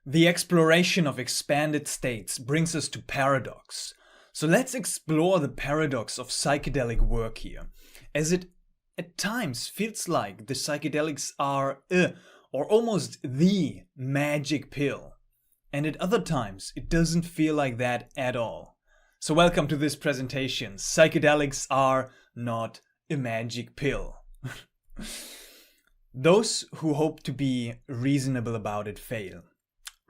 The exploration of expanded states brings us to paradox. So let's explore the paradox of psychedelic work here, as it at times feels like the psychedelics are or almost the magic pill, and at other times it doesn't feel like that at all. So welcome to this presentation. Psychedelics are not a magic pill. Those who hope to be reasonable about it fail.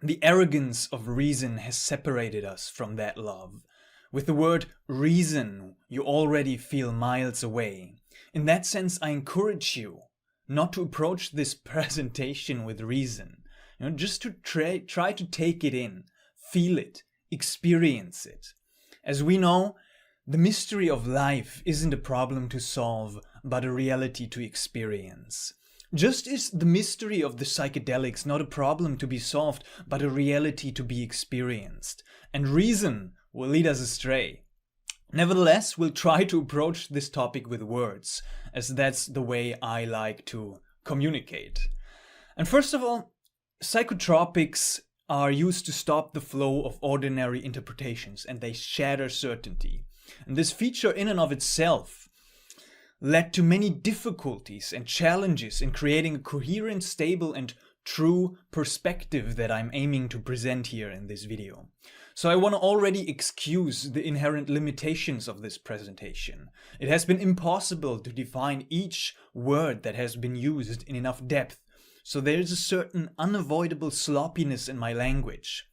The arrogance of reason has separated us from that love. With the word reason, you already feel miles away. In that sense, I encourage you not to approach this presentation with reason. Just to try to take it in, feel it, experience it. As we know, the mystery of life isn't a problem to solve, but a reality to experience. Just as the mystery of the psychedelics not a problem to be solved, but a reality to be experienced. And reason will lead us astray. Nevertheless, we'll try to approach this topic with words, as that's the way I like to communicate. And first of all, psychotropics are used to stop the flow of ordinary interpretations, and they shatter certainty. And this feature in and of itself led to many difficulties and challenges in creating a coherent, stable, and true perspective that I'm aiming to present here in this video. So I want to already excuse the inherent limitations of this presentation. It has been impossible to define each word that has been used in enough depth, so there is a certain unavoidable sloppiness in my language.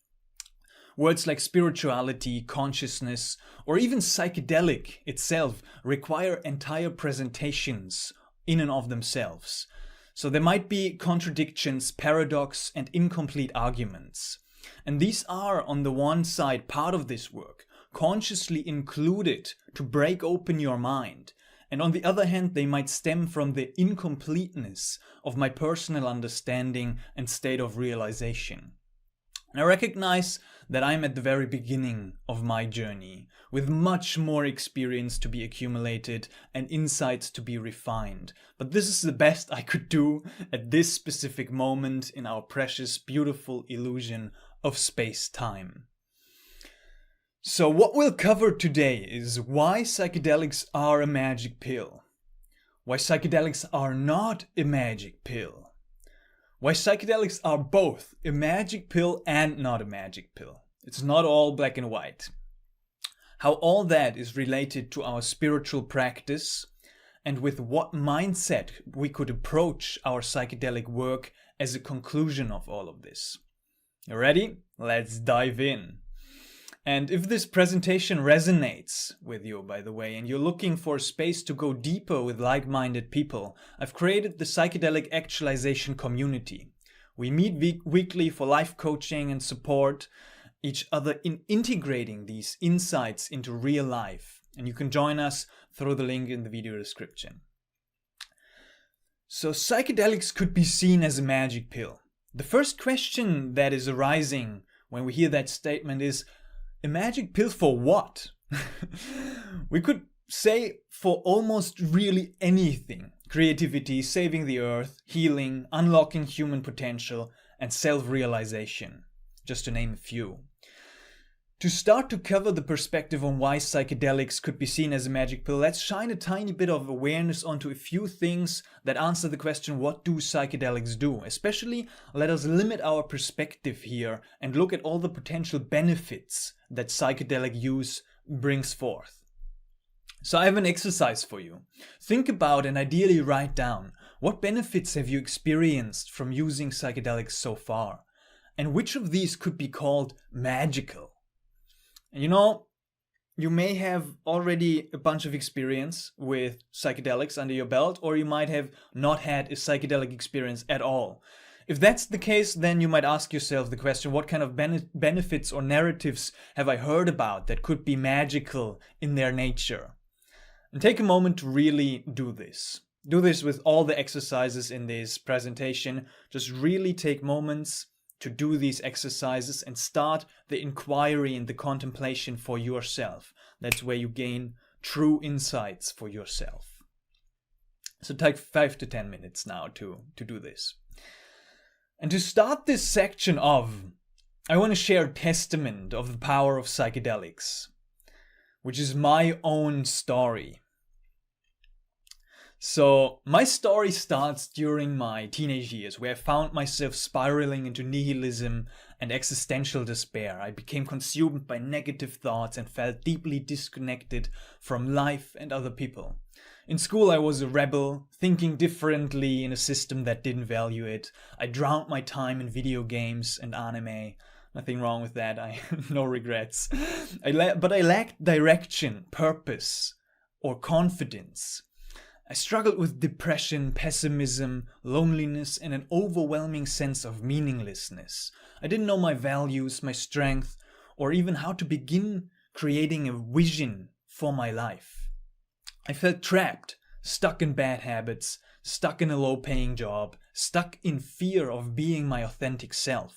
Words like spirituality, consciousness, or even psychedelic itself require entire presentations in and of themselves. So there might be contradictions, paradox, and incomplete arguments. And these are, on the one side, part of this work, consciously included to break open your mind. And on the other hand, they might stem from the incompleteness of my personal understanding and state of realization. I recognize that I'm at the very beginning of my journey, with much more experience to be accumulated and insights to be refined. But this is the best I could do at this specific moment in our precious, beautiful illusion of space-time. So what we'll cover today is why psychedelics are a magic pill, why psychedelics are not a magic pill, why psychedelics are both a magic pill and not a magic pill. It's not all black and white. How all that is related to our spiritual practice, and with what mindset we could approach our psychedelic work as a conclusion of all of this. You ready? Let's dive in. And if this presentation resonates with you, by the way, and you're looking for a space to go deeper with like-minded people, I've created the Psychedelic Actualization community. We meet weekly for life coaching and support each other in integrating these insights into real life. And you can join us through the link in the video description. So psychedelics could be seen as a magic pill. The first question that is arising when we hear that statement is, a magic pill for what? We could say for almost really anything. Creativity, saving the earth, healing, unlocking human potential, and self-realization, just to name a few. To start to cover the perspective on why psychedelics could be seen as a magic pill, let's shine a tiny bit of awareness onto a few things that answer the question, what do psychedelics do? Especially, let us limit our perspective here and look at all the potential benefits that psychedelic use brings forth. So I have an exercise for you. Think about and ideally write down, what benefits have you experienced from using psychedelics so far? And which of these could be called magical? You know, you may have already a bunch of experience with psychedelics under your belt, or you might have not had a psychedelic experience at all. If that's the case, then you might ask yourself the question, what kind of benefits or narratives have I heard about that could be magical in their nature? And take a moment to really do this. Do this with all the exercises in this presentation. Just really take moments to do these exercises and start the inquiry and the contemplation for yourself. That's where you gain true insights for yourself. So take 5 to 10 minutes now to do this. And to start this section of I want to share a testament of the power of psychedelics, which is my own story. So, my story starts during my teenage years, where I found myself spiraling into nihilism and existential despair. I became consumed by negative thoughts and felt deeply disconnected from life and other people. In school, I was a rebel, thinking differently in a system that didn't value it. I drowned my time in video games and anime. Nothing wrong with that, no regrets. But I lacked direction, purpose, or confidence. I struggled with depression, pessimism, loneliness, and an overwhelming sense of meaninglessness. I didn't know my values, my strength, or even how to begin creating a vision for my life. I felt trapped, stuck in bad habits, stuck in a low-paying job, stuck in fear of being my authentic self.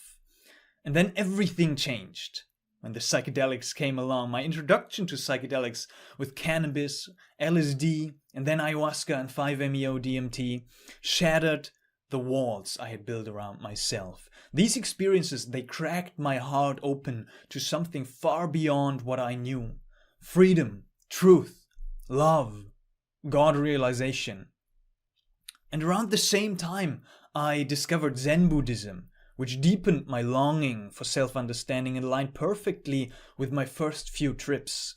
And then everything changed. When the psychedelics came along, my introduction to psychedelics with cannabis, LSD, and then ayahuasca and 5-MeO-DMT shattered the walls I had built around myself. These experiences, they cracked my heart open to something far beyond what I knew. Freedom, truth, love, God realization. And around the same time, I discovered Zen Buddhism, which deepened my longing for self-understanding and aligned perfectly with my first few trips.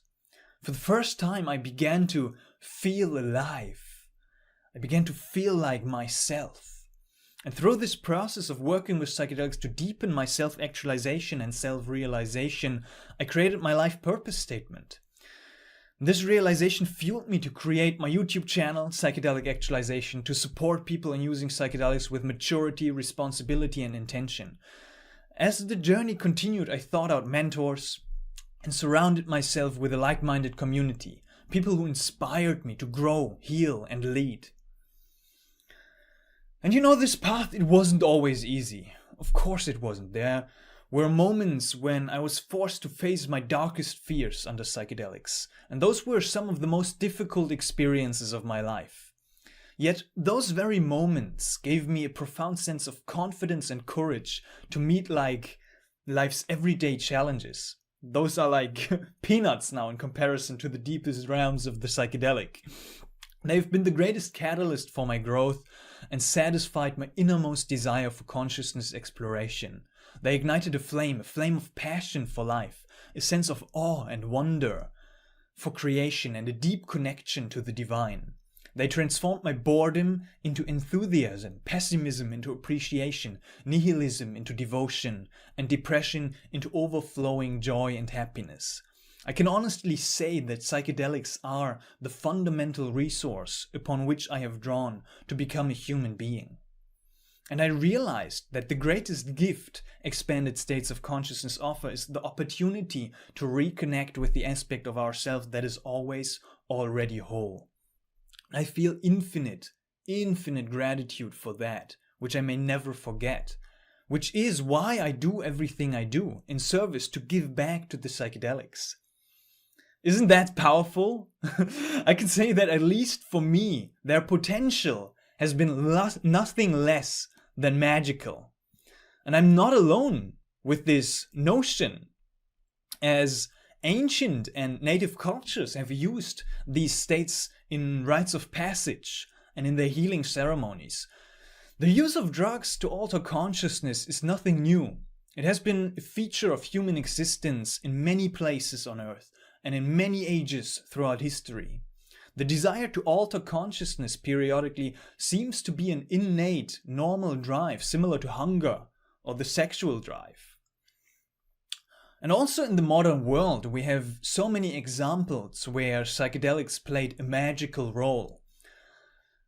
For the first time, I began to feel alive. I began to feel like myself. And through this process of working with psychedelics to deepen my self-actualization and self-realization, I created my life purpose statement. This realization fueled me to create my YouTube channel, Psychedelic Actualization, to support people in using psychedelics with maturity, responsibility, and intention. As the journey continued, I sought out mentors and surrounded myself with a like-minded community, people who inspired me to grow, heal, and lead. And this path, it wasn't always easy. Of course it wasn't. There were moments when I was forced to face my darkest fears under psychedelics, and those were some of the most difficult experiences of my life. Yet those very moments gave me a profound sense of confidence and courage to meet life's everyday challenges. Those are like peanuts now in comparison to the deepest realms of the psychedelic. They've been the greatest catalyst for my growth and satisfied my innermost desire for consciousness exploration. They ignited a flame of passion for life, a sense of awe and wonder for creation, and a deep connection to the divine. They transformed my boredom into enthusiasm, pessimism into appreciation, nihilism into devotion, and depression into overflowing joy and happiness. I can honestly say that psychedelics are the fundamental resource upon which I have drawn to become a human being. And I realized that the greatest gift expanded states of consciousness offer is the opportunity to reconnect with the aspect of ourselves that is always already whole. I feel infinite gratitude for that, which I may never forget, which is why I do everything I do in service to give back to the psychedelics. Isn't that powerful? I can say that at least for me, their potential has been nothing less than magical. And I'm not alone with this notion, as ancient and native cultures have used these states in rites of passage and in their healing ceremonies. The use of drugs to alter consciousness is nothing new. It has been a feature of human existence in many places on Earth and in many ages throughout history. The desire to alter consciousness periodically seems to be an innate, normal drive, similar to hunger or the sexual drive. And also in the modern world, we have so many examples where psychedelics played a magical role.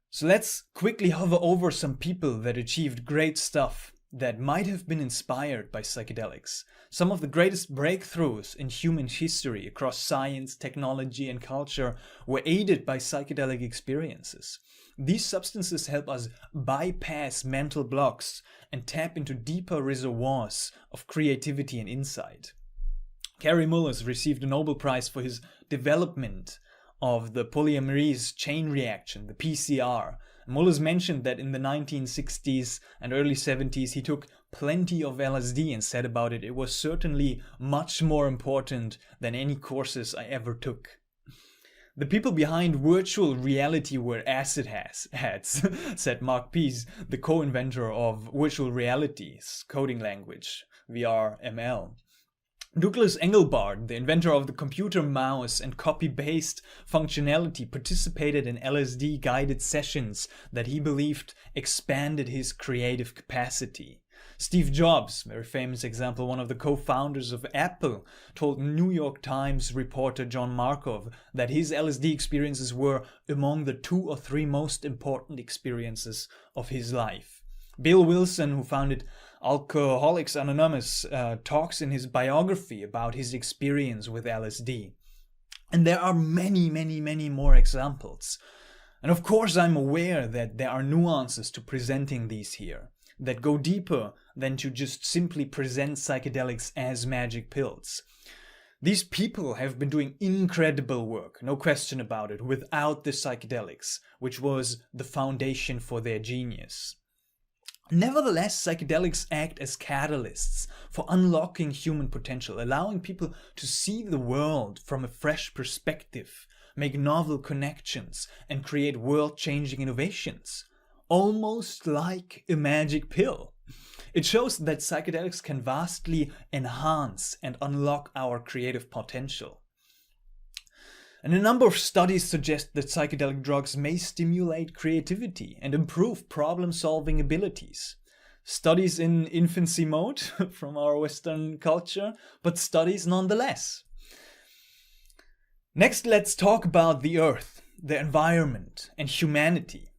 So let's quickly hover over some people that achieved great stuff that might have been inspired by psychedelics. Some of the greatest breakthroughs in human history across science, technology, and culture were aided by psychedelic experiences. These substances help us bypass mental blocks and tap into deeper reservoirs of creativity and insight. Kary Mullis received a Nobel Prize for his development of the polymerase chain reaction, the PCR. Mullis mentioned that in the 1960s and early 70s he took plenty of LSD and said about it, it was certainly much more important than any courses I ever took. The people behind virtual reality were acid heads, said Mark Pease, the co-inventor of virtual reality's coding language, VRML. Douglas Engelbart, the inventor of the computer mouse and copy-paste functionality, participated in LSD-guided sessions that he believed expanded his creative capacity. Steve Jobs, very famous example, one of the co-founders of Apple, told New York Times reporter John Markov that his LSD experiences were among the 2 or 3 most important experiences of his life. Bill Wilson, who founded Alcoholics Anonymous, talks in his biography about his experience with LSD. And there are many, many, many more examples. And of course I'm aware that there are nuances to presenting these here that go deeper than to just simply present psychedelics as magic pills. These people have been doing incredible work, no question about it, without the psychedelics, which was the foundation for their genius. Nevertheless, psychedelics act as catalysts for unlocking human potential, allowing people to see the world from a fresh perspective, make novel connections, and create world-changing innovations. Almost like a magic pill. It shows that psychedelics can vastly enhance and unlock our creative potential. And a number of studies suggest that psychedelic drugs may stimulate creativity and improve problem-solving abilities. Studies in infancy mode from our Western culture, but studies nonetheless. Next, let's talk about the earth, the environment, and humanity.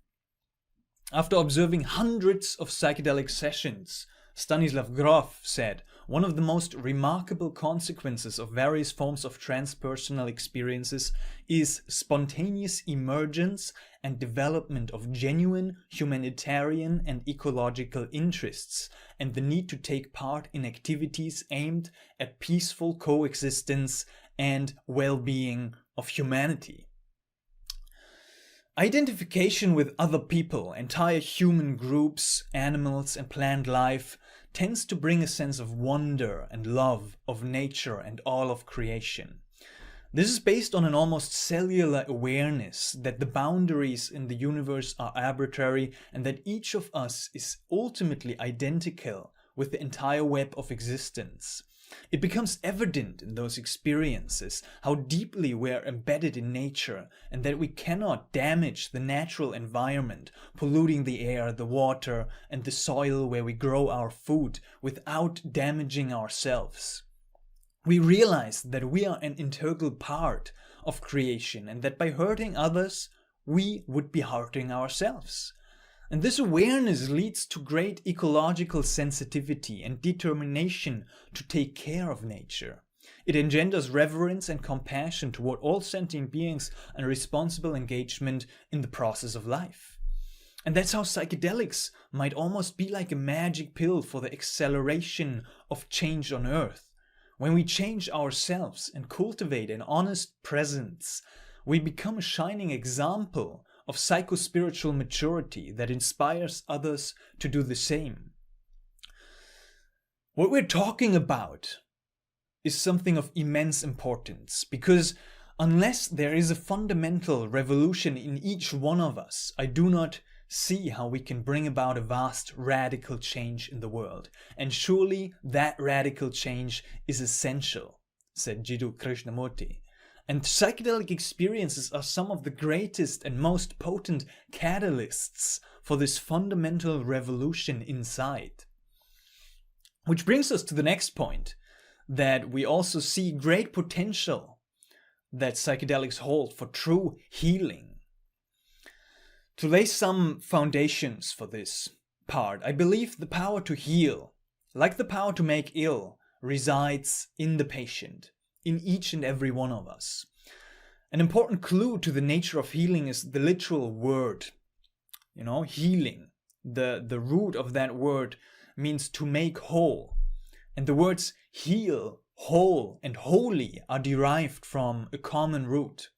After observing hundreds of psychedelic sessions, Stanislav Grof said, one of the most remarkable consequences of various forms of transpersonal experiences is spontaneous emergence and development of genuine humanitarian and ecological interests, and the need to take part in activities aimed at peaceful coexistence and well-being of humanity. Identification with other people, entire human groups, animals, and plant life tends to bring a sense of wonder and love of nature and all of creation. This is based on an almost cellular awareness that the boundaries in the universe are arbitrary and that each of us is ultimately identical with the entire web of existence. It becomes evident in those experiences how deeply we are embedded in nature and that we cannot damage the natural environment, polluting the air, the water, and the soil where we grow our food without damaging ourselves. We realize that we are an integral part of creation and that by hurting others, we would be hurting ourselves. And this awareness leads to great ecological sensitivity and determination to take care of nature. It engenders reverence and compassion toward all sentient beings and responsible engagement in the process of life. And that's how psychedelics might almost be like a magic pill for the acceleration of change on Earth. When we change ourselves and cultivate an honest presence, we become a shining example of psycho-spiritual maturity that inspires others to do the same. What we're talking about is something of immense importance, because unless there is a fundamental revolution in each one of us, I do not see how we can bring about a vast radical change in the world. And surely that radical change is essential, said Jiddu Krishnamurti. And psychedelic experiences are some of the greatest and most potent catalysts for this fundamental revolution inside. Which brings us to the next point, that we also see great potential that psychedelics hold for true healing. To lay some foundations for this part, I believe the power to heal, like the power to make ill, resides in the patient. In each and every one of us. An important clue to the nature of healing is the literal word. Healing. The root of that word means to make whole. And the words heal, whole, and holy are derived from a common root.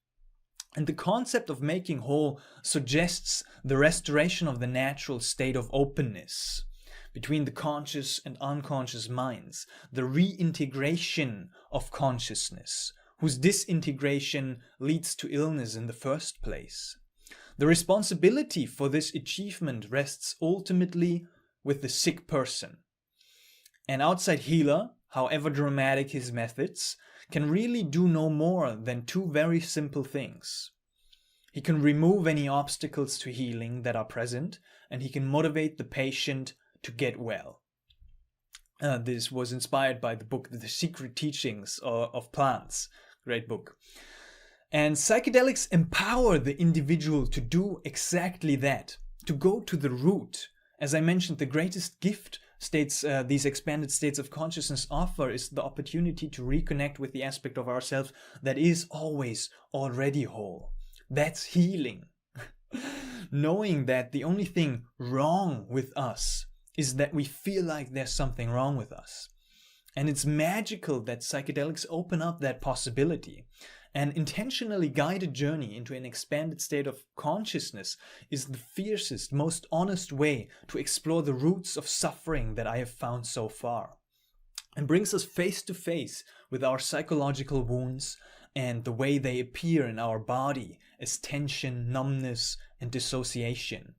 And the concept of making whole suggests the restoration of the natural state of openness. between the conscious and unconscious minds, the reintegration of consciousness, whose disintegration leads to illness in the first place. The responsibility for this achievement rests ultimately with the sick person. An outside healer, however dramatic his methods, can really do no more than two very simple things. He can remove any obstacles to healing that are present, and he can motivate the patient to get well. This was inspired by the book The Secret Teachings of Plants. Great book. And psychedelics empower the individual to do exactly that, to go to the root. As I mentioned, the greatest gift these expanded states of consciousness offer is the opportunity to reconnect with the aspect of ourselves that is always already whole. That's healing. Knowing that the only thing wrong with us is that we feel like there's something wrong with us. And it's magical that psychedelics open up that possibility. An intentionally guided journey into an expanded state of consciousness is the fiercest, most honest way to explore the roots of suffering that I have found so far, and brings us face to face with our psychological wounds and the way they appear in our body as tension, numbness, and dissociation.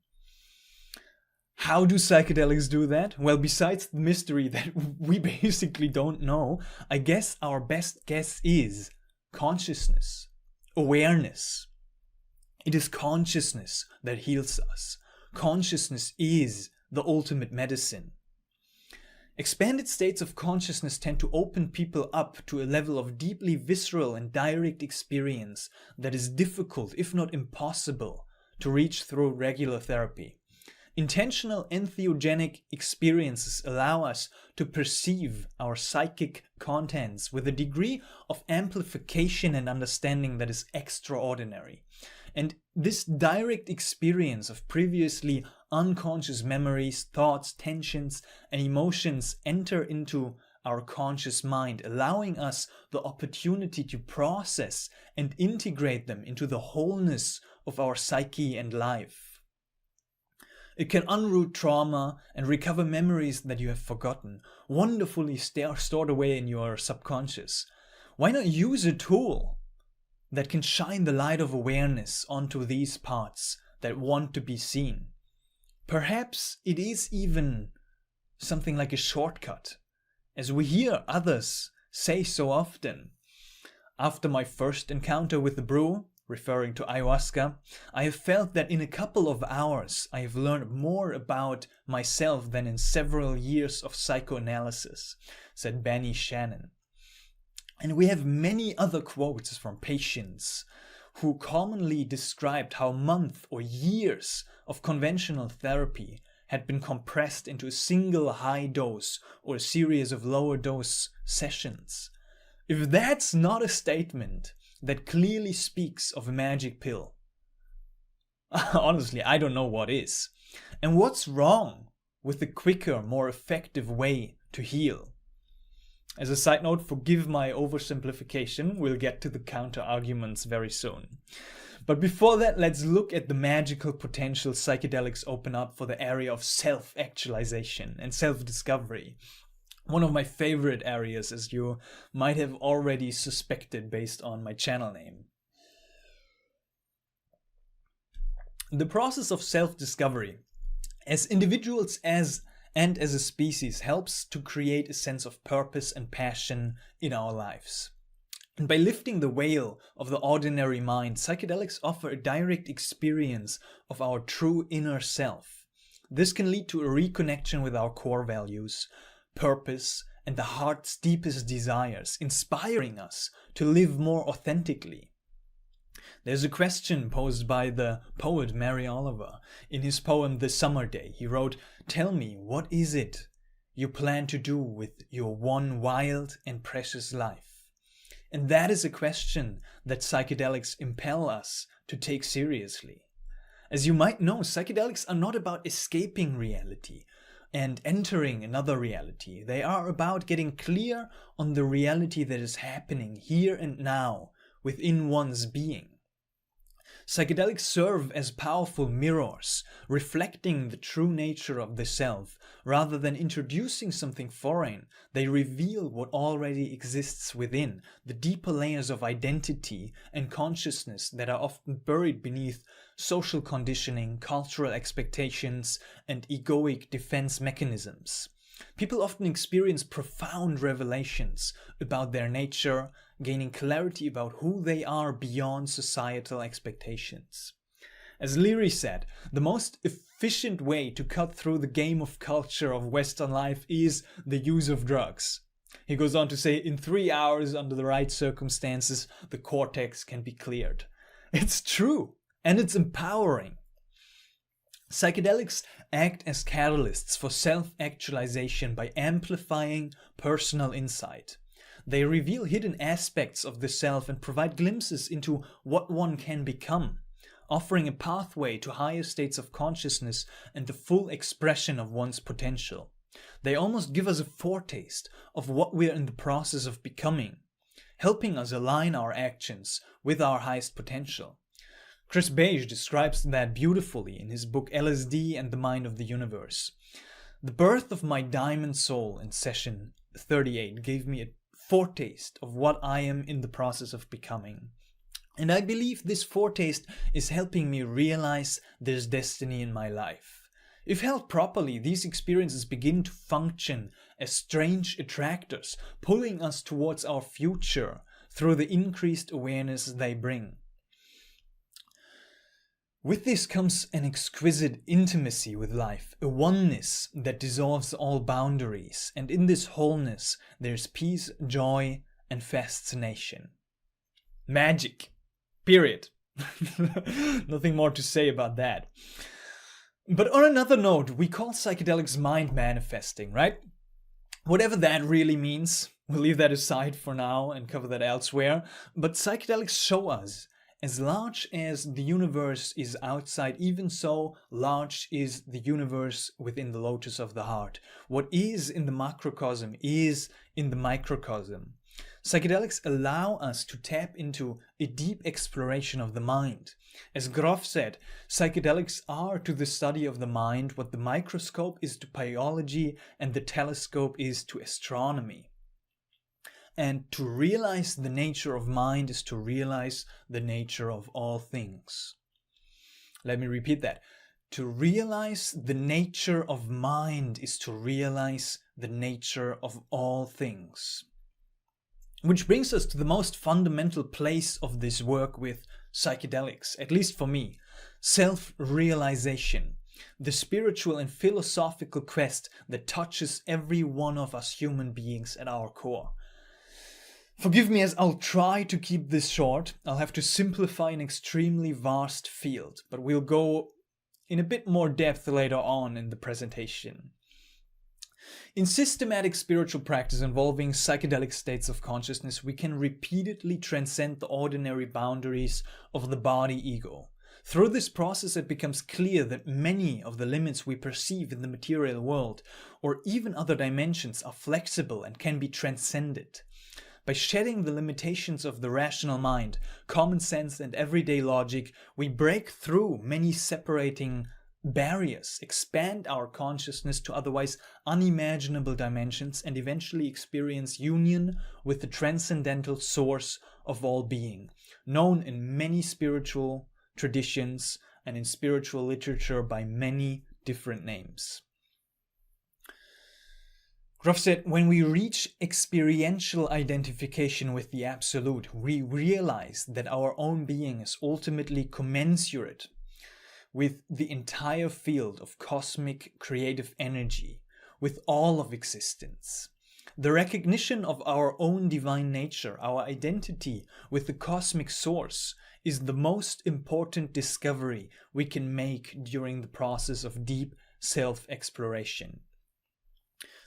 How do psychedelics do that? Well, besides the mystery that we basically don't know, I guess our best guess is consciousness, awareness. It is consciousness that heals us. Consciousness is the ultimate medicine. Expanded states of consciousness tend to open people up to a level of deeply visceral and direct experience that is difficult, if not impossible, to reach through regular therapy. Intentional entheogenic experiences allow us to perceive our psychic contents with a degree of amplification and understanding that is extraordinary. And this direct experience of previously unconscious memories, thoughts, tensions, and emotions enter into our conscious mind, allowing us the opportunity to process and integrate them into the wholeness of our psyche and life. It can unroot trauma and recover memories that you have forgotten, wonderfully stored away in your subconscious. Why not use a tool that can shine the light of awareness onto these parts that want to be seen? Perhaps it is even something like a shortcut, as we hear others say so often. After my first encounter with the brew, referring to ayahuasca, I have felt that in a couple of hours I have learned more about myself than in several years of psychoanalysis, said Benny Shannon. And we have many other quotes from patients who commonly described how months or years of conventional therapy had been compressed into a single high dose or a series of lower dose sessions. If that's not a statement that clearly speaks of a magic pill, honestly, I don't know what is. And what's wrong with the quicker, more effective way to heal? As a side note, forgive my oversimplification, we'll get to the counter-arguments very soon. But before that, let's look at the magical potential psychedelics open up for the area of self-actualization and self-discovery. One of my favorite areas, as you might have already suspected based on my channel name. The process of self-discovery, as individuals and as a species, helps to create a sense of purpose and passion in our lives. And by lifting the veil of the ordinary mind, psychedelics offer a direct experience of our true inner self. This can lead to a reconnection with our core values, purpose, and the heart's deepest desires, inspiring us to live more authentically. There's a question posed by the poet Mary Oliver. In his poem The Summer Day, he wrote, "Tell me, what is it you plan to do with your one wild and precious life?" And that is a question that psychedelics impel us to take seriously. As you might know, psychedelics are not about escaping reality and entering another reality. They are about getting clear on the reality that is happening here and now within one's being. Psychedelics serve as powerful mirrors, reflecting the true nature of the self. Rather than introducing something foreign, they reveal what already exists within, the deeper layers of identity and consciousness that are often buried beneath social conditioning, cultural expectations, and egoic defense mechanisms. People often experience profound revelations about their nature, gaining clarity about who they are beyond societal expectations. As Leary said, the most efficient way to cut through the game of culture of Western life is the use of drugs. He goes on to say, in 3 hours, under the right circumstances, the cortex can be cleared. It's true, and it's empowering. Psychedelics act as catalysts for self-actualization by amplifying personal insight. They reveal hidden aspects of the self and provide glimpses into what one can become, offering a pathway to higher states of consciousness and the full expression of one's potential. They almost give us a foretaste of what we're in the process of becoming, helping us align our actions with our highest potential. Chris Beige describes that beautifully in his book LSD and the Mind of the Universe. The birth of my diamond soul in session 38 gave me a foretaste of what I am in the process of becoming. And I believe this foretaste is helping me realize there's destiny in my life. If held properly, these experiences begin to function as strange attractors, pulling us towards our future through the increased awareness they bring. With this comes an exquisite intimacy with life, a oneness that dissolves all boundaries, and in this wholeness there's peace, joy, and fascination. Magic. Period. Nothing more to say about that. But on another note, we call psychedelics mind manifesting, right? Whatever that really means, we'll leave that aside for now and cover that elsewhere, but psychedelics show us, as large as the universe is outside, even so large is the universe within the lotus of the heart. What is in the macrocosm is in the microcosm. Psychedelics allow us to tap into a deep exploration of the mind. As Grof said, psychedelics are to the study of the mind what the microscope is to biology and the telescope is to astronomy. And to realize the nature of mind is to realize the nature of all things. Let me repeat that. To realize the nature of mind is to realize the nature of all things. Which brings us to the most fundamental place of this work with psychedelics, at least for me, self-realization, the spiritual and philosophical quest that touches every one of us human beings at our core. Forgive me as I'll try to keep this short. I'll have to simplify an extremely vast field, but we'll go in a bit more depth later on in the presentation. In systematic spiritual practice involving psychedelic states of consciousness, we can repeatedly transcend the ordinary boundaries of the body-ego. Through this process, it becomes clear that many of the limits we perceive in the material world, or even other dimensions, are flexible and can be transcended. By shedding the limitations of the rational mind, common sense and everyday logic, we break through many separating barriers, expand our consciousness to otherwise unimaginable dimensions, and eventually experience union with the transcendental source of all being, known in many spiritual traditions and in spiritual literature by many different names. Grof said, when we reach experiential identification with the Absolute, we realize that our own being is ultimately commensurate with the entire field of cosmic creative energy, with all of existence. The recognition of our own divine nature, our identity with the cosmic source, is the most important discovery we can make during the process of deep self-exploration.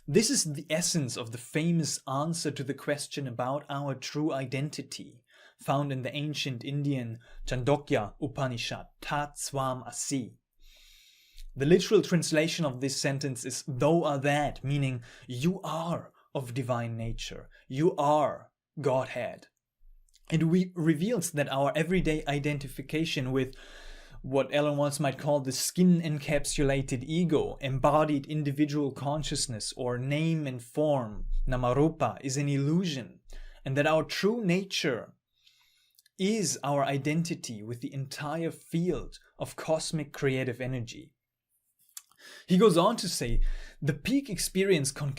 This is the essence of the famous answer to the question about our true identity, found in the ancient Indian Chandogya Upanishad, Tat Swam Asi. The literal translation of this sentence is "thou art that," meaning you are of divine nature, you are Godhead. It reveals that our everyday identification with what Ellen Watts might call the skin-encapsulated ego, embodied individual consciousness, or name and form, namarupa, is an illusion, and that our true nature is our identity with the entire field of cosmic creative energy. He goes on to say, the peak experience can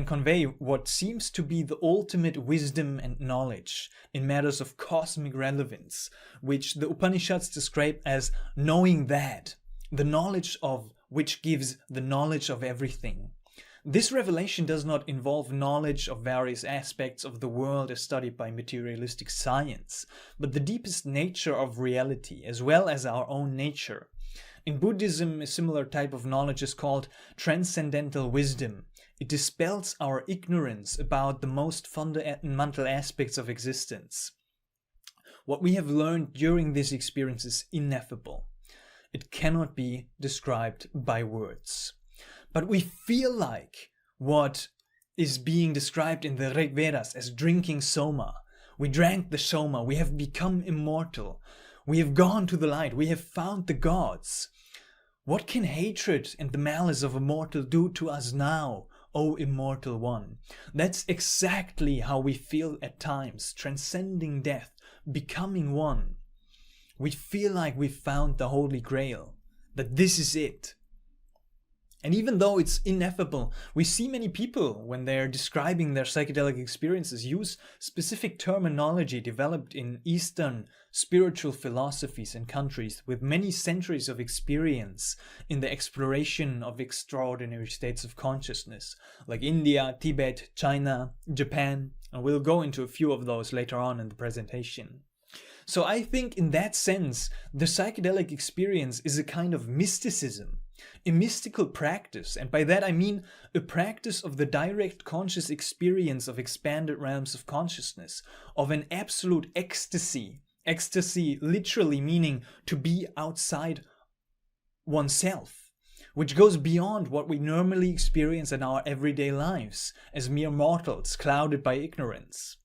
convey what seems to be the ultimate wisdom and knowledge in matters of cosmic relevance, which the Upanishads describe as knowing that, the knowledge of which gives the knowledge of everything. This revelation does not involve knowledge of various aspects of the world as studied by materialistic science, but the deepest nature of reality, as well as our own nature. In Buddhism, a similar type of knowledge is called transcendental wisdom. It dispels our ignorance about the most fundamental aspects of existence. What we have learned during this experience is ineffable. It cannot be described by words. But we feel like what is being described in the Rig Vedas as drinking soma. We drank the soma, we have become immortal. We have gone to the light, we have found the gods. What can hatred and the malice of a mortal do to us now, O immortal one? That's exactly how we feel at times, transcending death, becoming one. We feel like we've found the Holy Grail, that this is it. And even though it's ineffable, we see many people, when they're describing their psychedelic experiences, use specific terminology developed in Eastern spiritual philosophies and countries with many centuries of experience in the exploration of extraordinary states of consciousness, like India, Tibet, China, Japan, and we'll go into a few of those later on in the presentation. So I think in that sense, the psychedelic experience is a kind of mysticism, a mystical practice, and by that I mean a practice of the direct conscious experience of expanded realms of consciousness, of an absolute ecstasy. Ecstasy literally meaning to be outside oneself, which goes beyond what we normally experience in our everyday lives as mere mortals clouded by ignorance.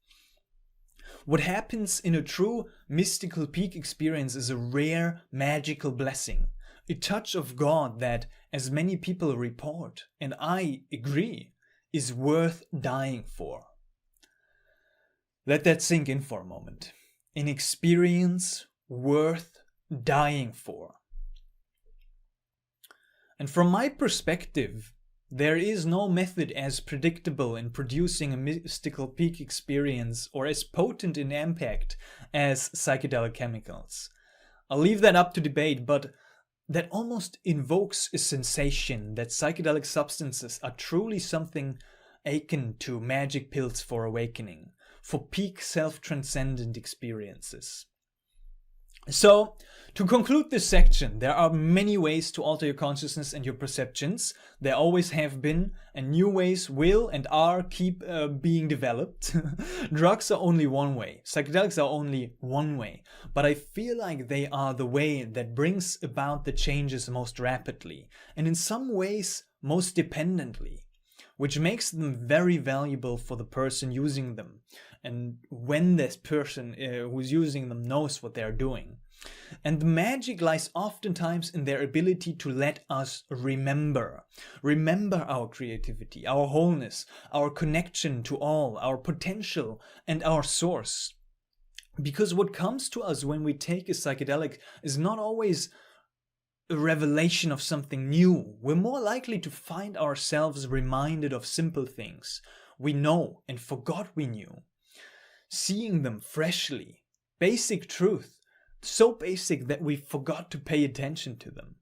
What happens in a true mystical peak experience is a rare magical blessing, a touch of God that, as many people report, and I agree, is worth dying for. Let that sink in for a moment. An experience worth dying for. And from my perspective, there is no method as predictable in producing a mystical peak experience or as potent in impact as psychedelic chemicals. I'll leave that up to debate, but that almost invokes a sensation that psychedelic substances are truly something akin to magic pills for awakening, for peak self-transcendent experiences. So, to conclude this section, there are many ways to alter your consciousness and your perceptions. There always have been, and new ways will and are keep being developed. Drugs are only one way. Psychedelics are only one way. But I feel like they are the way that brings about the changes most rapidly, and in some ways most dependently, which makes them very valuable for the person using them, and when this person who's using them knows what they're doing. And the magic lies oftentimes in their ability to let us remember our creativity, our wholeness, our connection to all, our potential, and our source. Because what comes to us when we take a psychedelic is not always a revelation of something new. We're more likely to find ourselves reminded of simple things we know and forgot we knew. Seeing them freshly, basic truth, so basic that we forgot to pay attention to them.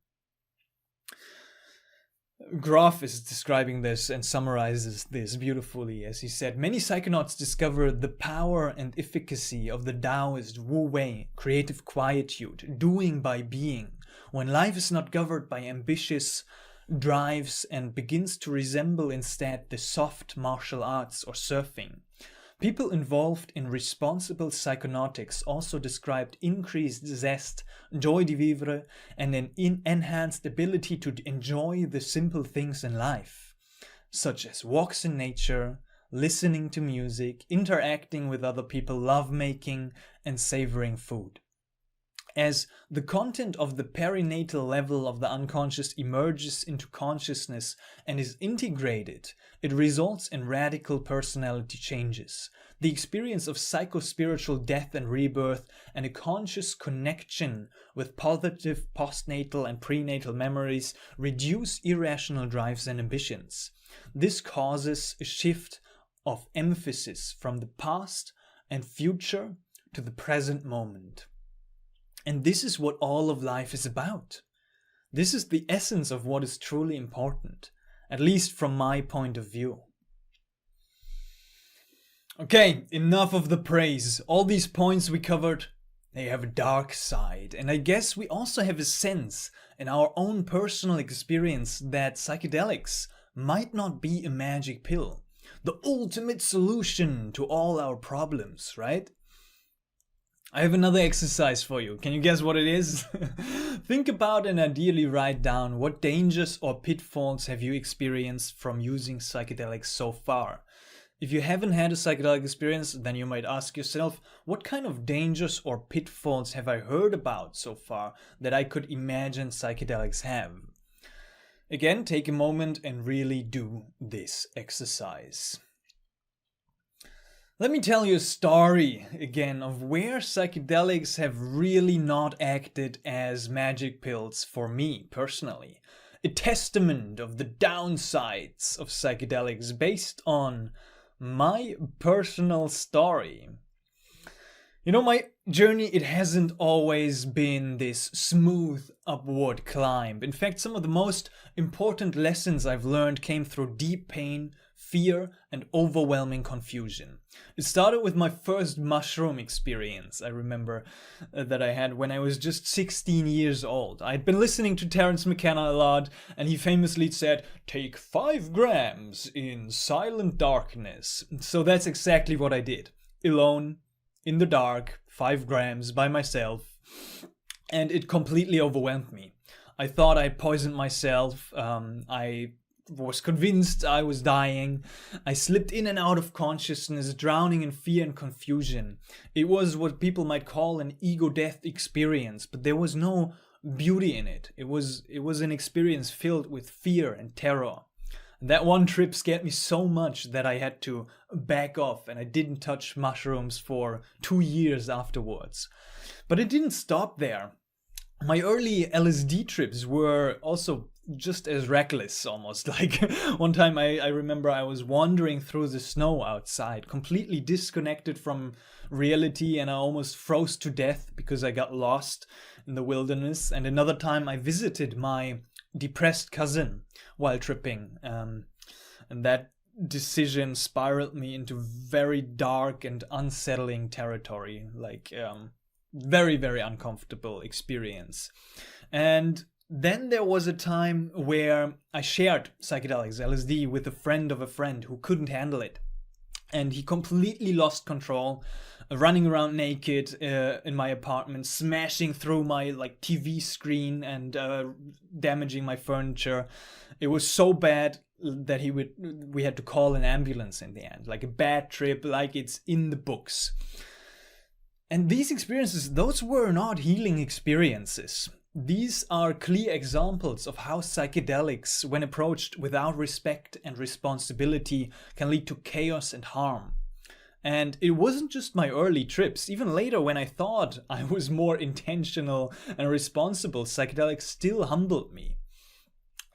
Groff is describing this and summarizes this beautifully as he said, many psychonauts discover the power and efficacy of the Taoist Wu Wei, creative quietude, doing by being, when life is not governed by ambitious drives and begins to resemble instead the soft martial arts or surfing. People involved in responsible psychonautics also described increased zest, joie de vivre, and an enhanced ability to enjoy the simple things in life, such as walks in nature, listening to music, interacting with other people, lovemaking, and savoring food. As the content of the perinatal level of the unconscious emerges into consciousness and is integrated, it results in radical personality changes. The experience of psychospiritual death and rebirth and a conscious connection with positive postnatal and prenatal memories reduce irrational drives and ambitions. This causes a shift of emphasis from the past and future to the present moment. And this is what all of life is about. This is the essence of what is truly important, at least from my point of view. Okay, enough of the praise. All these points we covered, they have a dark side. And I guess we also have a sense in our own personal experience that psychedelics might not be a magic pill, the ultimate solution to all our problems, right? I have another exercise for you. Can you guess what it is? Think about and ideally write down what dangers or pitfalls have you experienced from using psychedelics so far. If you haven't had a psychedelic experience, then you might ask yourself, what kind of dangers or pitfalls have I heard about so far that I could imagine psychedelics have? Again, take a moment and really do this exercise. Let me tell you a story again of where psychedelics have really not acted as magic pills for me personally. A testament of the downsides of psychedelics based on my personal story. You know, my journey, it hasn't always been this smooth upward climb. In fact, some of the most important lessons I've learned came through deep pain, fear, and overwhelming confusion. It started with my first mushroom experience. I remember that I had when I was just 16 years old. I'd been listening to Terence McKenna a lot, and he famously said, "Take 5 grams in silent darkness." So that's exactly what I did. Alone, in the dark, 5 grams by myself, and it completely overwhelmed me. I thought I poisoned myself. I was convinced I was dying. I slipped in and out of consciousness, drowning in fear and confusion. It was what people might call an ego-death experience, but there was no beauty in it. It was an experience filled with fear and terror. That one trip scared me so much that I had to back off, and I didn't touch mushrooms for 2 years afterwards. But it didn't stop there. My early LSD trips were also just as reckless, almost. Like one time I remember I was wandering through the snow outside, completely disconnected from reality, and I almost froze to death because I got lost in the wilderness. And another time I visited my depressed cousin while tripping, and that decision spiraled me into very dark and unsettling territory, like very, very uncomfortable experience. And then there was a time where I shared psychedelics, LSD, with a friend of a friend who couldn't handle it. And he completely lost control, running around naked in my apartment, smashing through my TV screen and damaging my furniture. It was so bad that we had to call an ambulance in the end, like a bad trip, like it's in the books. And these experiences, those were not healing experiences. These are clear examples of how psychedelics, when approached without respect and responsibility, can lead to chaos and harm. And it wasn't just my early trips. Even later, when I thought I was more intentional and responsible, psychedelics still humbled me.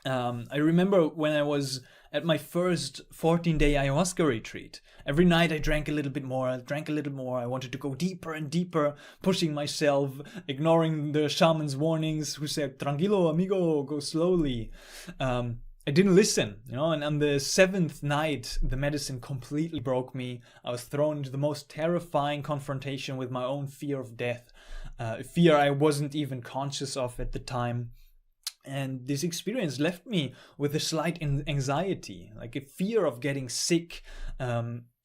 I remember when I was at my first 14-day ayahuasca retreat. Every night I drank a little bit more, I wanted to go deeper and deeper, pushing myself, ignoring the shaman's warnings who said, "Tranquilo, amigo, go slowly." I didn't listen, and on the 7th night, the medicine completely broke me. I was thrown into the most terrifying confrontation with my own fear of death, a fear I wasn't even conscious of at the time. And this experience left me with a slight anxiety, like a fear of getting sick,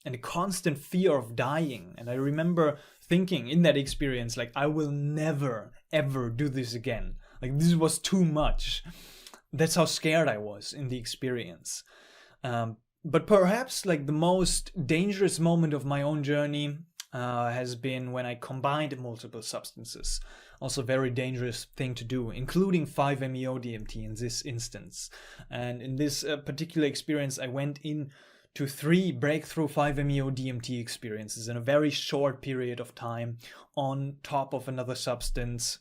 and a constant fear of dying. And I remember thinking in that experience, I will never, ever do this again. This was too much. That's how scared I was in the experience. But perhaps like the most dangerous moment of my own journey has been when I combined multiple substances. Also a very dangerous thing to do, including 5-MeO-DMT in this instance. And in this particular experience, I went in to 3 breakthrough 5-MeO-DMT experiences in a very short period of time on top of another substance.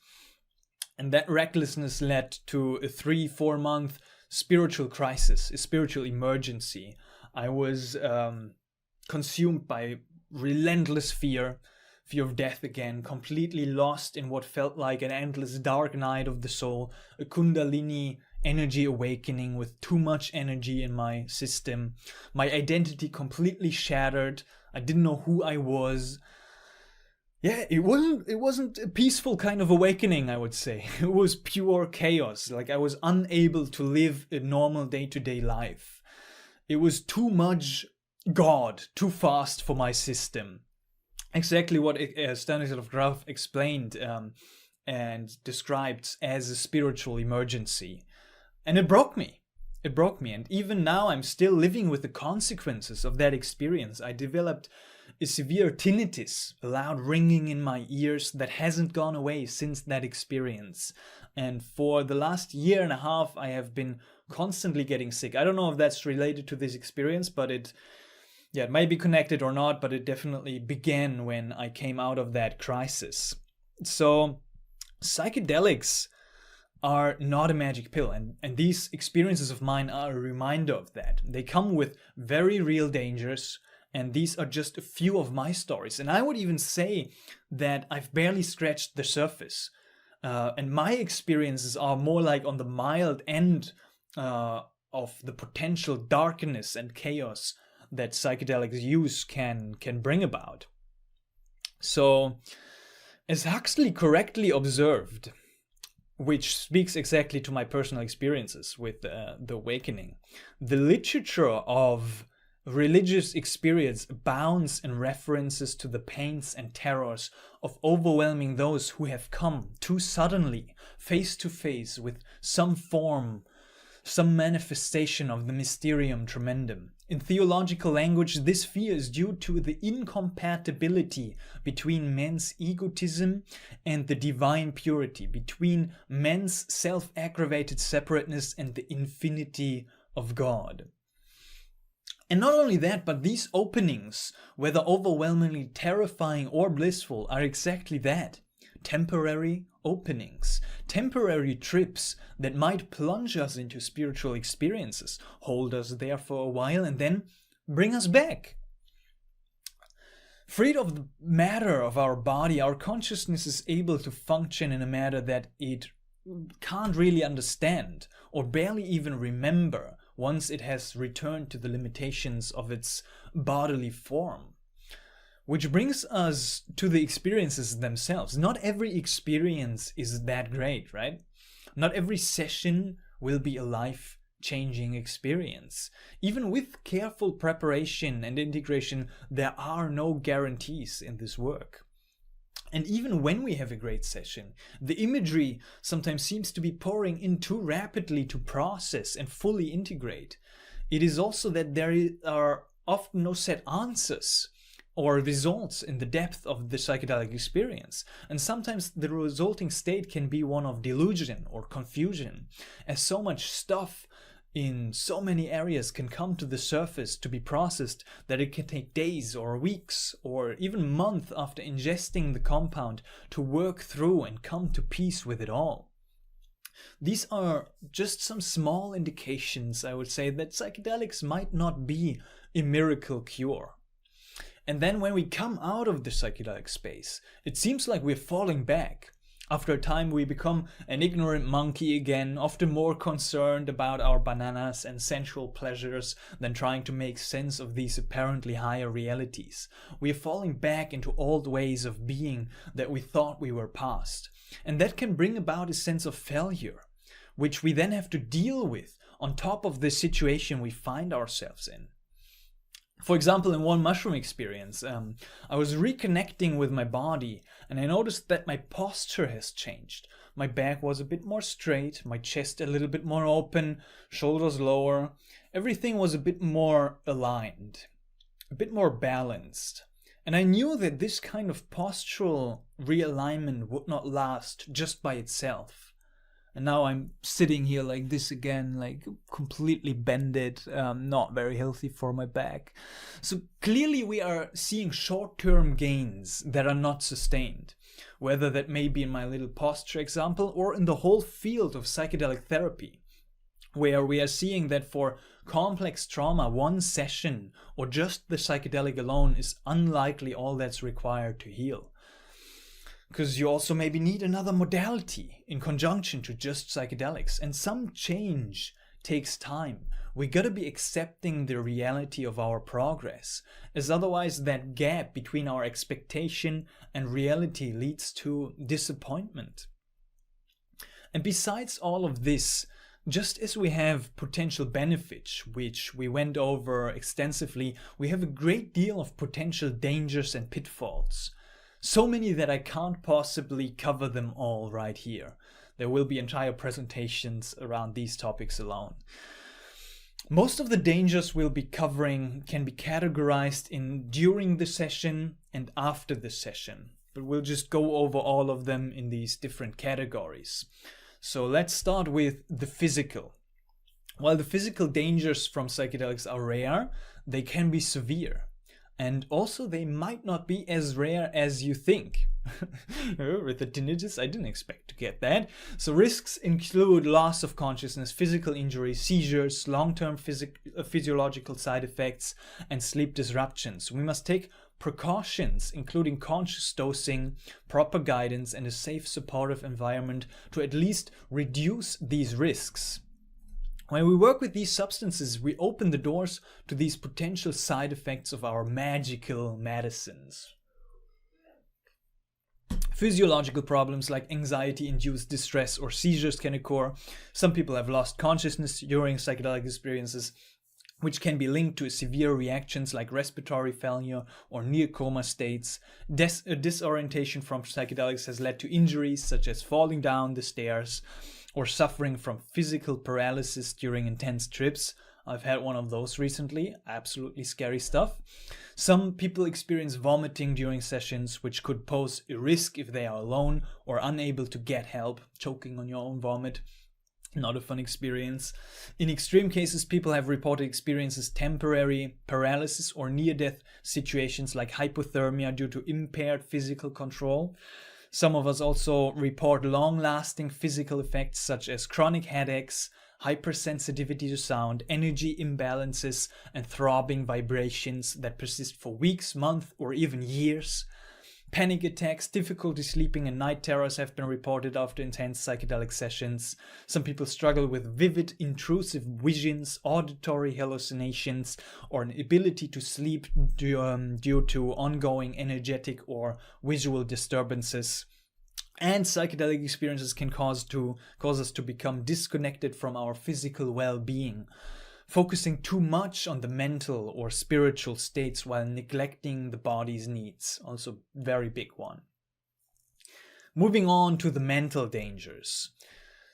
And that recklessness led to a 3-4 month spiritual crisis, a spiritual emergency. I was consumed by relentless fear of death again, completely lost in what felt like an endless dark night of the soul, a Kundalini energy awakening with too much energy in my system, my identity completely shattered. I didn't know who I was. Yeah, it wasn't a peaceful kind of awakening, I would say. It was pure chaos. Like I was unable to live a normal day-to-day life. It was too much God, too fast for my system. Exactly what Stanislav Grof explained and described as a spiritual emergency. And it broke me. It broke me. And even now I'm still living with the consequences of that experience. I developed a severe tinnitus, a loud ringing in my ears that hasn't gone away since that experience. And for the last 1.5 years, I have been constantly getting sick. I don't know if that's related to this experience, but it might be connected or not, but it definitely began when I came out of that crisis. So psychedelics are not a magic pill, and these experiences of mine are a reminder of that. They come with very real dangers, and these are just a few of my stories. And I would even say that I've barely scratched the surface. And my experiences are more like on the mild end of the potential darkness and chaos that psychedelics use can bring about. So, as Huxley correctly observed, which speaks exactly to my personal experiences with the awakening, the literature of religious experience abounds in references to the pains and terrors of overwhelming those who have come too suddenly, face to face with some form, some manifestation of the mysterium tremendum. In theological language, this fear is due to the incompatibility between man's egotism and the divine purity, between man's self-aggravated separateness and the infinity of God. And not only that, but these openings, whether overwhelmingly terrifying or blissful, are exactly that. Temporary openings, temporary trips that might plunge us into spiritual experiences, hold us there for a while, and then bring us back. Freed of the matter of our body, our consciousness is able to function in a manner that it can't really understand or barely even remember once it has returned to the limitations of its bodily form. Which brings us to the experiences themselves. Not every experience is that great, right? Not every session will be a life-changing experience. Even with careful preparation and integration, there are no guarantees in this work. And even when we have a great session, the imagery sometimes seems to be pouring in too rapidly to process and fully integrate. It is also that there are often no set answers or results in the depth of the psychedelic experience. And sometimes the resulting state can be one of delusion or confusion, as so much stuff in so many areas can come to the surface to be processed that it can take days or weeks or even months after ingesting the compound to work through and come to peace with it all. These are just some small indications, I would say, that psychedelics might not be a miracle cure. And then when we come out of the psychedelic space, it seems like we're falling back. After a time we become an ignorant monkey again, often more concerned about our bananas and sensual pleasures than trying to make sense of these apparently higher realities. We are falling back into old ways of being that we thought we were past. And that can bring about a sense of failure, which we then have to deal with on top of the situation we find ourselves in. For example, in one mushroom experience, I was reconnecting with my body and I noticed that my posture has changed. My back was a bit more straight, my chest a little bit more open, shoulders lower, everything was a bit more aligned, a bit more balanced. And I knew that this kind of postural realignment would not last just by itself. And now I'm sitting here like this again, like completely bended, not very healthy for my back. So clearly we are seeing short-term gains that are not sustained, whether that may be in my little posture example or in the whole field of psychedelic therapy, where we are seeing that for complex trauma, one session or just the psychedelic alone is unlikely all that's required to heal. Because you also maybe need another modality in conjunction to just psychedelics. And some change takes time. We gotta be accepting the reality of our progress, as otherwise that gap between our expectation and reality leads to disappointment. And besides all of this, just as we have potential benefits, which we went over extensively, we have a great deal of potential dangers and pitfalls. So many that I can't possibly cover them all right here. There will be entire presentations around these topics alone. Most of the dangers we'll be covering can be categorized in during the session and after the session, but we'll just go over all of them in these different categories. So let's start with the physical. While the physical dangers from psychedelics are rare, they can be severe. And also they might not be as rare as you think. With the tinnitus, I didn't expect to get that. So risks include loss of consciousness, physical injury, seizures, long-term physiological side effects, and sleep disruptions. We must take precautions, including conscious dosing, proper guidance, and a safe, supportive environment to at least reduce these risks. When we work with these substances, we open the doors to these potential side effects of our magical medicines. Physiological problems like anxiety-induced distress or seizures can occur. Some people have lost consciousness during psychedelic experiences, which can be linked to severe reactions like respiratory failure or near coma states. Disorientation from psychedelics has led to injuries such as falling down the stairs or suffering from physical paralysis during intense trips. I've had one of those recently. Absolutely scary stuff. Some people experience vomiting during sessions, which could pose a risk if they are alone or unable to get help. Choking on your own vomit. Not a fun experience. In extreme cases, people have reported experiences temporary paralysis or near-death situations like hypothermia due to impaired physical control. Some of us also report long-lasting physical effects such as chronic headaches, hypersensitivity to sound, energy imbalances, and throbbing vibrations that persist for weeks, months, or even years. Panic attacks, difficulty sleeping, and night terrors have been reported after intense psychedelic sessions. Some people struggle with vivid, intrusive visions, auditory hallucinations, or an ability to sleep due to ongoing energetic or visual disturbances. And psychedelic experiences can cause us to become disconnected from our physical well-being, focusing too much on the mental or spiritual states while neglecting the body's needs. Also very big one. Moving on to the mental dangers.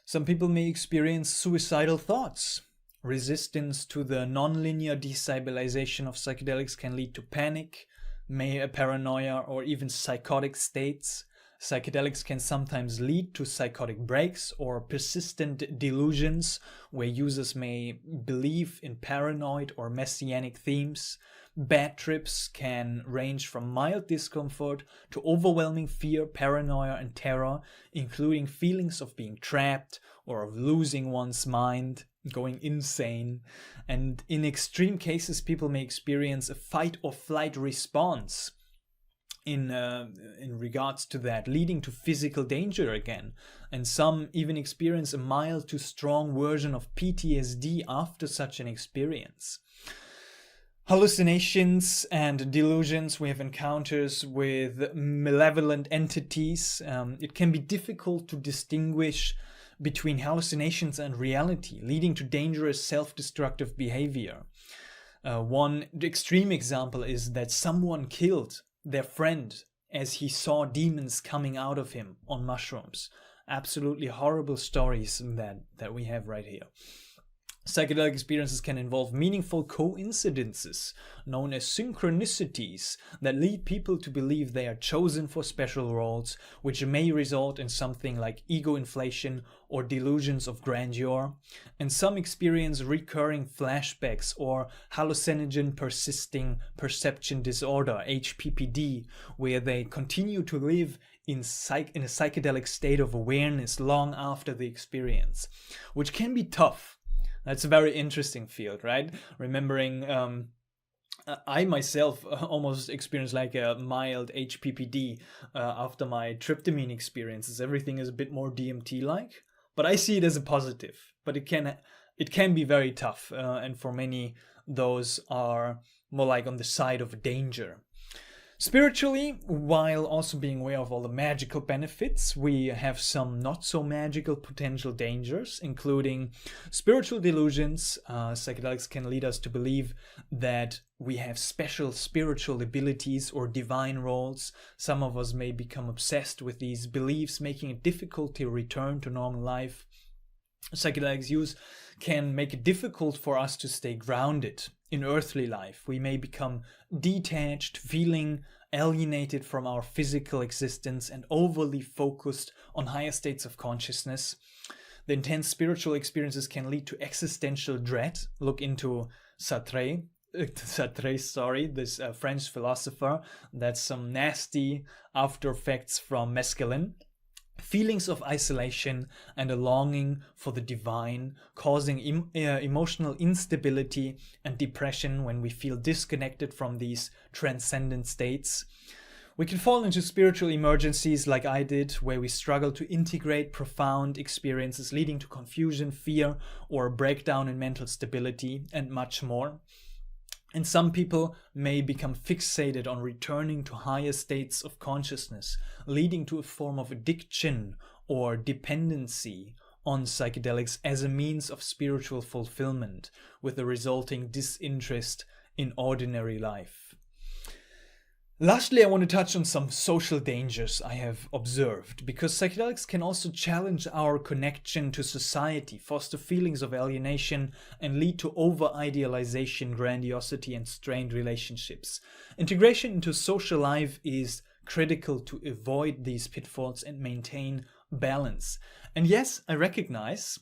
Some people may experience suicidal thoughts. Resistance to the nonlinear destabilization of psychedelics can lead to panic, paranoia, or even psychotic states. Psychedelics can sometimes lead to psychotic breaks or persistent delusions, where users may believe in paranoid or messianic themes. Bad trips can range from mild discomfort to overwhelming fear, paranoia, and terror, including feelings of being trapped or of losing one's mind, going insane. And in extreme cases, people may experience a fight or flight response in regards to that, leading to physical danger again. And some even experience a mild to strong version of PTSD after such an experience. Hallucinations and delusions. We have encounters with malevolent entities. It can be difficult to distinguish between hallucinations and reality, leading to dangerous self-destructive behavior. One extreme example is that someone killed their friend as he saw demons coming out of him on mushrooms. Absolutely horrible stories that we have right here. Psychedelic experiences can involve meaningful coincidences, known as synchronicities, that lead people to believe they are chosen for special roles, which may result in something like ego inflation or delusions of grandeur. And some experience recurring flashbacks or hallucinogen persisting perception disorder, HPPD, where they continue to live in a psychedelic state of awareness long after the experience, which can be tough. That's a very interesting field, right? Remembering, I myself almost experienced like a mild HPPD after my tryptamine experiences. Everything is a bit more DMT-like, but I see it as a positive. But it can be very tough, and for many, those are more like on the side of danger. Spiritually, while also being aware of all the magical benefits, we have some not so magical potential dangers, including spiritual delusions. Psychedelics can lead us to believe that we have special spiritual abilities or divine roles. Some of us may become obsessed with these beliefs, making it difficult to return to normal life. Psychedelics use can make it difficult for us to stay grounded in earthly life. We may become detached, feeling alienated from our physical existence and overly focused on higher states of consciousness. The intense spiritual experiences can lead to existential dread. Look into Sartre, this French philosopher. That's some nasty after effects from mescaline. Feelings of isolation and a longing for the divine, causing emotional instability and depression when we feel disconnected from these transcendent states. We can fall into spiritual emergencies like I did, where we struggle to integrate profound experiences, leading to confusion, fear, or a breakdown in mental stability, and much more. And some people may become fixated on returning to higher states of consciousness, leading to a form of addiction or dependency on psychedelics as a means of spiritual fulfillment, with the resulting disinterest in ordinary life. Lastly, I want to touch on some social dangers I have observed, because psychedelics can also challenge our connection to society, foster feelings of alienation, and lead to over-idealization, grandiosity, and strained relationships. Integration into social life is critical to avoid these pitfalls and maintain balance. And yes, I recognize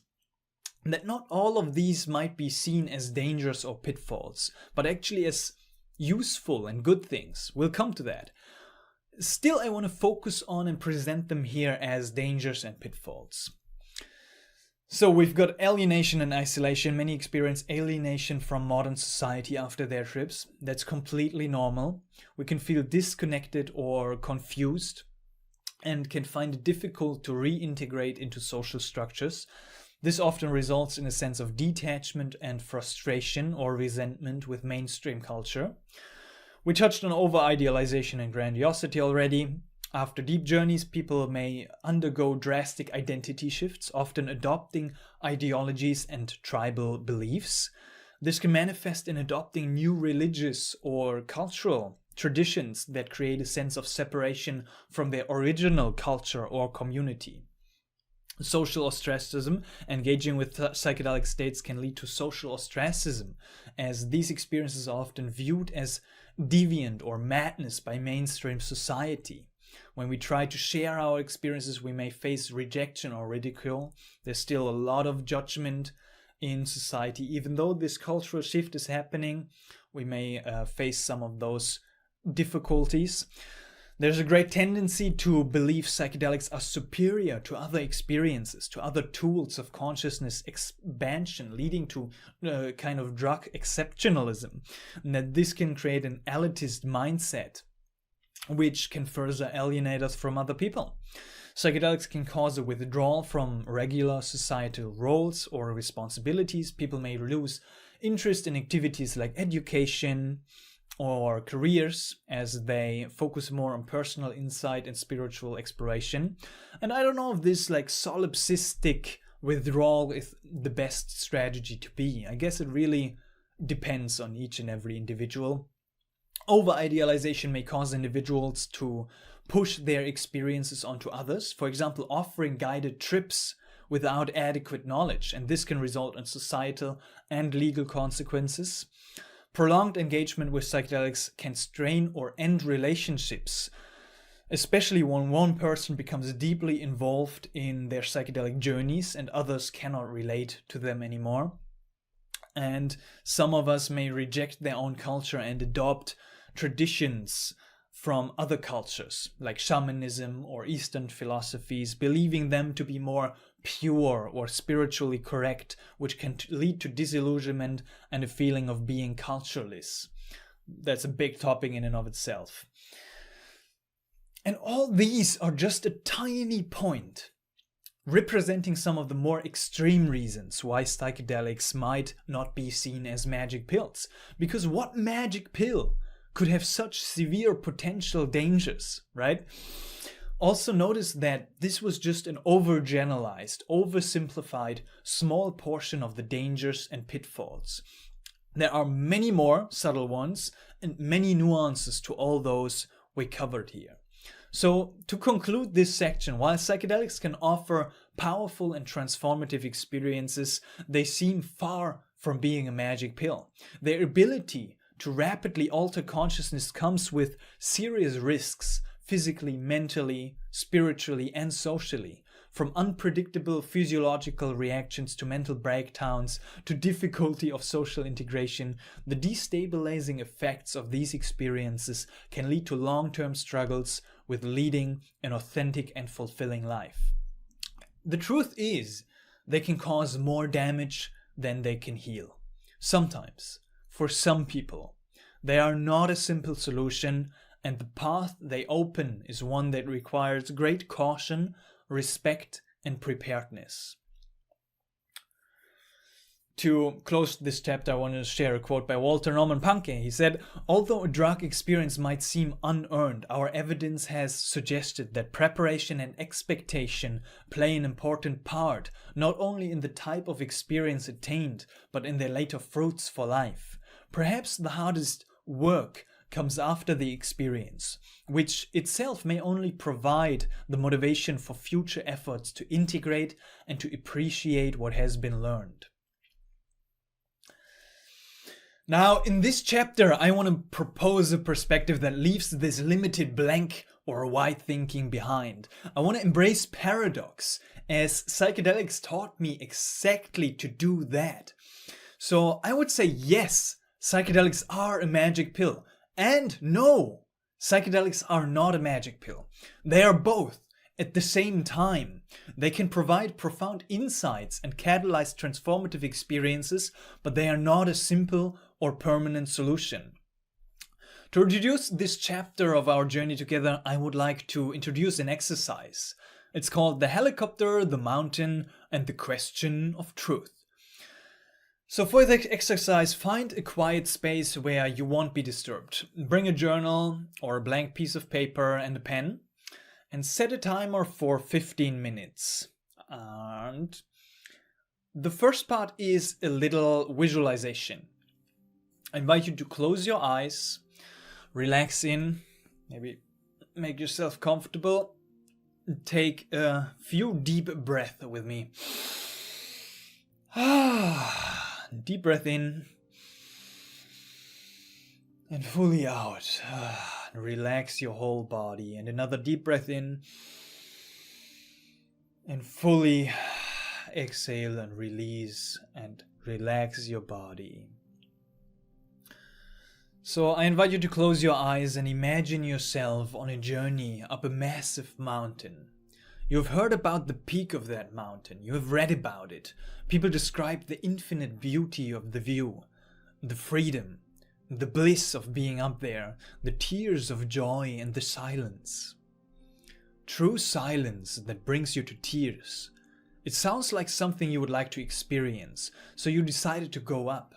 that not all of these might be seen as dangers or pitfalls, but actually as useful and good things. We'll come to that. Still, I want to focus on and present them here as dangers and pitfalls. So we've got alienation and isolation. Many experience alienation from modern society after their trips. That's completely normal. We can feel disconnected or confused and can find it difficult to reintegrate into social structures. This often results in a sense of detachment and frustration or resentment with mainstream culture. We touched on over-idealization and grandiosity already. After deep journeys, people may undergo drastic identity shifts, often adopting ideologies and tribal beliefs. This can manifest in adopting new religious or cultural traditions that create a sense of separation from their original culture or community. Social ostracism. Engaging with psychedelic states can lead to social ostracism, as these experiences are often viewed as deviant or madness by mainstream society. When we try to share our experiences, we may face rejection or ridicule. There's still a lot of judgment in society. Even though this cultural shift is happening, we may face some of those difficulties. There's a great tendency to believe psychedelics are superior to other experiences, to other tools of consciousness expansion, leading to kind of drug exceptionalism, and that this can create an elitist mindset, which can further alienate us from other people. Psychedelics can cause a withdrawal from regular societal roles or responsibilities. People may lose interest in activities like education or careers as they focus more on personal insight and spiritual exploration. And I don't know if this like solipsistic withdrawal is the best strategy to be. I guess it really depends on each and every individual. Over-idealization may cause individuals to push their experiences onto others. For example, offering guided trips without adequate knowledge, and this can result in societal and legal consequences. Prolonged engagement with psychedelics can strain or end relationships, especially when one person becomes deeply involved in their psychedelic journeys and others cannot relate to them anymore. And some of us may reject their own culture and adopt traditions from other cultures, like shamanism or Eastern philosophies, believing them to be more pure or spiritually correct, which can lead to disillusionment and a feeling of being cultureless. That's a big topic in and of itself. And all these are just a tiny point, representing some of the more extreme reasons why psychedelics might not be seen as magic pills. Because what magic pill could have such severe potential dangers, right? Also notice that this was just an overgeneralized, oversimplified, small portion of the dangers and pitfalls. There are many more subtle ones and many nuances to all those we covered here. So, to conclude this section, while psychedelics can offer powerful and transformative experiences, they seem far from being a magic pill. Their ability to rapidly alter consciousness comes with serious risks, physically, mentally, spiritually, and socially. From unpredictable physiological reactions to mental breakdowns to difficulty of social integration, the destabilizing effects of these experiences can lead to long-term struggles with leading an authentic and fulfilling life. The truth is, they can cause more damage than they can heal. Sometimes, for some people, they are not a simple solution, and the path they open is one that requires great caution, respect, and preparedness. To close this chapter, I want to share a quote by Walter Norman Panke. He said, "Although a drug experience might seem unearned, our evidence has suggested that preparation and expectation play an important part, not only in the type of experience attained, but in their later fruits for life. Perhaps the hardest work comes after the experience, which itself may only provide the motivation for future efforts to integrate and to appreciate what has been learned." Now, in this chapter, I want to propose a perspective that leaves this limited blank or wide thinking behind. I want to embrace paradox, as psychedelics taught me exactly to do that. So I would say yes, psychedelics are a magic pill. And no, psychedelics are not a magic pill. They are both at the same time. They can provide profound insights and catalyze transformative experiences, but they are not a simple or permanent solution. To introduce this chapter of our journey together, I would like to introduce an exercise. It's called the helicopter, the mountain, and the question of truth. So for the exercise, find a quiet space where you won't be disturbed. Bring a journal or a blank piece of paper and a pen, and set a timer for 15 minutes. And the first part is a little visualization. I invite you to close your eyes, relax in, maybe make yourself comfortable. Take a few deep breaths with me. Deep breath in and fully out. Relax your whole body. And another deep breath in and fully exhale and release and relax your body. So I invite you to close your eyes and imagine yourself on a journey up a massive mountain. You have heard about the peak of that mountain. You have read about it. People describe the infinite beauty of the view, the freedom, the bliss of being up there, the tears of joy and the silence. True silence that brings you to tears. It sounds like something you would like to experience, so you decided to go up.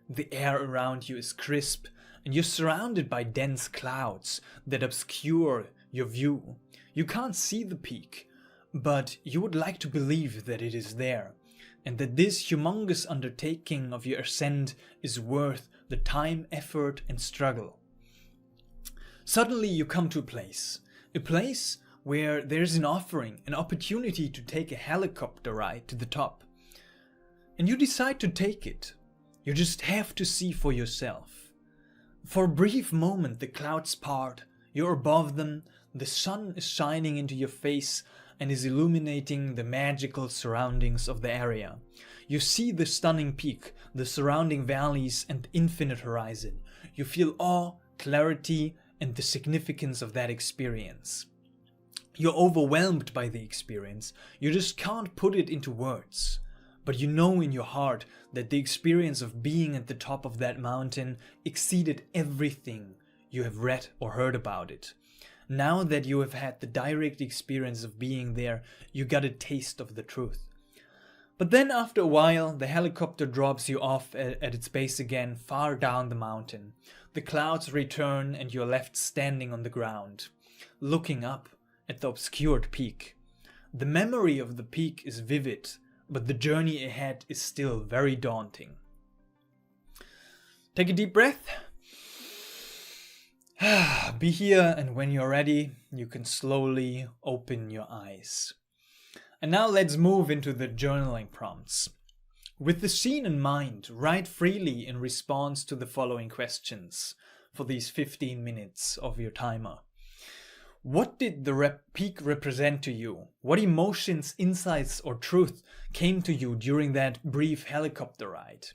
The air around you is crisp, and you're surrounded by dense clouds that obscure your view. You can't see the peak, but you would like to believe that it is there, and that this humongous undertaking of your ascent is worth the time, effort, and struggle. Suddenly you come to a place where there's an offering, an opportunity to take a helicopter ride to the top. And you decide to take it. You just have to see for yourself. For a brief moment the clouds part, you're above them, the sun is shining into your face and is illuminating the magical surroundings of the area. You see the stunning peak, the surrounding valleys and infinite horizon. You feel awe, clarity, and the significance of that experience. You're overwhelmed by the experience. You just can't put it into words. But you know in your heart that the experience of being at the top of that mountain exceeded everything you have read or heard about it. Now that you have had the direct experience of being there, you got a taste of the truth. But then after a while, the helicopter drops you off at its base again, far down the mountain. The clouds return and you're left standing on the ground, looking up at the obscured peak. The memory of the peak is vivid, but the journey ahead is still very daunting. Take a deep breath. Be here, and when you're ready, you can slowly open your eyes. And now let's move into the journaling prompts. With the scene in mind, write freely in response to the following questions for these 15 minutes of your timer. What did the peak represent to you? What emotions, insights, or truth came to you during that brief helicopter ride?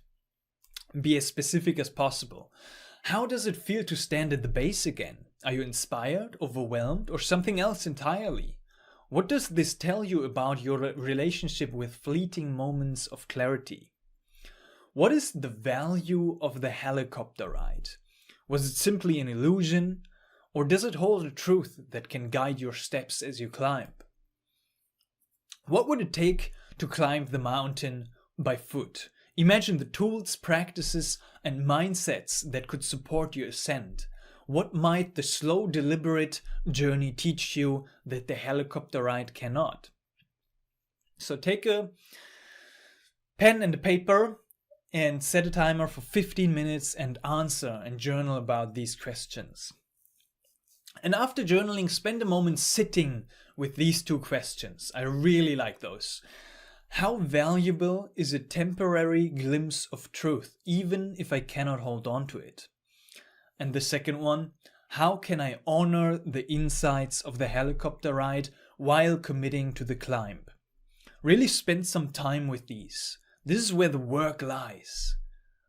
Be as specific as possible. How does it feel to stand at the base again? Are you inspired, overwhelmed, or something else entirely? What does this tell you about your relationship with fleeting moments of clarity? What is the value of the helicopter ride? Was it simply an illusion, or does it hold a truth that can guide your steps as you climb? What would it take to climb the mountain by foot? Imagine the tools, practices, and mindsets that could support your ascent. What might the slow, deliberate journey teach you that the helicopter ride cannot? So take a pen and a paper and set a timer for 15 minutes and answer and journal about these questions. And after journaling, spend a moment sitting with these two questions. I really like those. How valuable is a temporary glimpse of truth, even if I cannot hold on to it? And the second one, how can I honor the insights of the helicopter ride while committing to the climb? Really spend some time with these. This is where the work lies.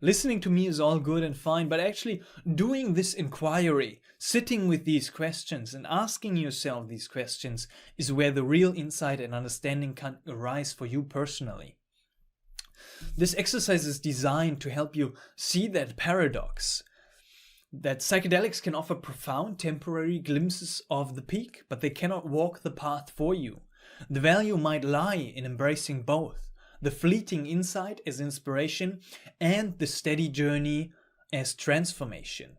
Listening to me is all good and fine, but actually doing this inquiry, sitting with these questions and asking yourself these questions is where the real insight and understanding can arise for you personally. This exercise is designed to help you see that paradox, that psychedelics can offer profound temporary glimpses of the peak, but they cannot walk the path for you. The value might lie in embracing both. The fleeting insight as inspiration and the steady journey as transformation.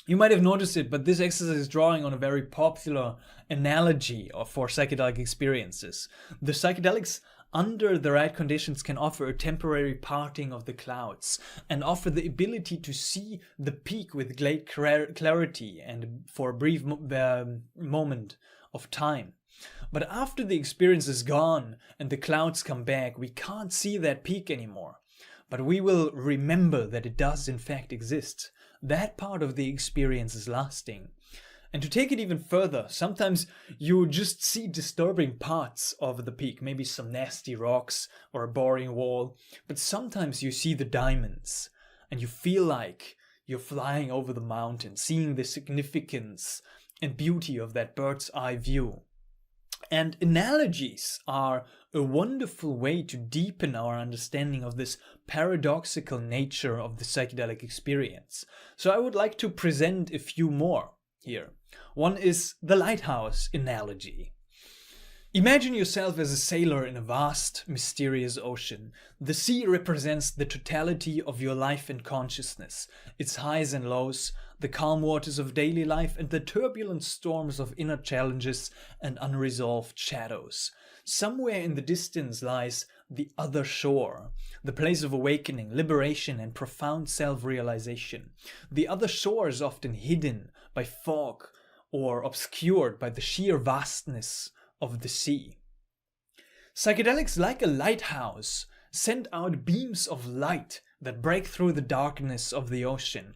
You might have noticed it, but this exercise is drawing on a very popular analogy for psychedelic experiences. The psychedelics, under the right conditions, can offer a temporary parting of the clouds and offer the ability to see the peak with great clarity and for a brief moment of time. But after the experience is gone and the clouds come back, we can't see that peak anymore. But we will remember that it does in fact exist. That part of the experience is lasting. And to take it even further, sometimes you just see disturbing parts of the peak, maybe some nasty rocks or a boring wall, but sometimes you see the diamonds and you feel like you're flying over the mountain, seeing the significance and beauty of that bird's eye view. And analogies are a wonderful way to deepen our understanding of this paradoxical nature of the psychedelic experience. So I would like to present a few more here. One is the lighthouse analogy. Imagine yourself as a sailor in a vast, mysterious ocean. The sea represents the totality of your life and consciousness, its highs and lows, the calm waters of daily life, and the turbulent storms of inner challenges and unresolved shadows. Somewhere in the distance lies the other shore, the place of awakening, liberation, and profound self-realization. The other shore is often hidden by fog or obscured by the sheer vastness of the sea. Psychedelics, like a lighthouse, send out beams of light that break through the darkness of the ocean.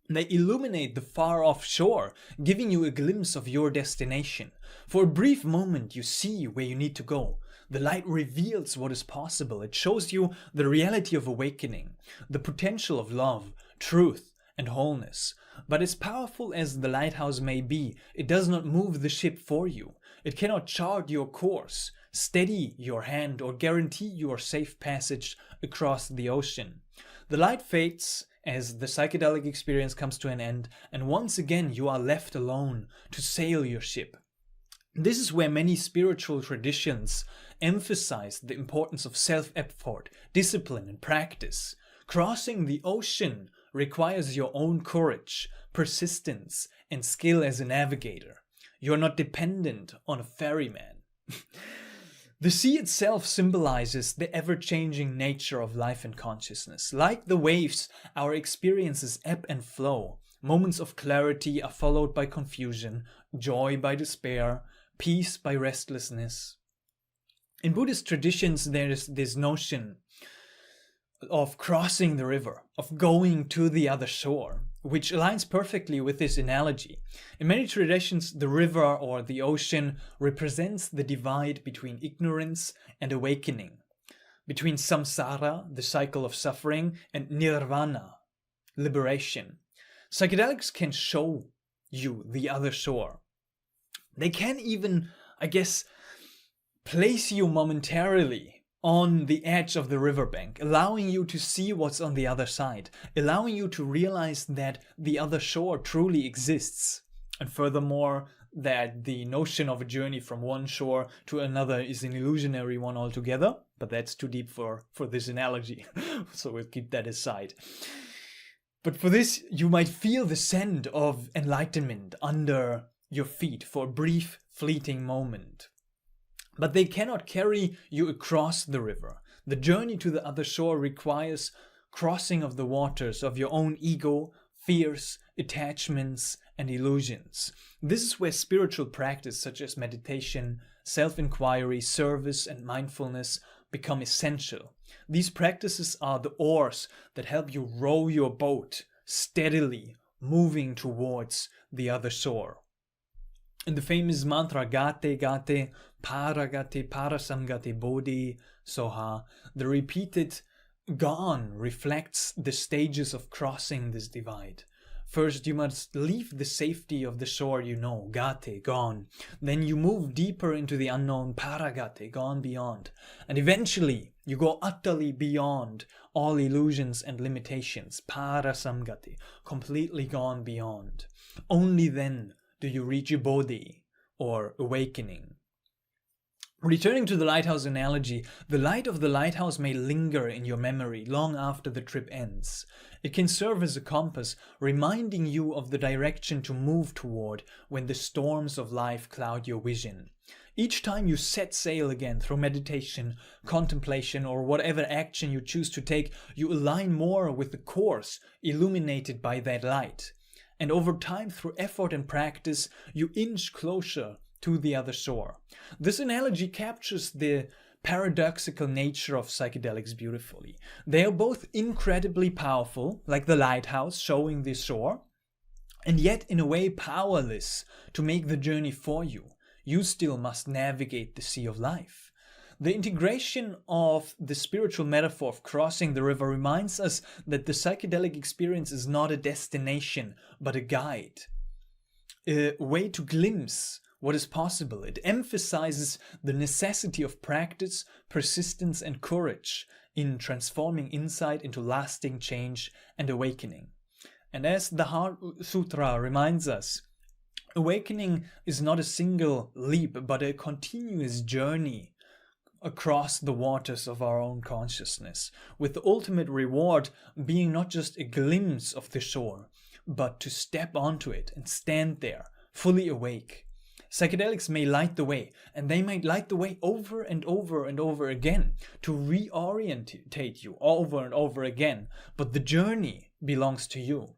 They illuminate the far-off shore, giving you a glimpse of your destination. For a brief moment you see where you need to go. The light reveals what is possible. It shows you the reality of awakening, the potential of love, truth, and wholeness. But as powerful as the lighthouse may be, it does not move the ship for you. It cannot chart your course, steady your hand, or guarantee your safe passage across the ocean. The light fades as the psychedelic experience comes to an end, and once again you are left alone to sail your ship. This is where many spiritual traditions emphasize the importance of self-effort, discipline, and practice. Crossing the ocean requires your own courage, persistence, and skill as a navigator. You are not dependent on a ferryman. The sea itself symbolizes the ever-changing nature of life and consciousness. Like the waves, our experiences ebb and flow. Moments of clarity are followed by confusion, joy by despair, peace by restlessness. In Buddhist traditions, there is this notion of crossing the river, of going to the other shore, which aligns perfectly with this analogy. In many traditions, the river or the ocean represents the divide between ignorance and awakening, between samsara, the cycle of suffering, and nirvana, liberation. Psychedelics can show you the other shore. They can even, place you momentarily on the edge of the riverbank, allowing you to see what's on the other side, allowing you to realize that the other shore truly exists. And furthermore, that the notion of a journey from one shore to another is an illusionary one altogether, but that's too deep for this analogy, so we'll keep that aside. But for this, you might feel the scent of enlightenment under your feet for a brief, fleeting moment. But they cannot carry you across the river. The journey to the other shore requires crossing of the waters of your own ego, fears, attachments, and illusions. This is where spiritual practice such as meditation, self-inquiry, service, and mindfulness become essential. These practices are the oars that help you row your boat steadily, moving towards the other shore. In the famous mantra Gate Gate Paragate Parasamgate Bodhi Soha, the repeated gone reflects the stages of crossing this divide. First, you must leave the safety of the shore you know, Gate, gone. Then you move deeper into the unknown, Paragate, gone beyond. And eventually, you go utterly beyond all illusions and limitations, Parasamgate, completely gone beyond. Only then do you reach a bodhi, or awakening. Returning to the lighthouse analogy, the light of the lighthouse may linger in your memory long after the trip ends. It can serve as a compass, reminding you of the direction to move toward when the storms of life cloud your vision. Each time you set sail again through meditation, contemplation, or whatever action you choose to take, you align more with the course illuminated by that light. And over time, through effort and practice, you inch closer to the other shore. This analogy captures the paradoxical nature of psychedelics beautifully. They are both incredibly powerful, like the lighthouse showing the shore, and yet in a way powerless to make the journey for you. You still must navigate the sea of life. The integration of the spiritual metaphor of crossing the river reminds us that the psychedelic experience is not a destination, but a guide, a way to glimpse what is possible. It emphasizes the necessity of practice, persistence, and courage in transforming insight into lasting change and awakening. And as the Heart Sutra reminds us, awakening is not a single leap, but a continuous journey across the waters of our own consciousness, with the ultimate reward being not just a glimpse of the shore, but to step onto it and stand there, fully awake. Psychedelics may light the way, and they might light the way over and over and over again, to reorientate you over and over again, but the journey belongs to you.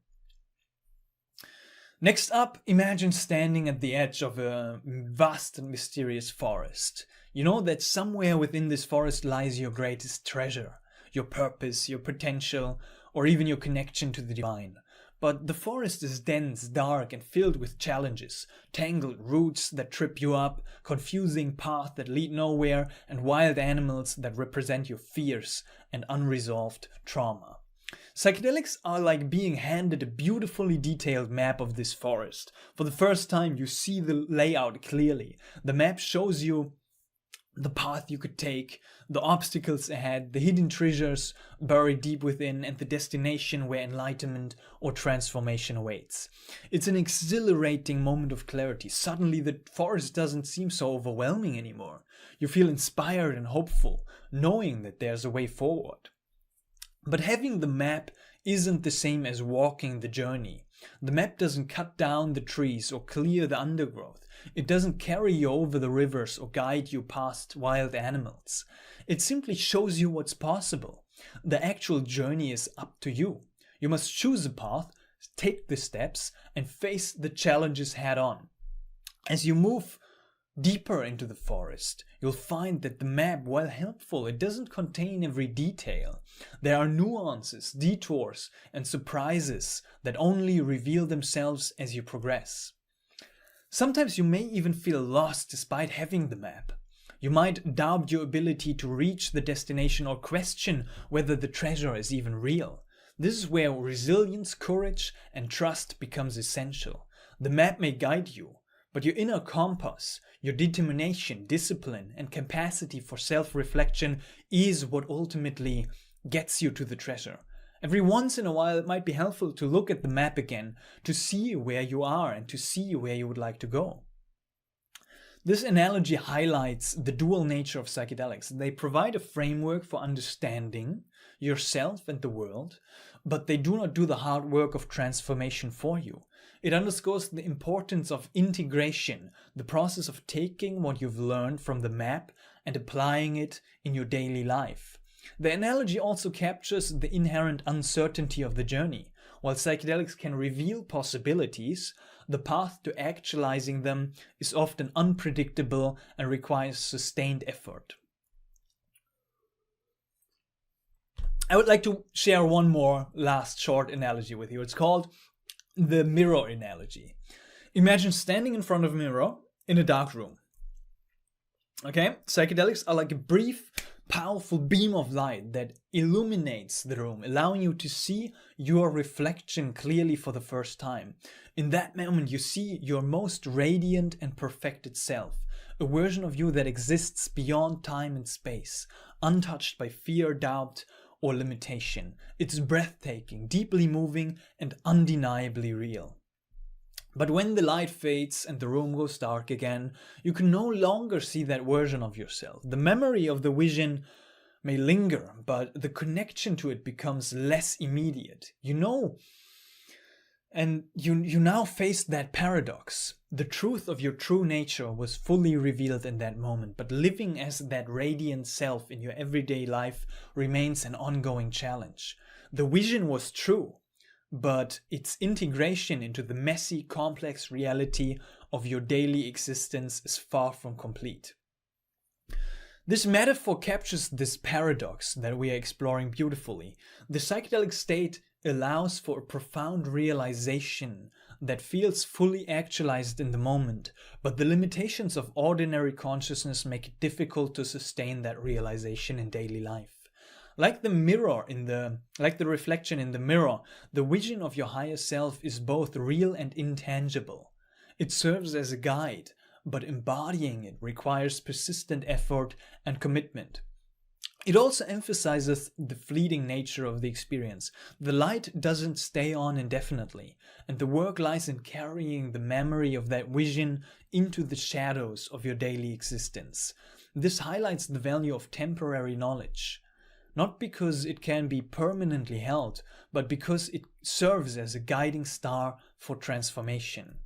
Next up, imagine standing at the edge of a vast and mysterious forest. You know that somewhere within this forest lies your greatest treasure, your purpose, your potential, or even your connection to the divine. But the forest is dense, dark, and filled with challenges, tangled roots that trip you up, confusing paths that lead nowhere, and wild animals that represent your fears and unresolved trauma. Psychedelics are like being handed a beautifully detailed map of this forest. For the first time, you see the layout clearly. The map shows you the path you could take, the obstacles ahead, the hidden treasures buried deep within, and the destination where enlightenment or transformation awaits. It's an exhilarating moment of clarity. Suddenly, the forest doesn't seem so overwhelming anymore. You feel inspired and hopeful, knowing that there's a way forward. But having the map isn't the same as walking the journey. The map doesn't cut down the trees or clear the undergrowth. It doesn't carry you over the rivers or guide you past wild animals. It simply shows you what's possible. The actual journey is up to you. You must choose a path, take the steps, and face the challenges head on. As you move deeper into the forest, you'll find that the map, while helpful, it doesn't contain every detail. There are nuances, detours, and surprises that only reveal themselves as you progress. Sometimes you may even feel lost despite having the map. You might doubt your ability to reach the destination or question whether the treasure is even real. This is where resilience, courage, and trust becomes essential. The map may guide you, but your inner compass, your determination, discipline, and capacity for self-reflection is what ultimately gets you to the treasure. Every once in a while, it might be helpful to look at the map again, to see where you are and to see where you would like to go. This analogy highlights the dual nature of psychedelics. They provide a framework for understanding yourself and the world, but they do not do the hard work of transformation for you. It underscores the importance of integration, the process of taking what you've learned from the map and applying it in your daily life. The analogy also captures the inherent uncertainty of the journey. While psychedelics can reveal possibilities, the path to actualizing them is often unpredictable and requires sustained effort. I would like to share one more last short analogy with you. It's called the mirror analogy. Imagine standing in front of a mirror in a dark room. Okay, psychedelics are like a brief, powerful beam of light that illuminates the room, allowing you to see your reflection clearly for the first time. In that moment, you see your most radiant and perfected self, a version of you that exists beyond time and space, untouched by fear, doubt, or limitation. It's breathtaking, deeply moving, and undeniably real. But when the light fades and the room goes dark again, you can no longer see that version of yourself. The memory of the vision may linger, but the connection to it becomes less immediate. You know, and you now face that paradox. The truth of your true nature was fully revealed in that moment, but living as that radiant self in your everyday life remains an ongoing challenge. The vision was true, but its integration into the messy, complex reality of your daily existence is far from complete. This metaphor captures this paradox that we are exploring beautifully. The psychedelic state allows for a profound realization that feels fully actualized in the moment, but the limitations of ordinary consciousness make it difficult to sustain that realization in daily life. Like the reflection in the mirror, the vision of your higher self is both real and intangible. It serves as a guide, but embodying it requires persistent effort and commitment. It also emphasizes the fleeting nature of the experience. The light doesn't stay on indefinitely, and the work lies in carrying the memory of that vision into the shadows of your daily existence. This highlights the value of temporary knowledge. Not because it can be permanently held, but because it serves as a guiding star for transformation.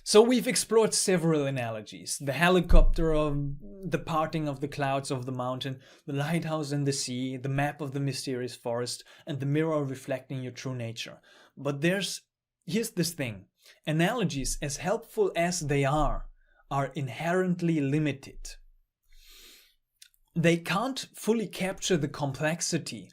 So we've explored several analogies. The helicopter of the parting of the clouds of the mountain, the lighthouse in the sea, the map of the mysterious forest, and the mirror reflecting your true nature. But there's here's this thing. Analogies, as helpful as they are inherently limited. They can't fully capture the complexity,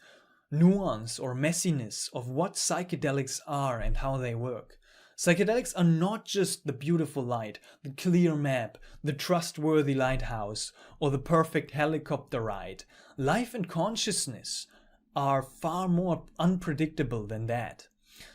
nuance, or messiness of what psychedelics are and how they work. Psychedelics are not just the beautiful light, the clear map, the trustworthy lighthouse, or the perfect helicopter ride. Life and consciousness are far more unpredictable than that.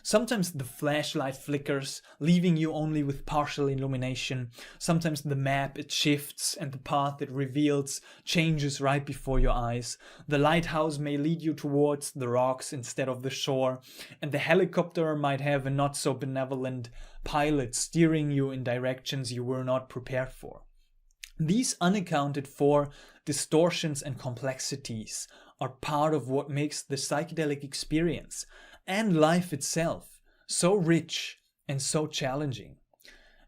Sometimes the flashlight flickers, leaving you only with partial illumination. Sometimes the map, it shifts and the path it reveals changes right before your eyes. The lighthouse may lead you towards the rocks instead of the shore, and the helicopter might have a not so benevolent pilot steering you in directions you were not prepared for. These unaccounted for distortions and complexities are part of what makes the psychedelic experience and life itself so rich and so challenging.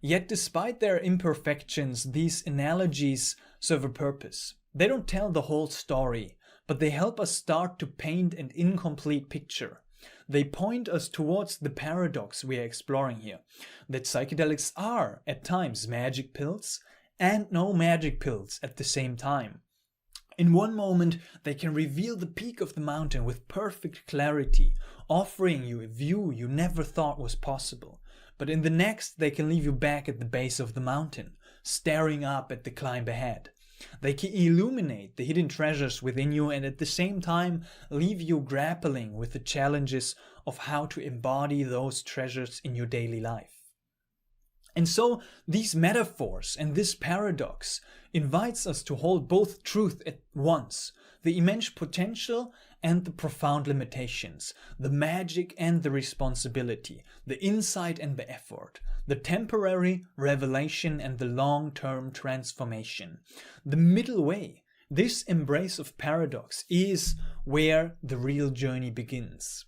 Yet despite their imperfections, these analogies serve a purpose. They don't tell the whole story, but they help us start to paint an incomplete picture. They point us towards the paradox we are exploring here, that psychedelics are, at times, magic pills and no magic pills at the same time. In one moment, they can reveal the peak of the mountain with perfect clarity, offering you a view you never thought was possible. But in the next, they can leave you back at the base of the mountain, staring up at the climb ahead. They can illuminate the hidden treasures within you and at the same time leave you grappling with the challenges of how to embody those treasures in your daily life. And so these metaphors and this paradox invites us to hold both truth at once, the immense potential and the profound limitations, the magic and the responsibility, the insight and the effort, the temporary revelation and the long-term transformation. The middle way, this embrace of paradox, is where the real journey begins.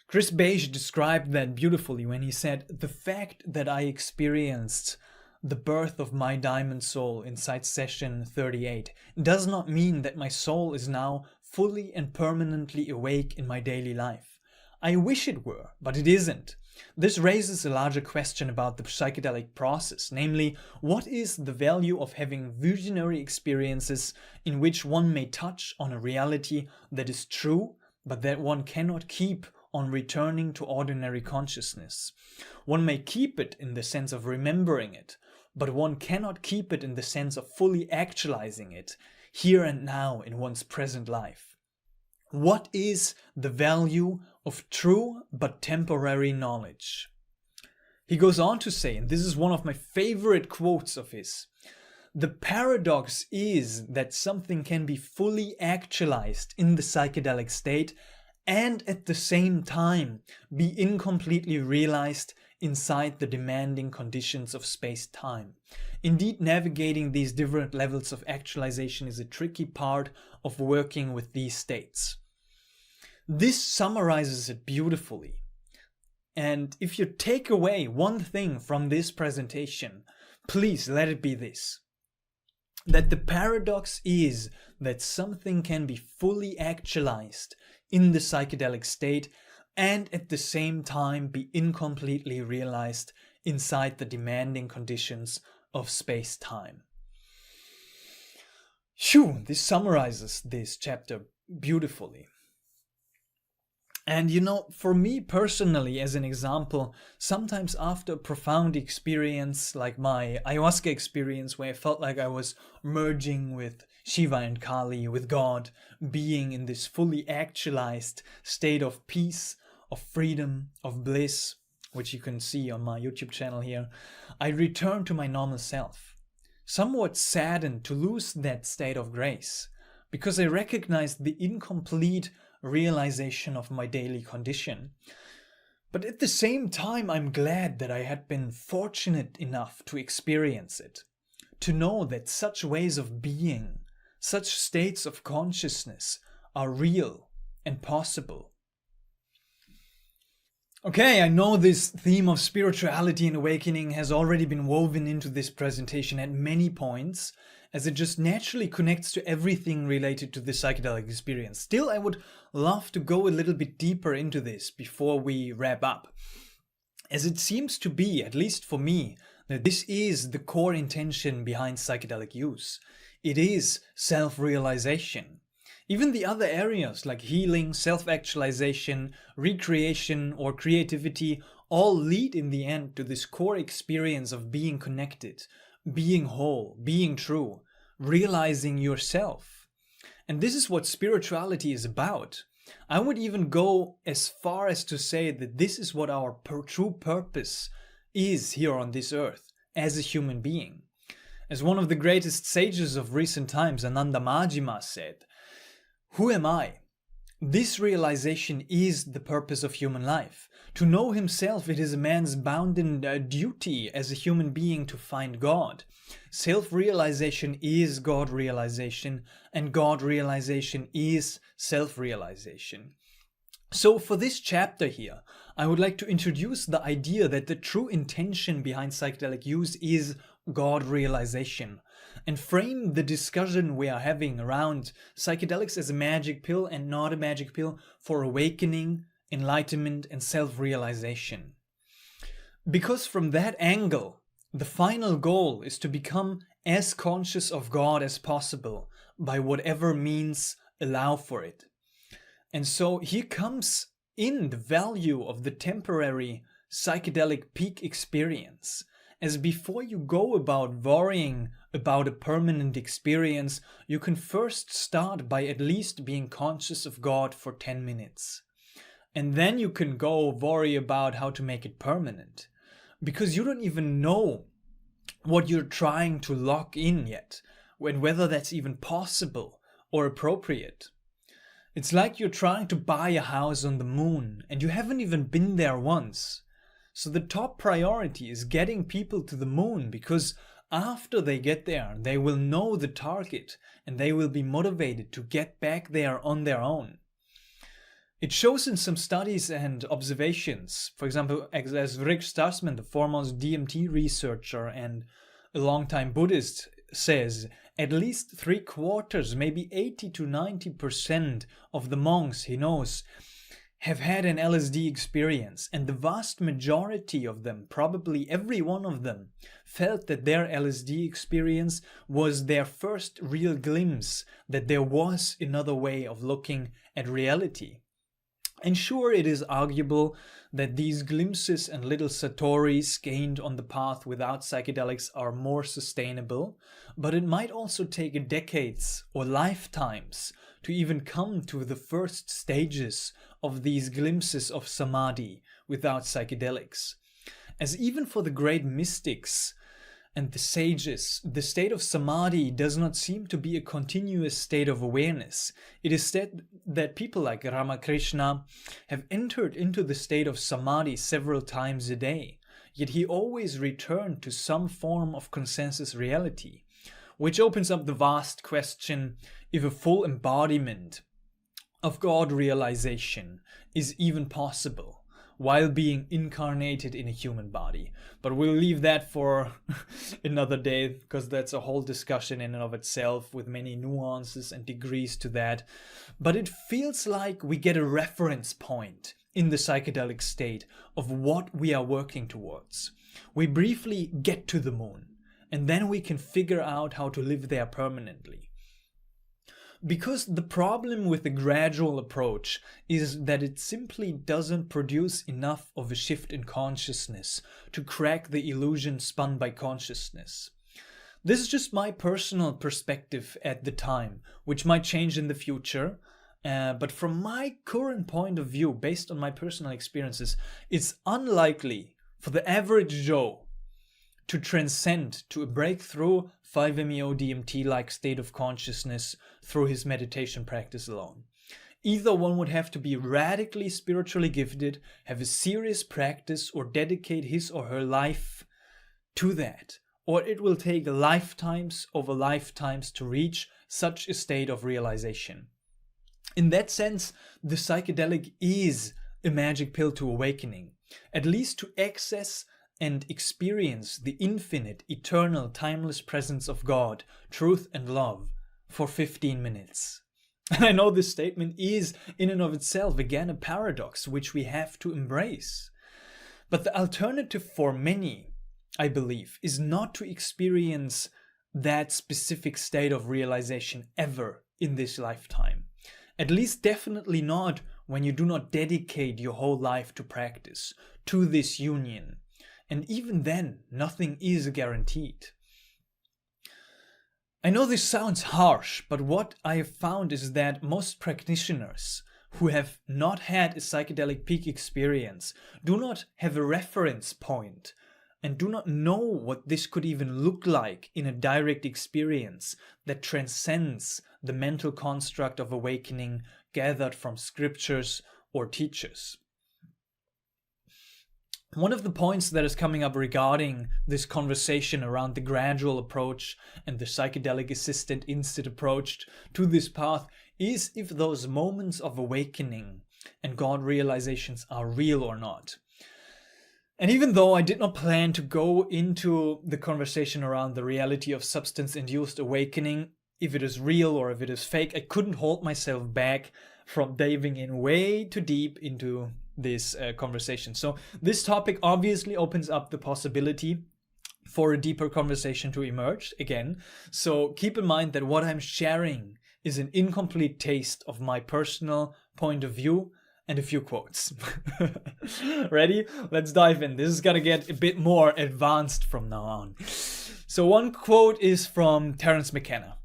Chris Beige described that beautifully when he said, "The fact that I experienced the birth of my diamond soul inside session 38 does not mean that my soul is now fully and permanently awake in my daily life. I wish it were, but it isn't." This raises a larger question about the psychedelic process, namely, what is the value of having visionary experiences in which one may touch on a reality that is true, but that one cannot keep on returning to ordinary consciousness. One may keep it in the sense of remembering it, but one cannot keep it in the sense of fully actualizing it, here and now in one's present life. What is the value of true but temporary knowledge? He goes on to say, and this is one of my favorite quotes of his, "The paradox is that something can be fully actualized in the psychedelic state and at the same time be incompletely realized inside the demanding conditions of space-time. Indeed, navigating these different levels of actualization is a tricky part of working with these states." This summarizes it beautifully. And if you take away one thing from this presentation, please let it be this: that the paradox is that something can be fully actualized in the psychedelic state and at the same time be incompletely realized inside the demanding conditions of space-time. Phew, this summarizes this chapter beautifully. And you know, for me personally, as an example, sometimes after a profound experience like my ayahuasca experience, where I felt like I was merging with Shiva and Kali, with God, being in this fully actualized state of peace, of freedom, of bliss, which you can see on my YouTube channel here, I returned to my normal self, somewhat saddened to lose that state of grace, because I recognized the incomplete realization of my daily condition. But at the same time, I'm glad that I had been fortunate enough to experience it, to know that such ways of being, such states of consciousness are real and possible. Okay, I know this theme of spirituality and awakening has already been woven into this presentation at many points, as it just naturally connects to everything related to the psychedelic experience. Still, I would love to go a little bit deeper into this before we wrap up, as it seems to be, at least for me, that this is the core intention behind psychedelic use. It is self-realization. Even the other areas like healing, self-actualization, recreation, or creativity all lead in the end to this core experience of being connected, being whole, being true, realizing yourself. And this is what spirituality is about. I would even go as far as to say that this is what our true purpose is here on this earth as a human being. As one of the greatest sages of recent times, Ananda Majjhima, said, "Who am I? This realization is the purpose of human life. To know himself, it is a man's bounden duty as a human being to find God. Self-realization is God-realization, and God-realization is self-realization." So for this chapter here, I would like to introduce the idea that the true intention behind psychedelic use is God-realization, and frame the discussion we are having around psychedelics as a magic pill and not a magic pill for awakening, enlightenment, and self-realization. Because from that angle, the final goal is to become as conscious of God as possible by whatever means allow for it. And so here comes in the value of the temporary psychedelic peak experience, as before you go about worrying about a permanent experience, you can first start by at least being conscious of God for 10 minutes. And then you can go worry about how to make it permanent, because you don't even know what you're trying to lock in yet, and whether that's even possible or appropriate. It's like you're trying to buy a house on the moon and you haven't even been there once. So the top priority is getting people to the moon, because after they get there, they will know the target and they will be motivated to get back there on their own. It shows in some studies and observations, for example, as Rick Strassman, the foremost DMT researcher and a longtime Buddhist, says, at least 3/4, maybe 80 to 90% of the monks he knows have had an LSD experience, and the vast majority of them, probably every one of them, felt that their LSD experience was their first real glimpse that there was another way of looking at reality. And sure, it is arguable that these glimpses and little satoris gained on the path without psychedelics are more sustainable, but it might also take decades or lifetimes to even come to the first stages of these glimpses of samadhi without psychedelics. As even for the great mystics and the sages, the state of samadhi does not seem to be a continuous state of awareness. It is said that people like Ramakrishna have entered into the state of samadhi several times a day, yet he always returned to some form of consensus reality, which opens up the vast question if a full embodiment of God realization is even possible while being incarnated in a human body. But we'll leave that for another day, because that's a whole discussion in and of itself with many nuances and degrees to that. But it feels like we get a reference point in the psychedelic state of what we are working towards. We briefly get to the moon, and then we can figure out how to live there permanently. Because the problem with the gradual approach is that it simply doesn't produce enough of a shift in consciousness to crack the illusion spun by consciousness. This is just my personal perspective at the time, which might change in the future. But from my current point of view, based on my personal experiences, it's unlikely for the average Joe to transcend to a breakthrough 5-MeO-DMT-like state of consciousness through his meditation practice alone. Either one would have to be radically spiritually gifted, have a serious practice, or dedicate his or her life to that, or it will take lifetimes over lifetimes to reach such a state of realization. In that sense, the psychedelic is a magic pill to awakening, at least to access and experience the infinite, eternal, timeless presence of God, truth and love for 15 minutes. And I know this statement is in and of itself again a paradox which we have to embrace. But the alternative for many, I believe, is not to experience that specific state of realization ever in this lifetime. At least definitely not when you do not dedicate your whole life to practice, to this union. And even then, nothing is guaranteed. I know this sounds harsh, but what I have found is that most practitioners who have not had a psychedelic peak experience do not have a reference point and do not know what this could even look like in a direct experience that transcends the mental construct of awakening gathered from scriptures or teachers. One of the points that is coming up regarding this conversation around the gradual approach and the psychedelic-assisted instant approach to this path is if those moments of awakening and God realizations are real or not. And even though I did not plan to go into the conversation around the reality of substance-induced awakening, if it is real or if it is fake, I couldn't hold myself back from diving in way too deep into this conversation. So this topic obviously opens up the possibility for a deeper conversation to emerge again. So keep in mind that what I'm sharing is an incomplete taste of my personal point of view and a few quotes. Ready? Let's dive in. This is gonna get a bit more advanced from now on. So one quote is from Terence McKenna.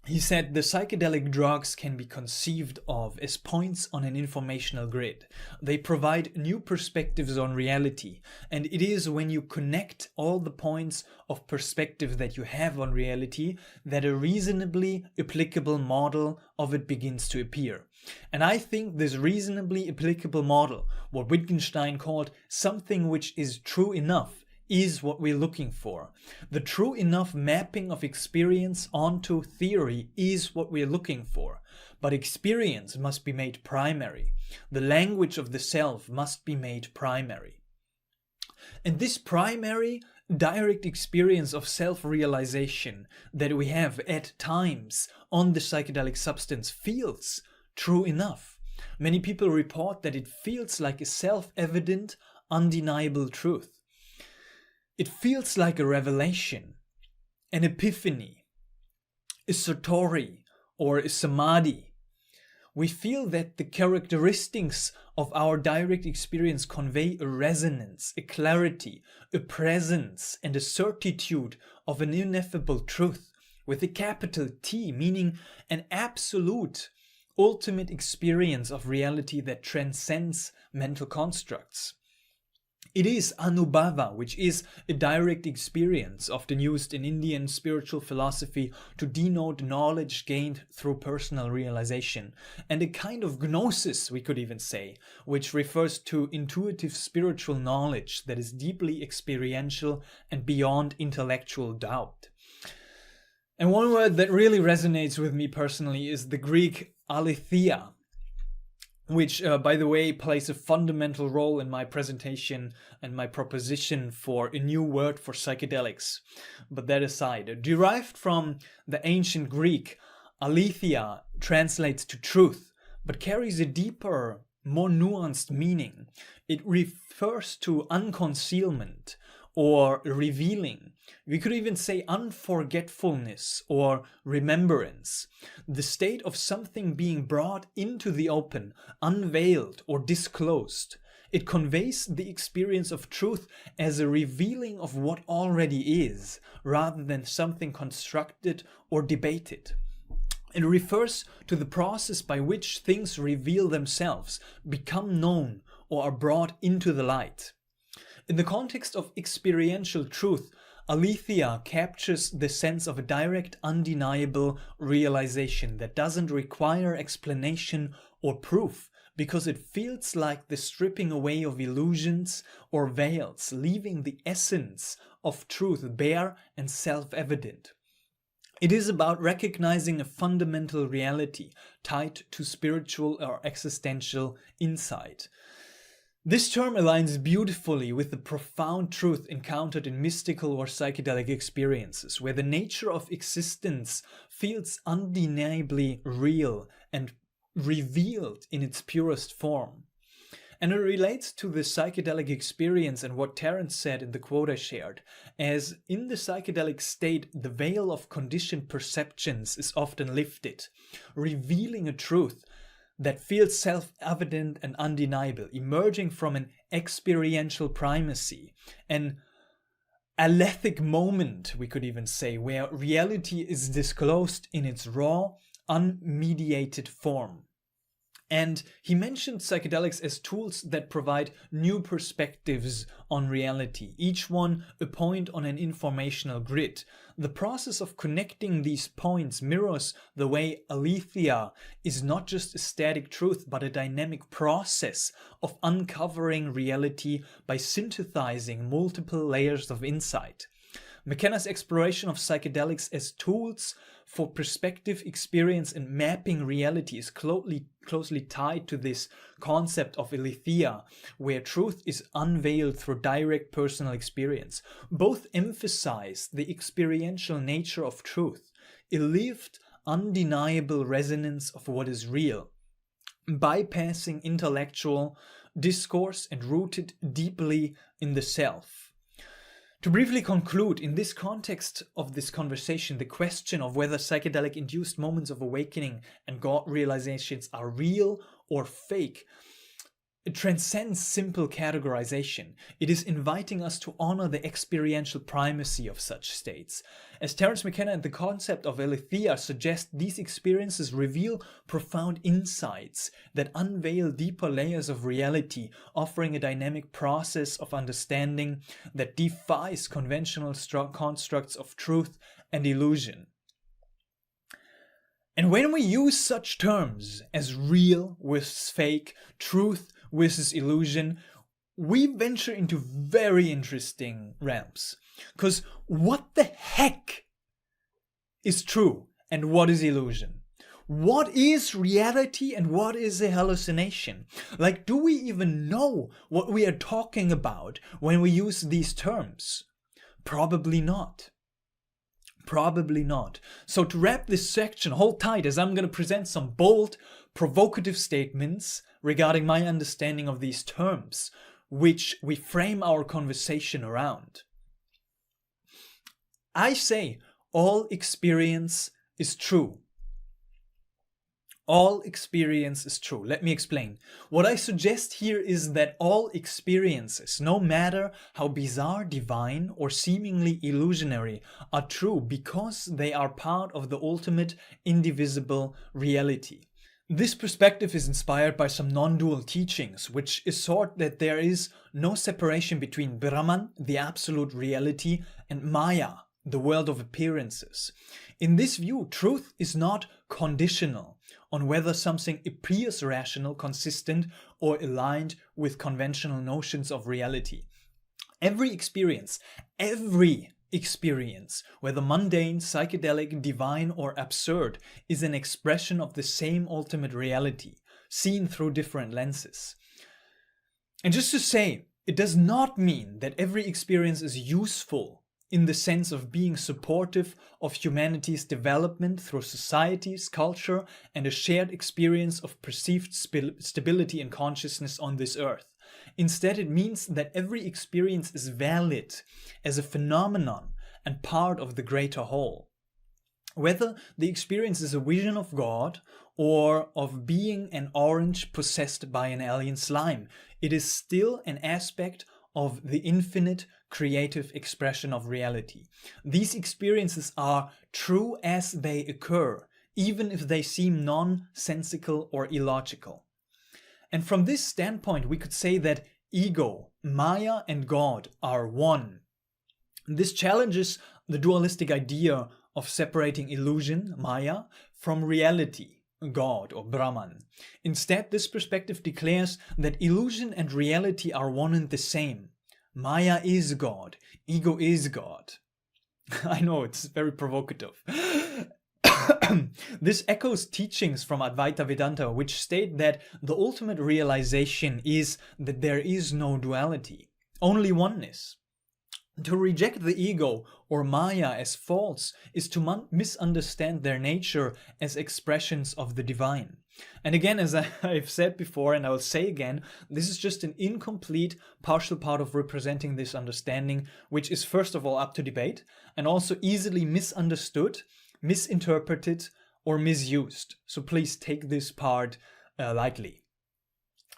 He said, "The psychedelic drugs can be conceived of as points on an informational grid. They provide new perspectives on reality, and it is when you connect all the points of perspective that you have on reality that a reasonably applicable model of it begins to appear." And I think this reasonably applicable model, what Wittgenstein called something which is true enough, is what we're looking for. The true enough mapping of experience onto theory is what we're looking for. But experience must be made primary. The language of the self must be made primary. And this primary, direct experience of self-realization that we have at times on the psychedelic substance feels true enough. Many people report that it feels like a self-evident, undeniable truth. It feels like a revelation, an epiphany, a satori, or a samadhi. We feel that the characteristics of our direct experience convey a resonance, a clarity, a presence, and a certitude of an ineffable truth with a capital T, meaning an absolute, ultimate experience of reality that transcends mental constructs. It is Anubhava, which is a direct experience, often used in Indian spiritual philosophy to denote knowledge gained through personal realization, and a kind of gnosis, we could even say, which refers to intuitive spiritual knowledge that is deeply experiential and beyond intellectual doubt. And one word that really resonates with me personally is the Greek aletheia, which, by the way, plays a fundamental role in my presentation and my proposition for a new word for psychedelics. But that aside, derived from the ancient Greek, aletheia translates to truth, but carries a deeper, more nuanced meaning. It refers to unconcealment or revealing. We could even say unforgetfulness or remembrance, the state of something being brought into the open, unveiled or disclosed. It conveys the experience of truth as a revealing of what already is, rather than something constructed or debated. It refers to the process by which things reveal themselves, become known, or are brought into the light. In the context of experiential truth, aletheia captures the sense of a direct, undeniable realization that doesn't require explanation or proof, because it feels like the stripping away of illusions or veils, leaving the essence of truth bare and self-evident. It is about recognizing a fundamental reality tied to spiritual or existential insight. This term aligns beautifully with the profound truth encountered in mystical or psychedelic experiences, where the nature of existence feels undeniably real and revealed in its purest form. And it relates to the psychedelic experience and what Terence said in the quote I shared, as in the psychedelic state, the veil of conditioned perceptions is often lifted, revealing a truth that feels self-evident and undeniable, emerging from an experiential primacy, an alethic moment, we could even say, where reality is disclosed in its raw, unmediated form. And he mentioned psychedelics as tools that provide new perspectives on reality, each one a point on an informational grid. The process of connecting these points mirrors the way aletheia is not just a static truth, but a dynamic process of uncovering reality by synthesizing multiple layers of insight. McKenna's exploration of psychedelics as tools for perspective, experience, and mapping reality is closely tied to this concept of aletheia, where truth is unveiled through direct personal experience. Both emphasize the experiential nature of truth, a lived, undeniable resonance of what is real, bypassing intellectual discourse and rooted deeply in the self. To briefly conclude, in this context of this conversation, the question of whether psychedelic-induced moments of awakening and God realizations are real or fake, it transcends simple categorization. It is inviting us to honor the experiential primacy of such states. As Terence McKenna and the concept of aletheia suggest, these experiences reveal profound insights that unveil deeper layers of reality, offering a dynamic process of understanding that defies conventional constructs of truth and illusion. And when we use such terms as real versus fake, truth versus illusion, we venture into very interesting realms. Because what the heck is true and what is illusion? What is reality and what is a hallucination? Like, do we even know what we are talking about when we use these terms? Probably not. Probably not. So to wrap this section, hold tight as I'm going to present some bold, provocative statements regarding my understanding of these terms, which we frame our conversation around. I say all experience is true. All experience is true. Let me explain. What I suggest here is that all experiences, no matter how bizarre, divine, or seemingly illusionary, are true because they are part of the ultimate, indivisible reality. This perspective is inspired by some non-dual teachings, which assert that there is no separation between Brahman, the absolute reality, and Maya, the world of appearances. In this view, truth is not conditional on whether something appears rational, consistent, or aligned with conventional notions of reality. Every experience, whether mundane, psychedelic, divine, or absurd, is an expression of the same ultimate reality, seen through different lenses. And just to say, it does not mean that every experience is useful in the sense of being supportive of humanity's development through societies, culture, and a shared experience of perceived stability and consciousness on this earth. Instead, it means that every experience is valid as a phenomenon and part of the greater whole. Whether the experience is a vision of God or of being an orange possessed by an alien slime, it is still an aspect of the infinite creative expression of reality. These experiences are true as they occur, even if they seem nonsensical or illogical. And from this standpoint, we could say that ego, Maya, and God are one. This challenges the dualistic idea of separating illusion, Maya, from reality, God or Brahman. Instead, this perspective declares that illusion and reality are one and the same. Maya is God, ego is God. I know, it's very provocative. This echoes teachings from Advaita Vedanta, which state that the ultimate realization is that there is no duality, only oneness. To reject the ego or Maya as false is to misunderstand their nature as expressions of the divine. And again, as I've said before, and I will say again, this is just an incomplete, partial part of representing this understanding, which is first of all up to debate, and also easily misunderstood, misinterpreted, or misused. So please take this part lightly.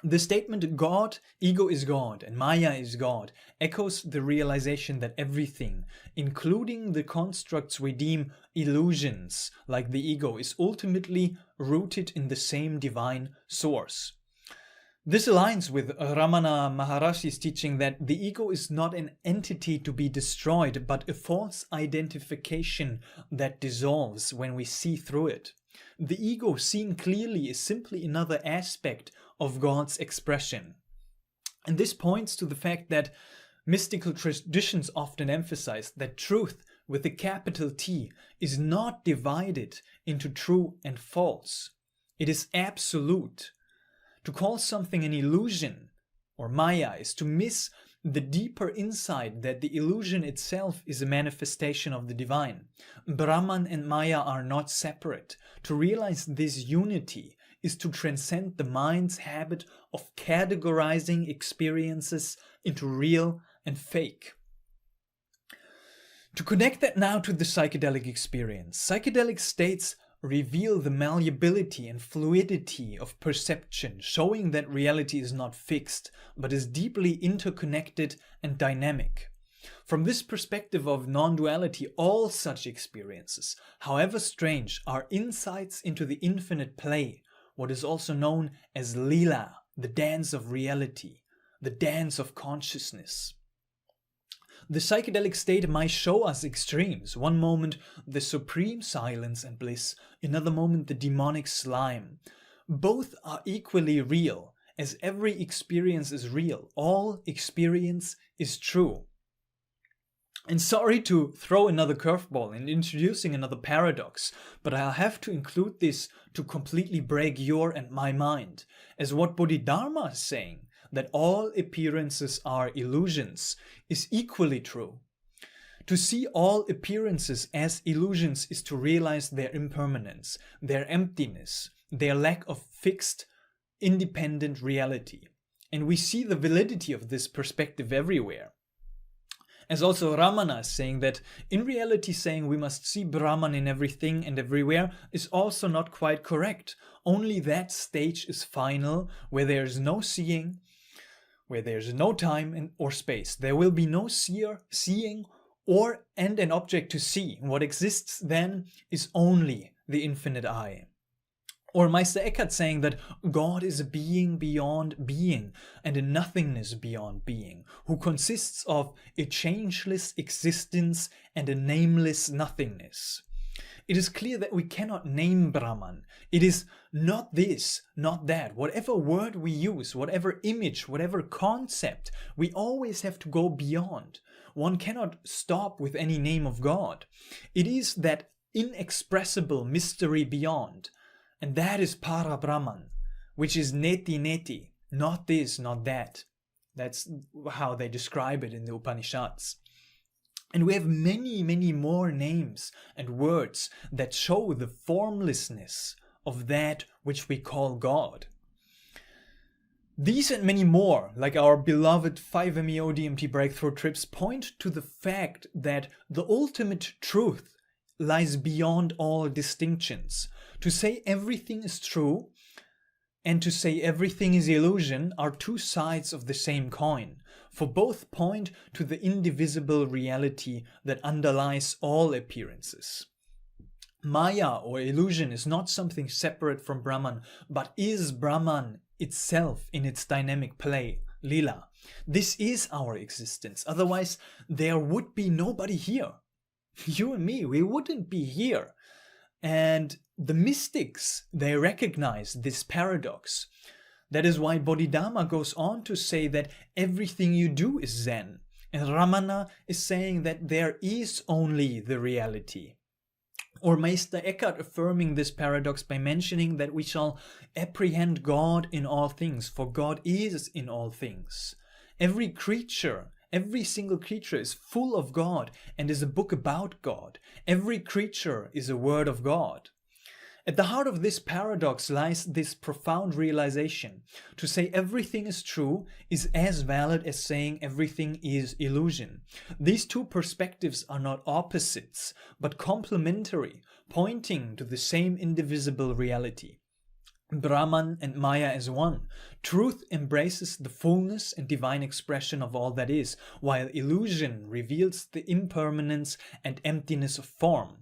The statement God, ego is God, and Maya is God echoes the realization that everything, including the constructs we deem illusions, like the ego, is ultimately rooted in the same divine source. This aligns with Ramana Maharshi's teaching that the ego is not an entity to be destroyed, but a false identification that dissolves when we see through it. The ego, seen clearly, is simply another aspect of God's expression. And this points to the fact that mystical traditions often emphasize that truth with a capital T is not divided into true and false. It is absolute. To call something an illusion or Maya is to miss the deeper insight that the illusion itself is a manifestation of the divine. Brahman and Maya are not separate. To realize this unity is to transcend the mind's habit of categorizing experiences into real and fake. To connect that now to the psychedelic experience, psychedelic states reveal the malleability and fluidity of perception, showing that reality is not fixed, but is deeply interconnected and dynamic. From this perspective of non-duality, all such experiences, however strange, are insights into the infinite play, what is also known as Leela, the dance of reality, the dance of consciousness. The psychedelic state might show us extremes. One moment, the supreme silence and bliss. Another moment, the demonic slime. Both are equally real, as every experience is real. All experience is true. And sorry to throw another curveball in introducing another paradox, but I'll have to include this to completely break your and my mind, as what Bodhidharma is saying, that all appearances are illusions, is equally true. To see all appearances as illusions is to realize their impermanence, their emptiness, their lack of fixed, independent reality. And we see the validity of this perspective everywhere. As also Ramana is saying that in reality saying we must see Brahman in everything and everywhere is also not quite correct. Only that stage is final, where there is no seeing, where there is no time or space. There will be no seer, seeing, and an object to see. What exists then is only the infinite I. Or Meister Eckhart saying that God is a being beyond being and a nothingness beyond being, who consists of a changeless existence and a nameless nothingness. It is clear that we cannot name Brahman. It is not this, not that. Whatever word we use, whatever image, whatever concept, we always have to go beyond. One cannot stop with any name of God. It is that inexpressible mystery beyond. And that is Para Brahman, which is neti neti, not this, not that. That's how they describe it in the Upanishads. And we have many, many more names and words that show the formlessness of that which we call God. These and many more, like our beloved 5-MeO DMT breakthrough trips, point to the fact that the ultimate truth lies beyond all distinctions. To say everything is true and to say everything is illusion are two sides of the same coin, for both point to the indivisible reality that underlies all appearances. Maya or illusion is not something separate from Brahman, but is Brahman itself in its dynamic play, Leela. This is our existence, otherwise there would be nobody here. You and me, we wouldn't be here. And the mystics, they recognize this paradox. That is why Bodhidharma goes on to say that everything you do is Zen. And Ramana is saying that there is only the reality. Or Meister Eckhart affirming this paradox by mentioning that we shall apprehend God in all things, for God is in all things. Every creature, every single creature is full of God and is a book about God. Every creature is a word of God. At the heart of this paradox lies this profound realization. To say everything is true is as valid as saying everything is illusion. These two perspectives are not opposites, but complementary, pointing to the same indivisible reality. Brahman and Maya as one. Truth embraces the fullness and divine expression of all that is, while illusion reveals the impermanence and emptiness of form.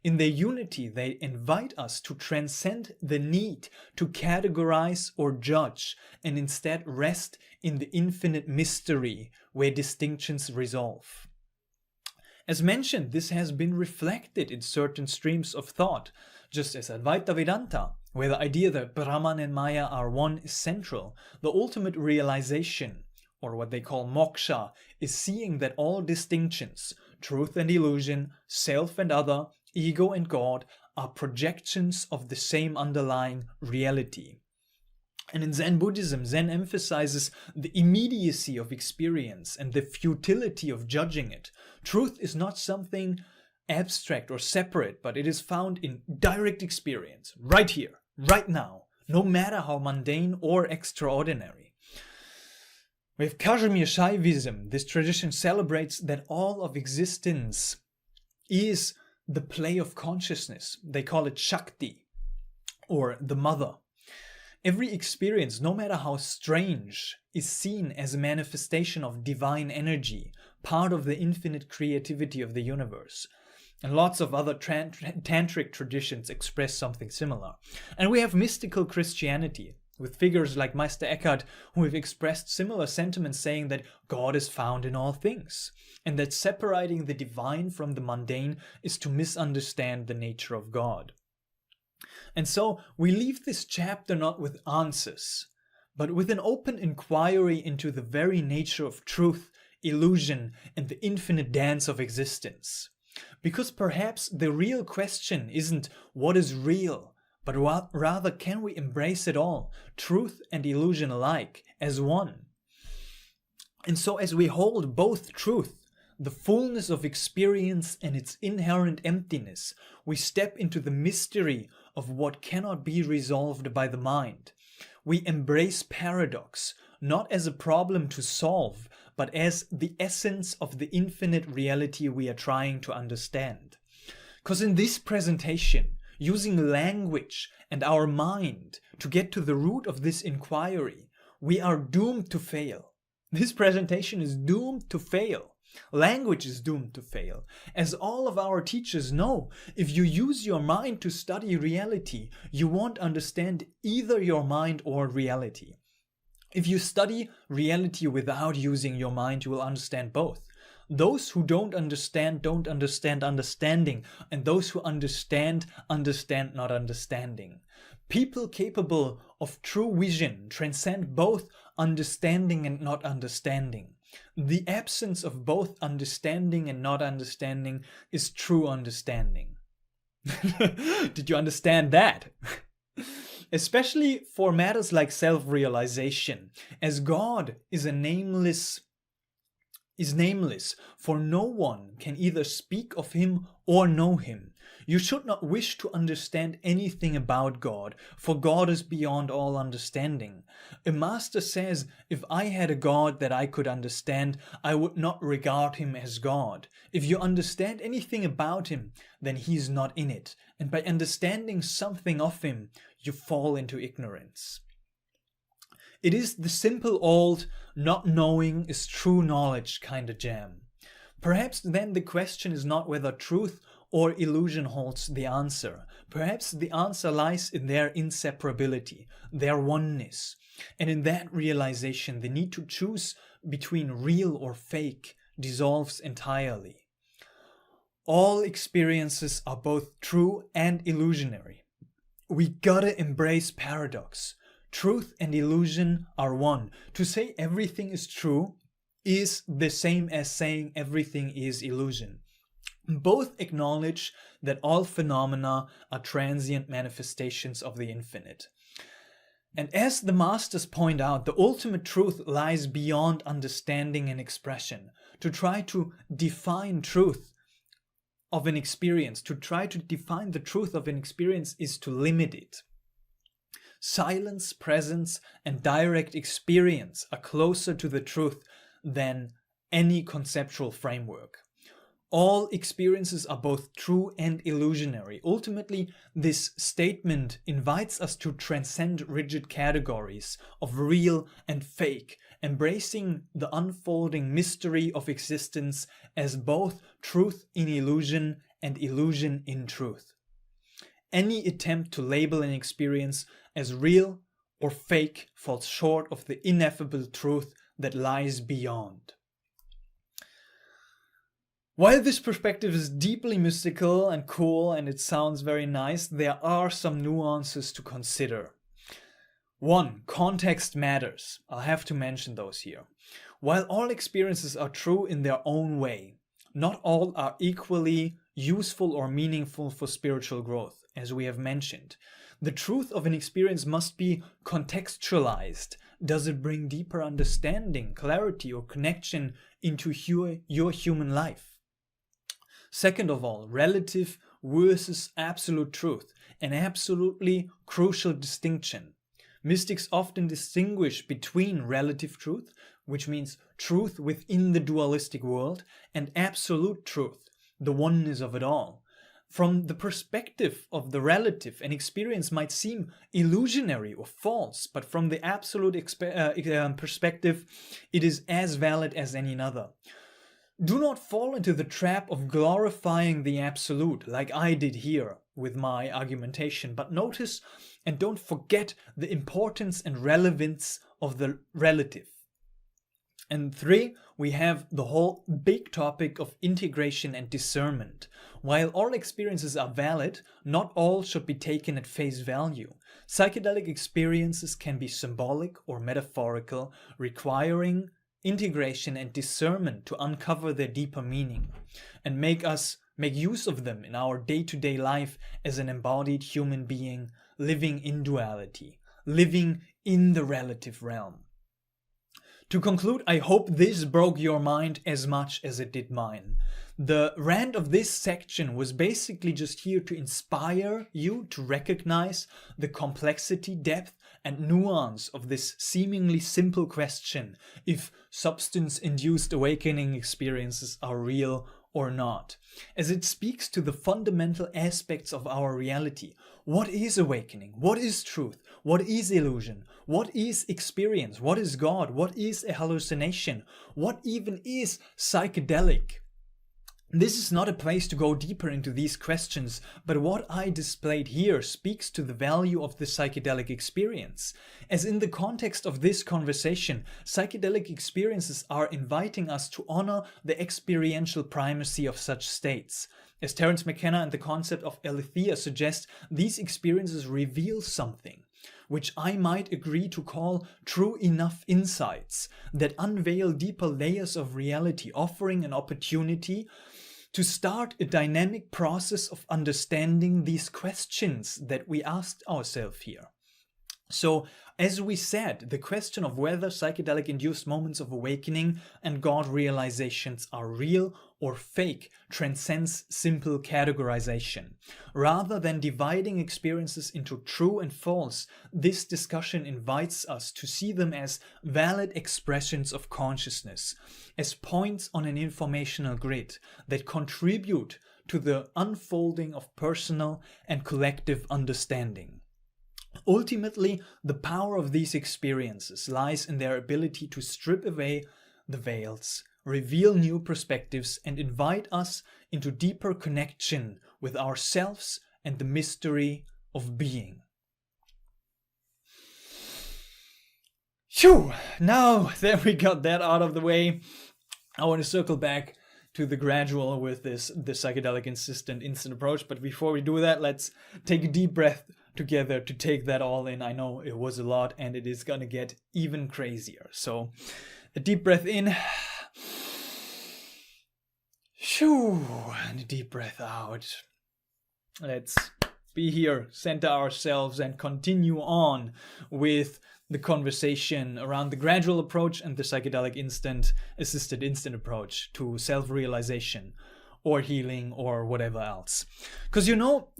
In their unity, they invite us to transcend the need to categorize or judge and instead rest in the infinite mystery where distinctions resolve. As mentioned, this has been reflected in certain streams of thought, just as Advaita Vedanta, where the idea that Brahman and Maya are one is central. The ultimate realization, or what they call moksha, is seeing that all distinctions, truth and illusion, self and other, ego and God, are projections of the same underlying reality. And in Zen Buddhism, Zen emphasizes the immediacy of experience and the futility of judging it. Truth is not something abstract or separate, but it is found in direct experience, right here, right now, no matter how mundane or extraordinary. With Kashmir Shaivism, this tradition celebrates that all of existence is the play of consciousness. They call it Shakti, or the mother. Every experience, no matter how strange, is seen as a manifestation of divine energy, part of the infinite creativity of the universe. And lots of other tantric traditions express something similar. And we have mystical Christianity, with figures like Meister Eckhart who have expressed similar sentiments, saying that God is found in all things, and that separating the divine from the mundane is to misunderstand the nature of God. And so we leave this chapter not with answers, but with an open inquiry into the very nature of truth, illusion, and the infinite dance of existence. Because perhaps the real question isn't what is real, but rather, can we embrace it all, truth and illusion alike, as one? And so as we hold both truth, the fullness of experience and its inherent emptiness, we step into the mystery of what cannot be resolved by the mind. We embrace paradox, not as a problem to solve, but as the essence of the infinite reality we are trying to understand. Because in this presentation, using language and our mind to get to the root of this inquiry, we are doomed to fail. This presentation is doomed to fail. Language is doomed to fail. As all of our teachers know, if you use your mind to study reality, you won't understand either your mind or reality. If you study reality without using your mind, you will understand both. Those who don't understand understanding, and those who understand not understanding. People capable of true vision transcend both understanding and not understanding. The absence of both understanding and not understanding is true understanding. Did you understand that? Especially for matters like self-realization, as God is nameless, for no one can either speak of him or know him. You should not wish to understand anything about God, for God is beyond all understanding. A master says, if I had a God that I could understand, I would not regard him as God. If you understand anything about him, then he is not in it, and by understanding something of him, you fall into ignorance. It is the simple old, not knowing is true knowledge kind of jam. Perhaps then the question is not whether truth or illusion holds the answer. Perhaps the answer lies in their inseparability, their oneness. And in that realization, the need to choose between real or fake dissolves entirely. All experiences are both true and illusionary. We gotta embrace paradox. Truth and illusion are one. To say everything is true is the same as saying everything is illusion. Both acknowledge that all phenomena are transient manifestations of the infinite. And as the masters point out, the ultimate truth lies beyond understanding and expression. To try to define truth of an experience, to try to define the truth of an experience is to limit it. Silence, presence, and direct experience are closer to the truth than any conceptual framework. All experiences are both true and illusionary. Ultimately, this statement invites us to transcend rigid categories of real and fake, embracing the unfolding mystery of existence as both truth in illusion and illusion in truth. Any attempt to label an experience as real or fake falls short of the ineffable truth that lies beyond. While this perspective is deeply mystical and cool and it sounds very nice, there are some nuances to consider. 1. Context matters. I'll have to mention those here. While all experiences are true in their own way, not all are equally useful or meaningful for spiritual growth, as we have mentioned. The truth of an experience must be contextualized. Does it bring deeper understanding, clarity, or connection into your human life? Second of all, relative versus absolute truth, an absolutely crucial distinction. Mystics often distinguish between relative truth, which means truth within the dualistic world, and absolute truth, the oneness of it all. From the perspective of the relative, an experience might seem illusionary or false, but from the absolute perspective, it is as valid as any other. Do not fall into the trap of glorifying the absolute, like I did here with my argumentation, but notice and don't forget the importance and relevance of the relative. And 3, we have the whole big topic of integration and discernment. While all experiences are valid, not all should be taken at face value. Psychedelic experiences can be symbolic or metaphorical, requiring integration and discernment to uncover their deeper meaning and make use of them in our day-to-day life as an embodied human being living in duality, living in the relative realm. To conclude, I hope this broke your mind as much as it did mine. The rant of this section was basically just here to inspire you to recognize the complexity, depth, and nuance of this seemingly simple question if substance-induced awakening experiences are real or not, as it speaks to the fundamental aspects of our reality. What is awakening? What is truth? What is illusion? What is experience? What is God? What is a hallucination? What even is psychedelic? This is not a place to go deeper into these questions, but what I displayed here speaks to the value of the psychedelic experience. As in the context of this conversation, psychedelic experiences are inviting us to honor the experiential primacy of such states. As Terence McKenna and the concept of aletheia suggest, these experiences reveal something, which I might agree to call true enough insights that unveil deeper layers of reality, offering an opportunity to start a dynamic process of understanding these questions that we asked ourselves here. So, as we said, the question of whether psychedelic-induced moments of awakening and God realizations are real or fake transcends simple categorization. Rather than dividing experiences into true and false, this discussion invites us to see them as valid expressions of consciousness, as points on an informational grid that contribute to the unfolding of personal and collective understanding. Ultimately, the power of these experiences lies in their ability to strip away the veils, reveal new perspectives, and invite us into deeper connection with ourselves and the mystery of being. Phew! Now that we got that out of the way, I want to circle back to the Gradual with the Psychedelic-Assisted instant approach. But before we do that, let's take a deep breath together to take that all in. I know it was a lot and it is gonna get even crazier. So a deep breath in. Shoo, and a deep breath out. Let's be here, center ourselves, and continue on with the conversation around the gradual approach and the psychedelic assisted instant approach to self-realization or healing or whatever else. Because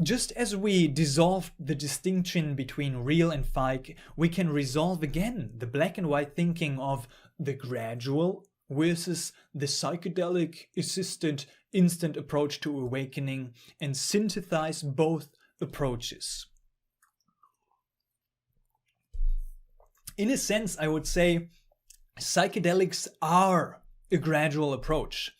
just as we dissolved the distinction between real and fake, we can resolve again the black and white thinking of the gradual versus the psychedelic-assisted instant approach to awakening and synthesize both approaches. In a sense, I would say psychedelics are a gradual approach.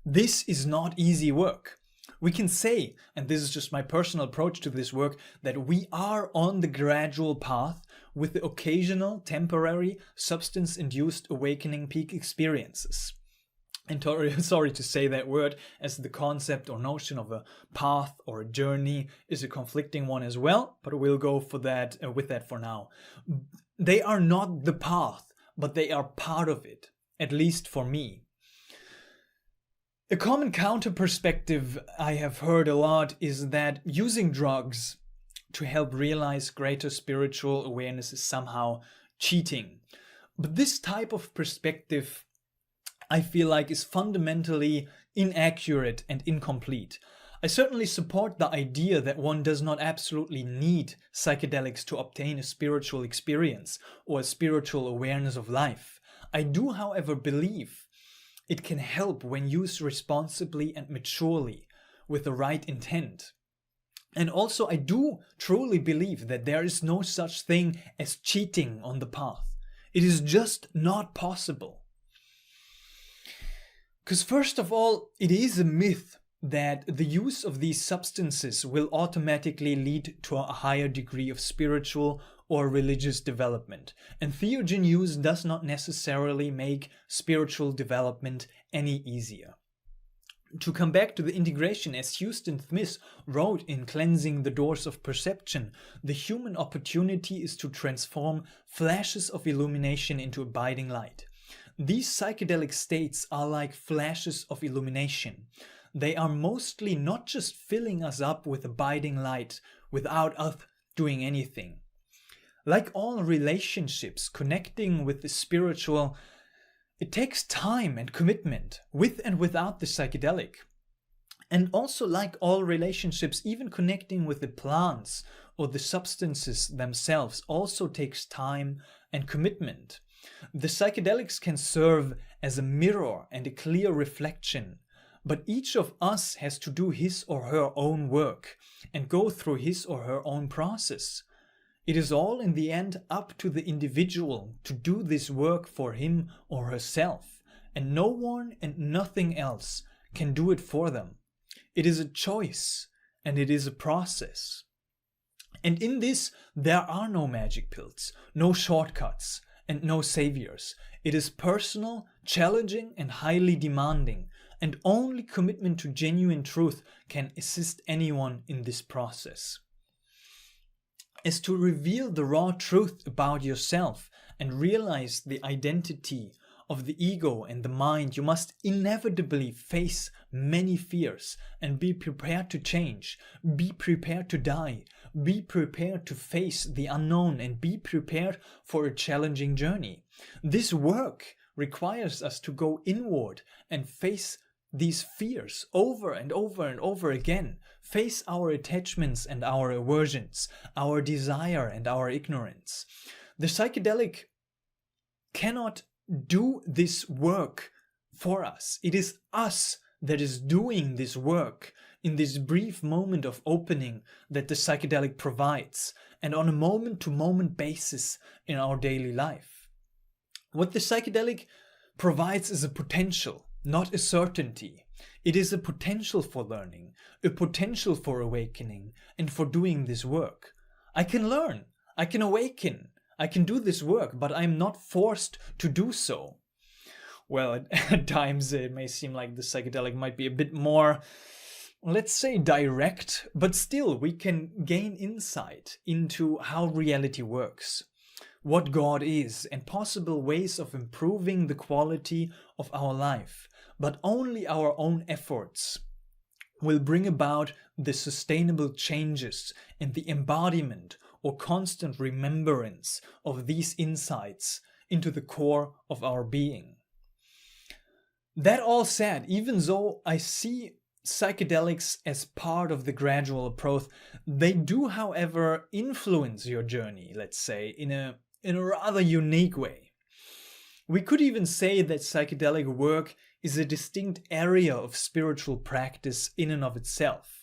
This is not easy work. We can say, and this is just my personal approach to this work, that we are on the gradual path with the occasional, temporary, substance-induced awakening peak experiences. And sorry to say that word, as the concept or notion of a path or a journey is a conflicting one as well, but we'll go for that with that for now. They are not the path, but they are part of it, at least for me. A common counter perspective I have heard a lot is that using drugs to help realize greater spiritual awareness is somehow cheating. But this type of perspective, I feel like, is fundamentally inaccurate and incomplete. I certainly support the idea that one does not absolutely need psychedelics to obtain a spiritual experience or a spiritual awareness of life. I do, however, believe it can help when used responsibly and maturely with the right intent. And also, I do truly believe that there is no such thing as cheating on the path. It is just not possible. Because first of all, it is a myth that the use of these substances will automatically lead to a higher degree of spiritual or religious development. And theogen use does not necessarily make spiritual development any easier. To come back to the integration, as Houston Smith wrote in Cleansing the Doors of Perception, the human opportunity is to transform flashes of illumination into abiding light. These psychedelic states are like flashes of illumination. They are mostly not just filling us up with abiding light without us doing anything. Like all relationships, connecting with the spiritual, it takes time and commitment, with and without the psychedelic. And also, like all relationships, even connecting with the plants or the substances themselves also takes time and commitment. The psychedelics can serve as a mirror and a clear reflection, but each of us has to do his or her own work and go through his or her own process. It is all in the end up to the individual to do this work for him or herself, and no one and nothing else can do it for them. It is a choice, and it is a process. And in this, there are no magic pills, no shortcuts, and no saviors. It is personal, challenging, and highly demanding, and only commitment to genuine truth can assist anyone in this process. As to reveal the raw truth about yourself and realize the identity of the ego and the mind, you must inevitably face many fears and be prepared to change, be prepared to die, be prepared to face the unknown, and be prepared for a challenging journey. This work requires us to go inward and face these fears over and over and over again, face our attachments and our aversions, our desire and our ignorance. The psychedelic cannot do this work for us. It is us that is doing this work in this brief moment of opening that the psychedelic provides, and on a moment-to-moment basis in our daily life. What the psychedelic provides is a potential, not a certainty. It is a potential for learning, a potential for awakening, and for doing this work. I can learn, I can awaken, I can do this work, but I'm not forced to do so. Well, at times it may seem like the psychedelic might be a bit more, let's say, direct, but still we can gain insight into how reality works, what God is, and possible ways of improving the quality of our life. but only our own efforts will bring about the sustainable changes and the embodiment or constant remembrance of these insights into the core of our being. That all said, even though I see psychedelics as part of the gradual approach, they do, however, influence your journey, let's say, in a rather unique way. We could even say that psychedelic work is a distinct area of spiritual practice in and of itself.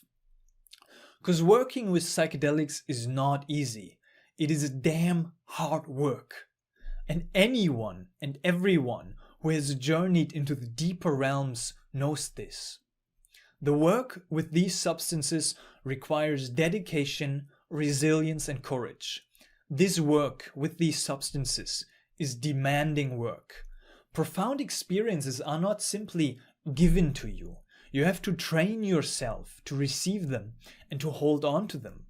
Because working with psychedelics is not easy. It is a damn hard work. And anyone and everyone who has journeyed into the deeper realms knows this. The work with these substances requires dedication, resilience, and courage. This work with these substances is demanding work. Profound experiences are not simply given to you. You have to train yourself to receive them and to hold on to them.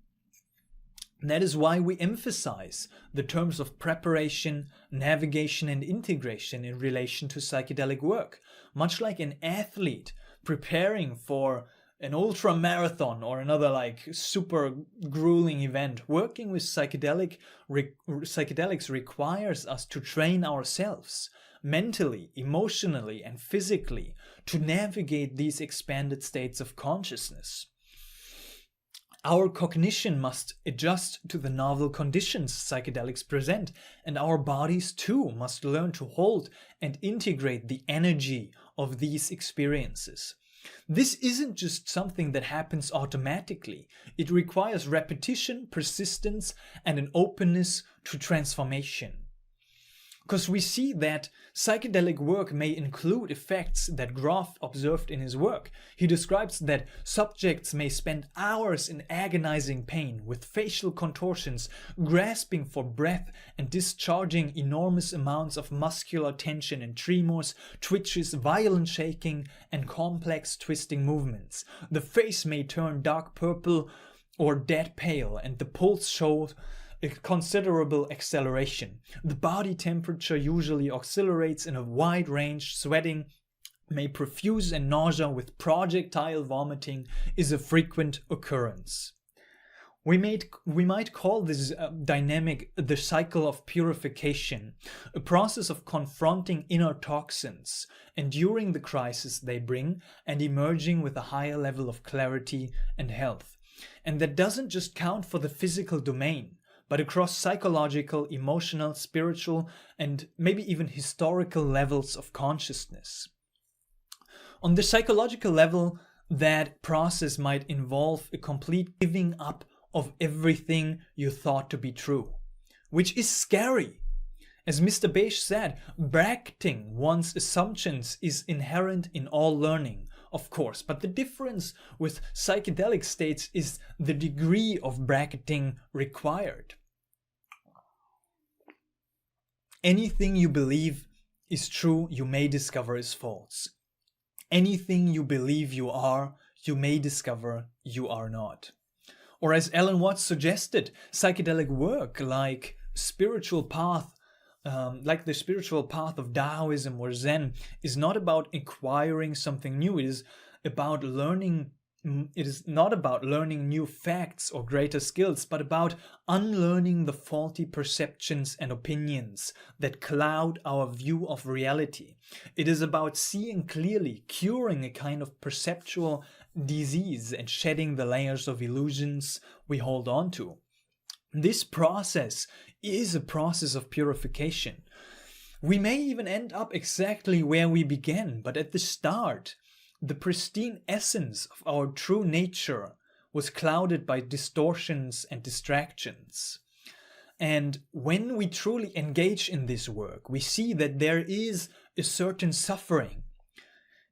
That is why we emphasize the terms of preparation, navigation, and integration in relation to psychedelic work. Much like an athlete preparing for an ultra marathon or another super grueling event, working with psychedelics requires us to train ourselves mentally, emotionally, and physically to navigate these expanded states of consciousness. Our cognition must adjust to the novel conditions psychedelics present, and our bodies too must learn to hold and integrate the energy of these experiences. This isn't just something that happens automatically. It requires repetition, persistence, and an openness to transformation. Because we see that psychedelic work may include effects that Groff observed in his work. He describes that subjects may spend hours in agonizing pain with facial contortions, grasping for breath and discharging enormous amounts of muscular tension and tremors, twitches, violent shaking, and complex twisting movements. The face may turn dark purple or dead pale, and the pulse shows a considerable acceleration. The body temperature usually oscillates in a wide range. Sweating may profuse, and nausea with projectile vomiting is a frequent occurrence. We might call this dynamic the cycle of purification, a process of confronting inner toxins, enduring the crisis they bring, and emerging with a higher level of clarity and health. And that doesn't just count for the physical domain, but across psychological, emotional, spiritual, and maybe even historical levels of consciousness. On the psychological level, that process might involve a complete giving up of everything you thought to be true, which is scary. As Mr. Beige said, bracketing one's assumptions is inherent in all learning, of course, but the difference with psychedelic states is the degree of bracketing required. Anything you believe is true, you may discover is false. Anything you believe you are, you may discover you are not. Or as Alan Watts suggested, psychedelic work like the spiritual path of Taoism or Zen is not about acquiring something new. It is not about learning new facts or greater skills, but about unlearning the faulty perceptions and opinions that cloud our view of reality. It is about seeing clearly, curing a kind of perceptual disease, and shedding the layers of illusions we hold on to. This process is a process of purification. We may even end up exactly where we began, but at the start, the pristine essence of our true nature was clouded by distortions and distractions. And when we truly engage in this work, we see that there is a certain suffering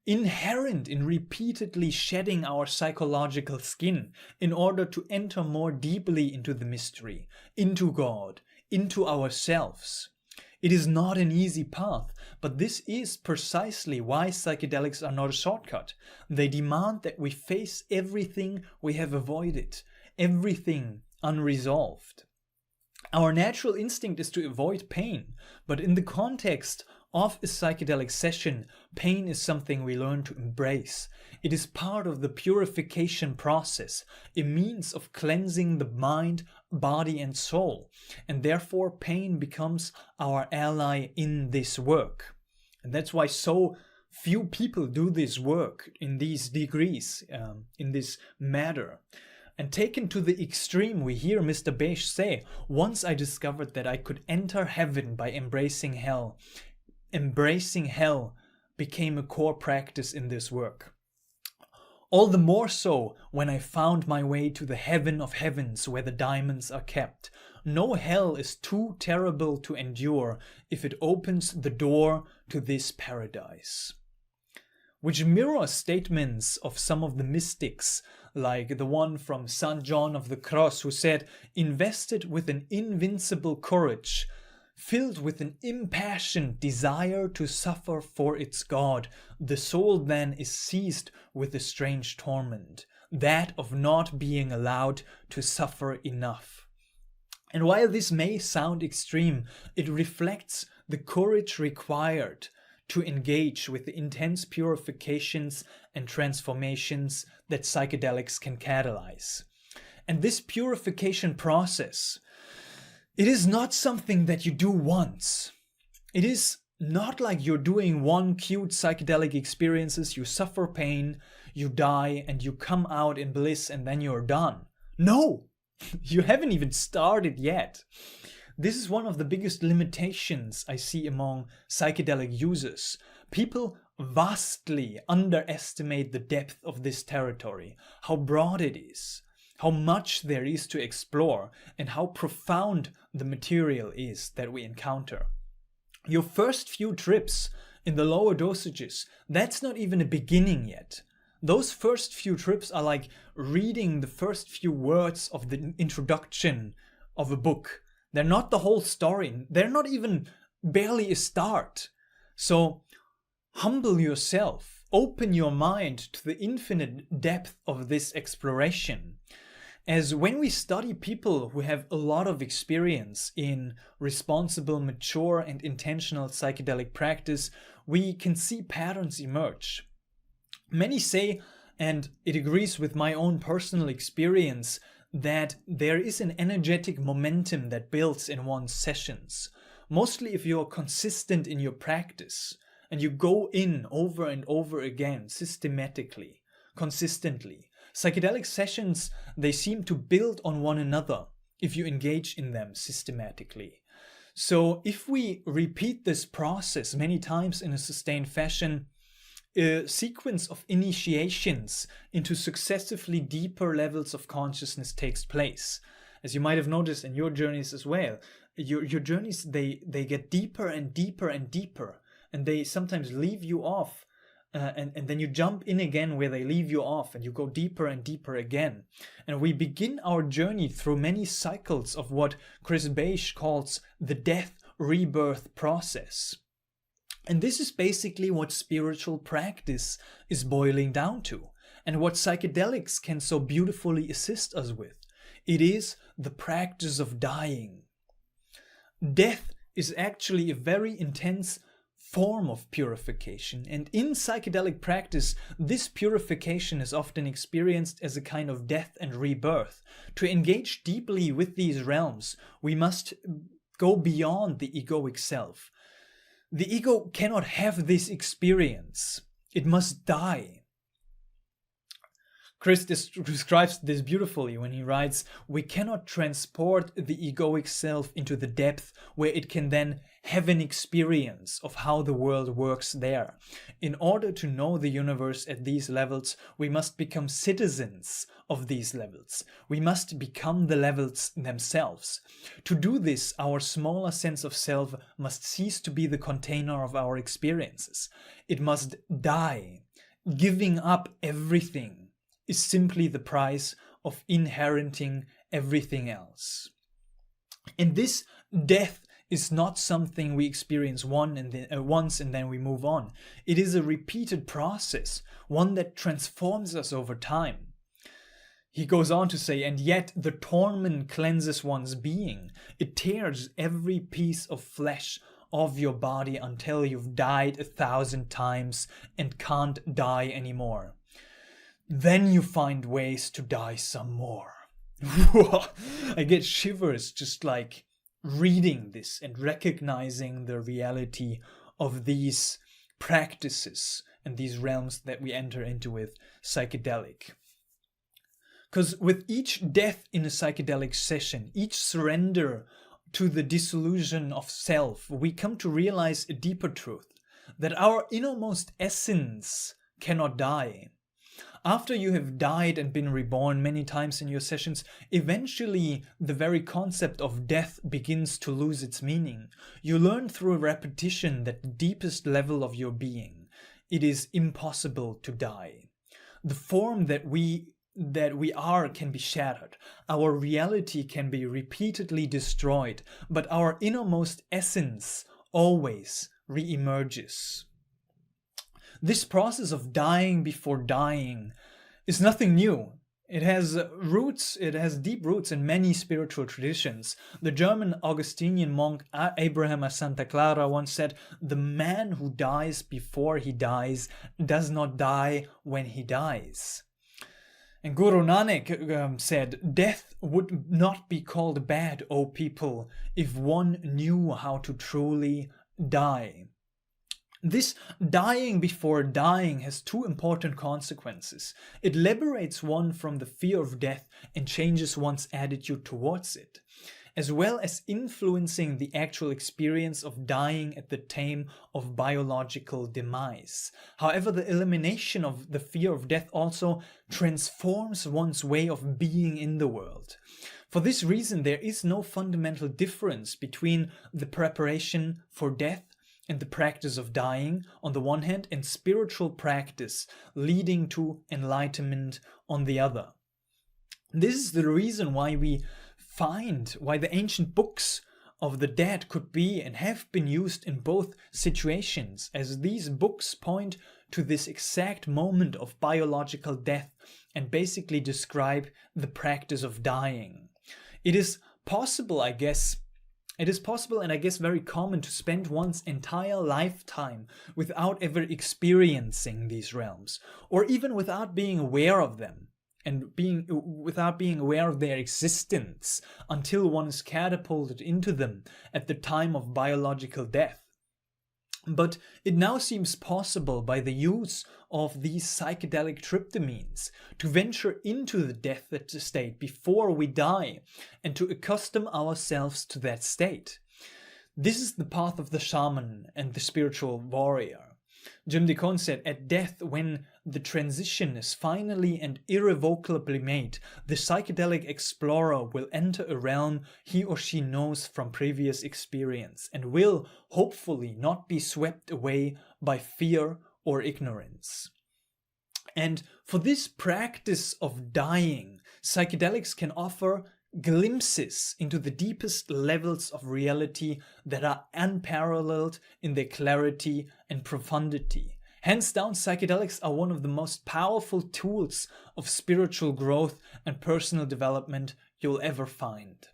inherent in repeatedly shedding our psychological skin in order to enter more deeply into the mystery, into God, into ourselves. It is not an easy path, but this is precisely why psychedelics are not a shortcut. They demand that we face everything we have avoided, everything unresolved. Our natural instinct is to avoid pain, but in the context of a psychedelic session, pain is something we learn to embrace. It is part of the purification process, a means of cleansing the mind, body and soul, and therefore pain becomes our ally in this work. And that's why so few people do this work in these degrees, in this matter. And taken to the extreme, we hear Mr. Beige say, once I discovered that I could enter heaven by embracing hell. Embracing hell became a core practice in this work. All the more so when I found my way to the heaven of heavens where the diamonds are kept. No hell is too terrible to endure if it opens the door to this paradise. Which mirrors statements of some of the mystics, like the one from St. John of the Cross, who said, invested with an invincible courage, filled with an impassioned desire to suffer for its God, the soul then is seized with a strange torment, that of not being allowed to suffer enough. And while this may sound extreme, it reflects the courage required to engage with the intense purifications and transformations that psychedelics can catalyze. And this purification process, it is not something that you do once. It is not like you're doing one cute psychedelic experiences, you suffer pain, you die, and you come out in bliss and then you're done. No, you haven't even started yet. This is one of the biggest limitations I see among psychedelic users. People vastly underestimate the depth of this territory, how broad it is, how much there is to explore, and how profound the material is that we encounter. Your first few trips in the lower dosages, that's not even a beginning yet. Those first few trips are like reading the first few words of the introduction of a book. They're not the whole story. They're not even barely a start. So humble yourself. Open your mind to the infinite depth of this exploration. As when we study people who have a lot of experience in responsible, mature, and intentional psychedelic practice, we can see patterns emerge. Many say, and it agrees with my own personal experience, that there is an energetic momentum that builds in one's sessions. Mostly if you're consistent in your practice and you go in over and over again, systematically, consistently. Psychedelic sessions, they seem to build on one another if you engage in them systematically. So if we repeat this process many times in a sustained fashion, a sequence of initiations into successively deeper levels of consciousness takes place. As you might have noticed in your journeys as well, your journeys, they get deeper and deeper and deeper, and they sometimes leave you off, and then you jump in again where they leave you off, and you go deeper and deeper again. And we begin our journey through many cycles of what Chris Beige calls the death-rebirth process. And this is basically what spiritual practice is boiling down to, and what psychedelics can so beautifully assist us with. It is the practice of dying. Death is actually a very intense form of purification, and in psychedelic practice, this purification is often experienced as a kind of death and rebirth. To engage deeply with these realms, we must go beyond the egoic self. The ego cannot have this experience. It must die. Chris describes this beautifully when he writes, "We cannot transport the egoic self into the depth where it can then have an experience of how the world works there. In order to know the universe at these levels, we must become citizens of these levels. We must become the levels themselves. To do this, our smaller sense of self must cease to be the container of our experiences. It must die. Giving up everything is simply the price of inheriting everything else." And this death is not something we experience once and then we move on. It is a repeated process, one that transforms us over time. He goes on to say, "And yet the torment cleanses one's being. It tears every piece of flesh of your body until you've died 1,000 times and can't die anymore. Then you find ways to die some more. I get shivers just like reading this and recognizing the reality of these practices and these realms that we enter into with psychedelic. Because with each death in a psychedelic session, each surrender to the dissolution of self, we come to realize a deeper truth, that our innermost essence cannot die. After you have died and been reborn many times in your sessions, eventually the very concept of death begins to lose its meaning. You learn through repetition that the deepest level of your being, it is impossible to die. The form that we are can be shattered. Our reality can be repeatedly destroyed, but our innermost essence always re-emerges. This process of dying before dying is nothing new. It has deep roots in many spiritual traditions. The German Augustinian monk Abraham of Santa Clara once said, "The man who dies before he dies does not die when he dies." And Guru Nanak said, "Death would not be called bad, O people, if one knew how to truly die." This dying before dying has two important consequences. It liberates one from the fear of death and changes one's attitude towards it, as well as influencing the actual experience of dying at the time of biological demise. However, the elimination of the fear of death also transforms one's way of being in the world. For this reason, there is no fundamental difference between the preparation for death and the practice of dying on the one hand, and spiritual practice leading to enlightenment on the other. This is the reason why the ancient books of the dead could be and have been used in both situations, as these books point to this exact moment of biological death and basically describe the practice of dying. It is possible and I guess very common to spend one's entire lifetime without ever experiencing these realms, or even without being aware of them and without being aware of their existence until one is catapulted into them at the time of biological death. But it now seems possible by the use of these psychedelic tryptamines to venture into the death state before we die and to accustom ourselves to that state. This is the path of the shaman and the spiritual warrior. Jim DeCon said, "At death, when the transition is finally and irrevocably made, the psychedelic explorer will enter a realm he or she knows from previous experience and will, hopefully, not be swept away by fear or ignorance." And for this practice of dying, psychedelics can offer glimpses into the deepest levels of reality that are unparalleled in their clarity and profundity. Hands down, psychedelics are one of the most powerful tools of spiritual growth and personal development you'll ever find.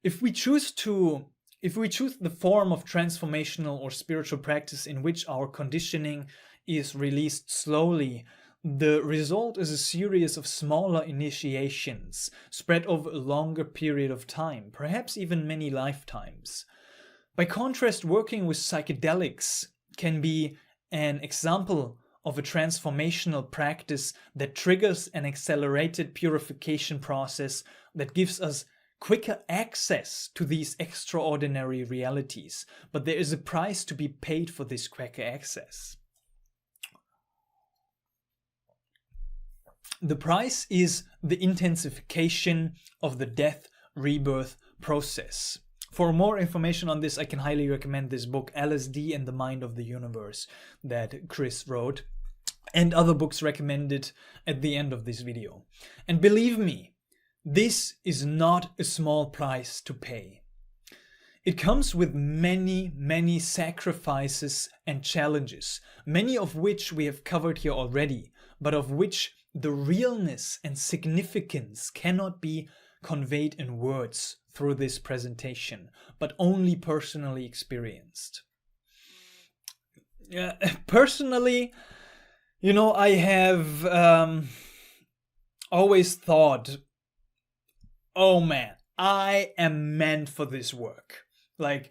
If we choose the form of transformational or spiritual practice in which our conditioning is released slowly, the result is a series of smaller initiations spread over a longer period of time, perhaps even many lifetimes. By contrast, working with psychedelics can be an example of a transformational practice that triggers an accelerated purification process that gives us quicker access to these extraordinary realities. But there is a price to be paid for this quicker access. The price is the intensification of the death rebirth process. For more information on this, I can highly recommend this book, LSD and the Mind of the Universe, that Chris wrote, and other books recommended at the end of this video. And believe me, this is not a small price to pay. It comes with many, many sacrifices and challenges, many of which we have covered here already, but of which the realness and significance cannot be conveyed in words through this presentation, but only personally experienced. Personally, I have always thought, oh man, I am meant for this work. Like,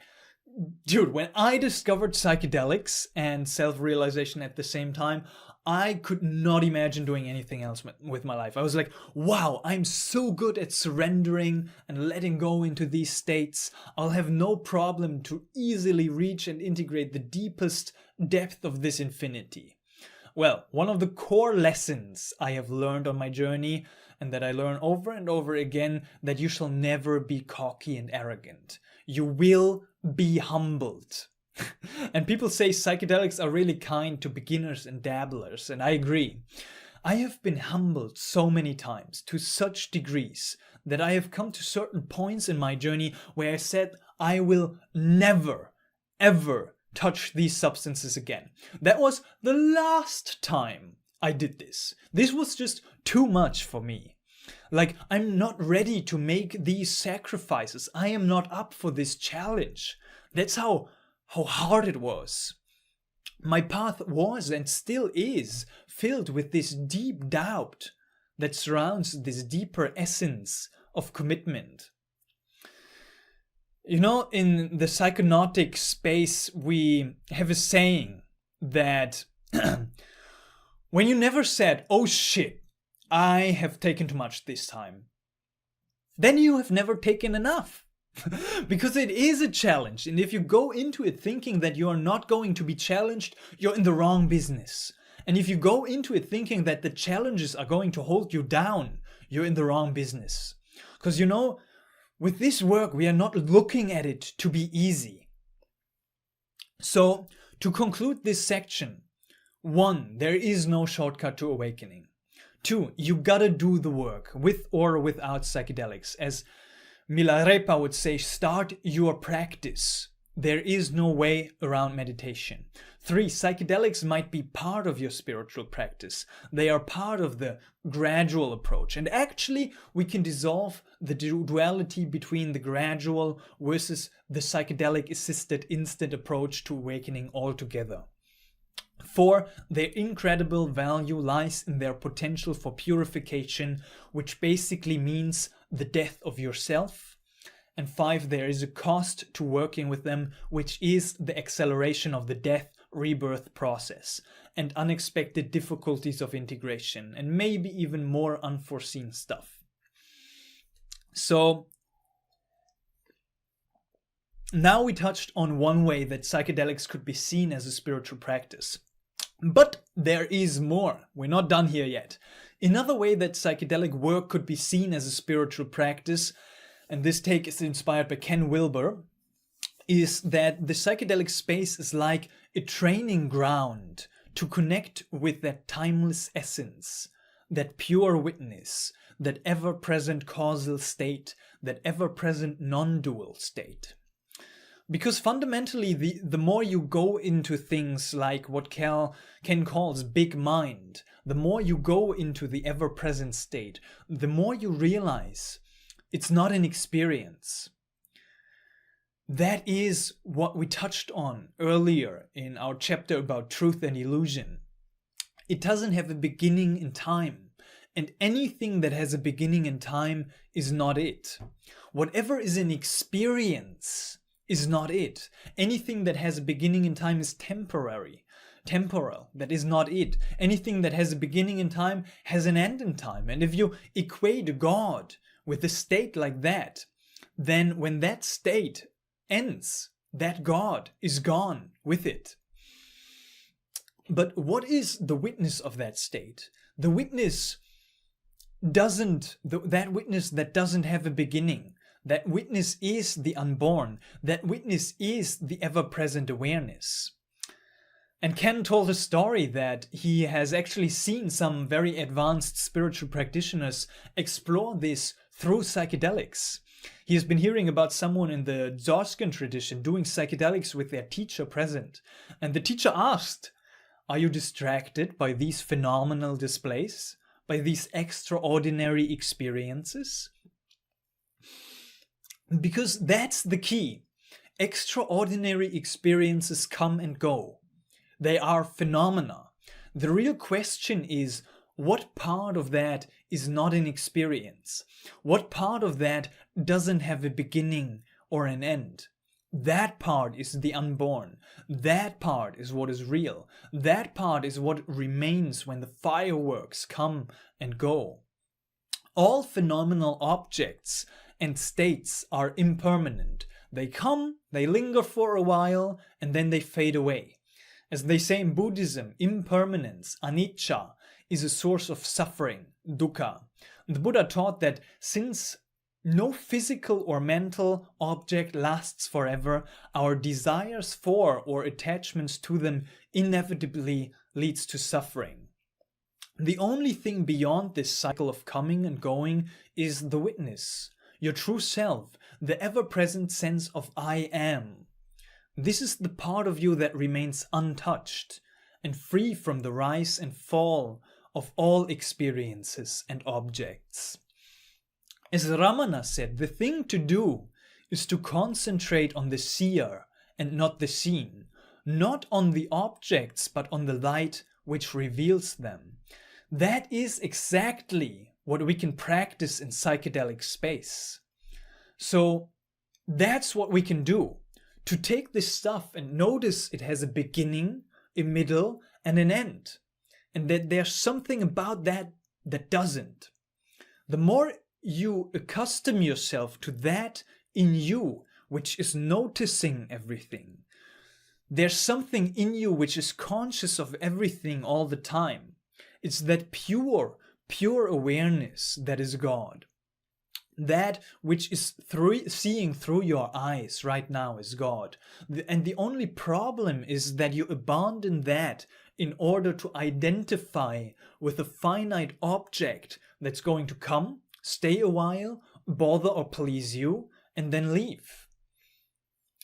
dude, when I discovered psychedelics and self-realization at the same time, I could not imagine doing anything else with my life. I was like, wow, I'm so good at surrendering and letting go into these states. I'll have no problem to easily reach and integrate the deepest depth of this infinity. Well, one of the core lessons I have learned on my journey, and that I learn over and over again, that you shall never be cocky and arrogant. You will be humbled. And people say psychedelics are really kind to beginners and dabblers, and I agree. I have been humbled so many times, to such degrees, that I have come to certain points in my journey where I said, I will never, ever touch these substances again. That was the last time I did this. This was just too much for me. Like, I'm not ready to make these sacrifices. I am not up for this challenge. That's how hard it was. My path was and still is filled with this deep doubt that surrounds this deeper essence of commitment. In the psychonautic space, we have a saying that when you never said, oh shit, I have taken too much this time, then you have never taken enough. Because it is a challenge, and if you go into it thinking that you are not going to be challenged, you're in the wrong business. And if you go into it thinking that the challenges are going to hold you down, you're in the wrong business. Because with this work, we are not looking at it to be easy. So, to conclude this section, 1, there is no shortcut to awakening. 2, you gotta do the work, with or without psychedelics. As Milarepa would say, start your practice. There is no way around meditation. 3, psychedelics might be part of your spiritual practice. They are part of the gradual approach. And actually, we can dissolve the duality between the gradual versus the psychedelic-assisted instant approach to awakening altogether. 4, their incredible value lies in their potential for purification, which basically means the death of yourself. And 5, there is a cost to working with them, which is the acceleration of the death rebirth process and unexpected difficulties of integration, and maybe even more unforeseen stuff. So now we touched on one way that psychedelics could be seen as a spiritual practice. But there is more. We're not done here yet. Another way that psychedelic work could be seen as a spiritual practice, and this take is inspired by Ken Wilber, is that the psychedelic space is like a training ground to connect with that timeless essence, that pure witness, that ever-present causal state, that ever-present non-dual state. Because fundamentally, the more you go into things like what Ken calls big mind, the more you go into the ever-present state, the more you realize it's not an experience. That is what we touched on earlier in our chapter about truth and illusion. It doesn't have a beginning in time, and anything that has a beginning in time is not it. Whatever is an experience is not it. Anything that has a beginning in time is temporal. That is not it. Anything that has a beginning in time has an end in time. And if you equate God with a state like that, then when that state ends, that God is gone with it. But what is the witness of that state? The witness that witness that doesn't have a beginning. That witness is the unborn. That witness is the ever-present awareness. And Ken told a story that he has actually seen some very advanced spiritual practitioners explore this through psychedelics. He has been hearing about someone in the Dzogchen tradition doing psychedelics with their teacher present. And the teacher asked, "Are you distracted by these phenomenal displays? By these extraordinary experiences?" Because that's the key. Extraordinary experiences come and go. They are phenomena. The real question is, what part of that is not an experience? What part of that doesn't have a beginning or an end? That part is the unborn. That part is what is real. That part is what remains when the fireworks come and go. All phenomenal objects and states are impermanent. They come, they linger for a while, and then they fade away. As they say in Buddhism, impermanence, anicca, is a source of suffering, dukkha. The Buddha taught that since no physical or mental object lasts forever, our desires for or attachments to them inevitably leads to suffering. The only thing beyond this cycle of coming and going is the witness, your true self, the ever-present sense of I am. This is the part of you that remains untouched and free from the rise and fall of all experiences and objects. As Ramana said, the thing to do is to concentrate on the seer and not the seen, not on the objects but on the light which reveals them. That is exactly what we can practice in psychedelic space. So that's what we can do, to take this stuff and notice it has a beginning, a middle, and an end, and that there's something about that that doesn't. The more you accustom yourself to that in you which is noticing everything, there's something in you which is conscious of everything all the time. It's that pure awareness that is God. That which is seeing through your eyes right now is God. And the only problem is that you abandon that in order to identify with a finite object that's going to come, stay a while, bother or please you, and then leave.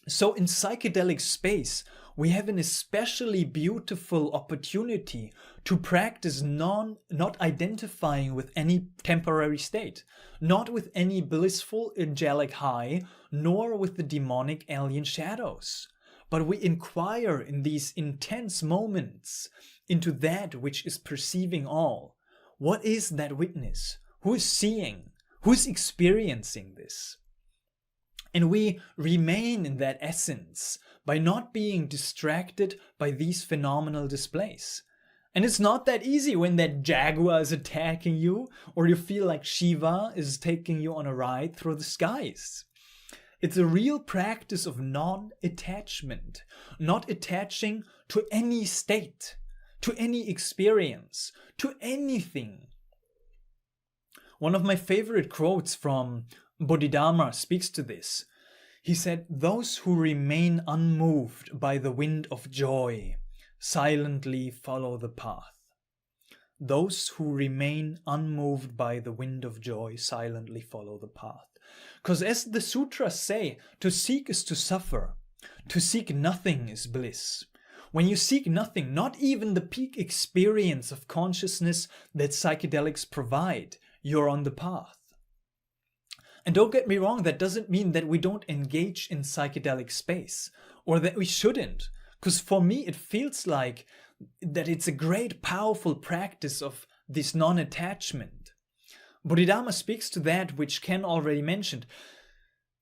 So in psychedelic space, we have an especially beautiful opportunity to practice not identifying with any temporary state, not with any blissful angelic high, nor with the demonic alien shadows. But we inquire in these intense moments into that which is perceiving all. What is that witness? Who is seeing? Who is experiencing this? And we remain in that essence by not being distracted by these phenomenal displays. And it's not that easy when that jaguar is attacking you, or you feel like Shiva is taking you on a ride through the skies. It's a real practice of non-attachment, not attaching to any state, to any experience, to anything. One of my favorite quotes from Bodhidharma speaks to this. He said, "Those who remain unmoved by the wind of joy silently follow the path." Those who remain unmoved by the wind of joy silently follow the path. Because as the sutras say, to seek is to suffer. To seek nothing is bliss. When you seek nothing, not even the peak experience of consciousness that psychedelics provide, you're on the path. And don't get me wrong, that doesn't mean that we don't engage in psychedelic space, or that we shouldn't. Because for me, it feels like that it's a great, powerful practice of this non-attachment. Bodhidharma speaks to that which Ken already mentioned,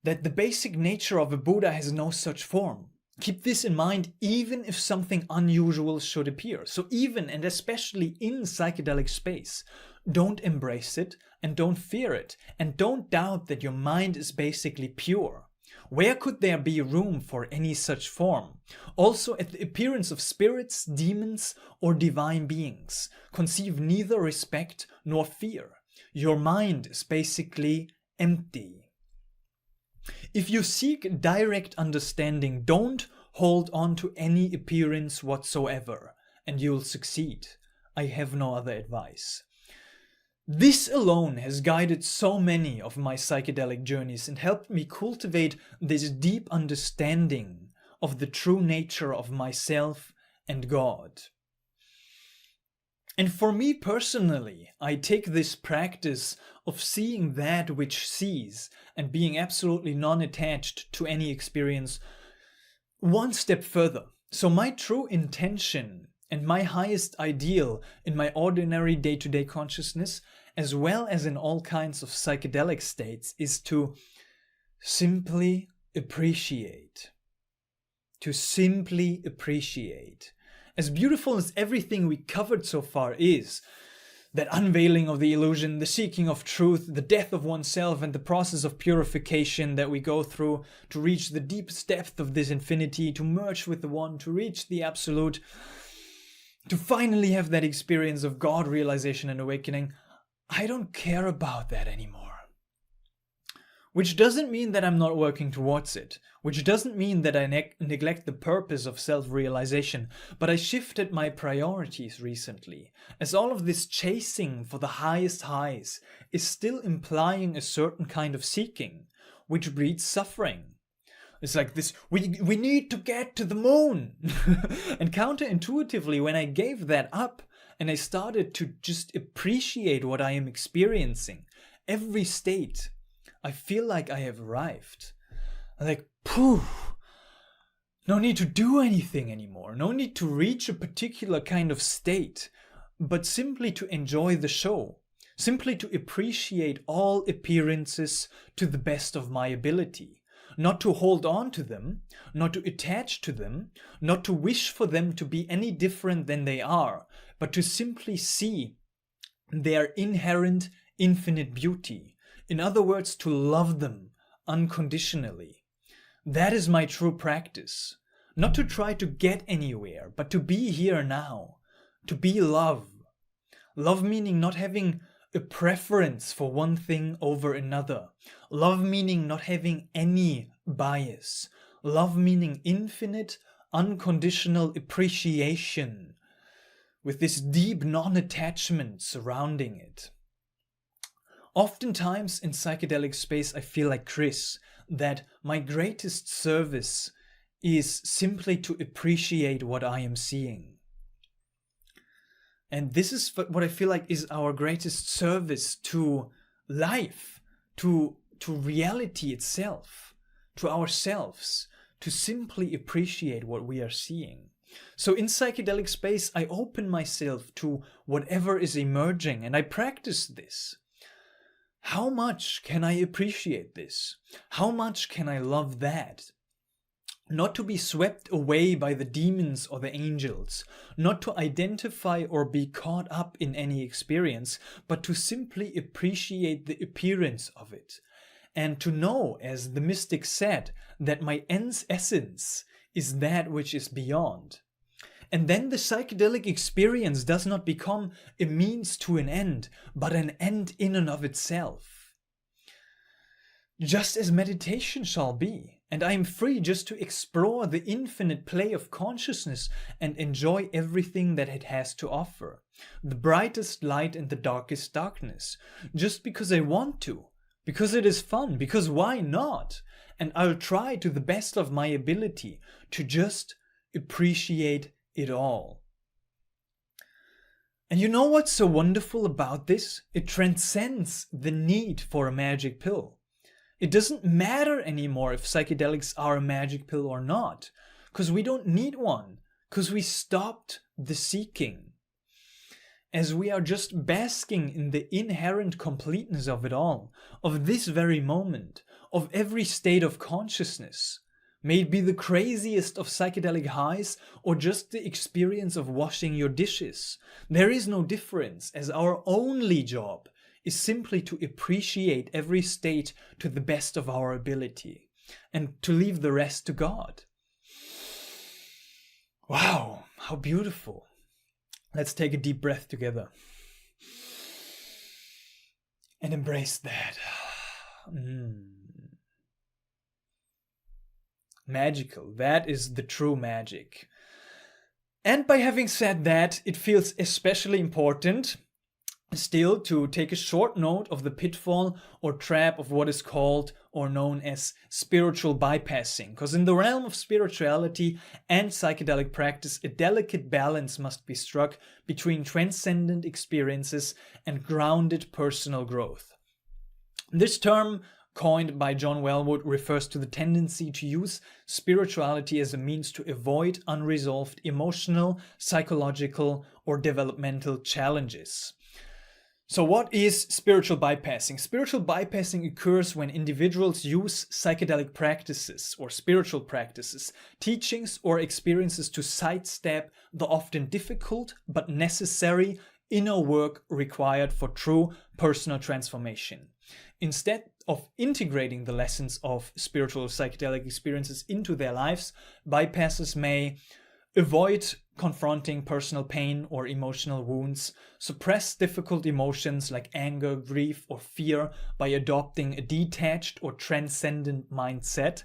that the basic nature of a Buddha has no such form. Keep this in mind even if something unusual should appear. So even and especially in psychedelic space, don't embrace it and don't fear it, and don't doubt that your mind is basically pure. Where could there be room for any such form? Also, at the appearance of spirits, demons, or divine beings, conceive neither respect nor fear. Your mind is basically empty. If you seek direct understanding, don't hold on to any appearance whatsoever, and you'll succeed. I have no other advice. This alone has guided so many of my psychedelic journeys and helped me cultivate this deep understanding of the true nature of myself and God. And for me personally, I take this practice of seeing that which sees and being absolutely non-attached to any experience one step further. So my true intention and my highest ideal in my ordinary day-to-day consciousness, as well as in all kinds of psychedelic states, is to simply appreciate. To simply appreciate. As beautiful as everything we covered so far is, that unveiling of the illusion, the seeking of truth, the death of oneself, and the process of purification that we go through to reach the deepest depth of this infinity, to merge with the One, to reach the Absolute, to finally have that experience of God realization and awakening, I don't care about that anymore. Which doesn't mean that I'm not working towards it. Which doesn't mean that I neglect the purpose of self-realization. But I shifted my priorities recently, as all of this chasing for the highest highs is still implying a certain kind of seeking, which breeds suffering. It's like this, we need to get to the moon. And counterintuitively, when I gave that up and I started to just appreciate what I am experiencing, every state, I feel like I have arrived. Like, poof, no need to do anything anymore. No need to reach a particular kind of state, but simply to enjoy the show. Simply to appreciate all appearances to the best of my ability. Not to hold on to them, not to attach to them, not to wish for them to be any different than they are, but to simply see their inherent infinite beauty. In other words, to love them unconditionally. That is my true practice. Not to try to get anywhere, but to be here now. To be love. Love meaning not having a preference for one thing over another. Love meaning not having any bias. Love meaning infinite, unconditional appreciation, with this deep non-attachment surrounding it. Oftentimes in psychedelic space I feel like Chris, that my greatest service is simply to appreciate what I am seeing. And this is what I feel like is our greatest service to life, to reality itself, to ourselves, to simply appreciate what we are seeing. So in psychedelic space I open myself to whatever is emerging and I practice this. How much can I appreciate this? How much can I love that? Not to be swept away by the demons or the angels, not to identify or be caught up in any experience, but to simply appreciate the appearance of it. And to know, as the mystic said, that my essence is that which is beyond. And then the psychedelic experience does not become a means to an end, but an end in and of itself. Just as meditation shall be, and I am free just to explore the infinite play of consciousness and enjoy everything that it has to offer. The brightest light and the darkest darkness, just because I want to, because it is fun, because why not? And I'll try to the best of my ability to just appreciate it all. And you know what's so wonderful about this? It transcends the need for a magic pill. It doesn't matter anymore if psychedelics are a magic pill or not, because we don't need one, because we stopped the seeking. As we are just basking in the inherent completeness of it all, of this very moment, of every state of consciousness. May it be the craziest of psychedelic highs or just the experience of washing your dishes. There is no difference, as our only job is simply to appreciate every state to the best of our ability and to leave the rest to God. Wow, how beautiful. Let's take a deep breath together and embrace that. Magical. That is the true magic. And by having said that, it feels especially important still to take a short note of the pitfall or trap of what is called or known as spiritual bypassing. Because in the realm of spirituality and psychedelic practice, a delicate balance must be struck between transcendent experiences and grounded personal growth. This term, coined by John Wellwood, refers to the tendency to use spirituality as a means to avoid unresolved emotional, psychological, or developmental challenges. So what is spiritual bypassing? Spiritual bypassing occurs when individuals use psychedelic practices or spiritual practices, teachings, or experiences to sidestep the often difficult but necessary inner work required for true personal transformation. Instead of integrating the lessons of spiritual or psychedelic experiences into their lives, bypassers may avoid confronting personal pain or emotional wounds, suppress difficult emotions like anger, grief, or fear by adopting a detached or transcendent mindset,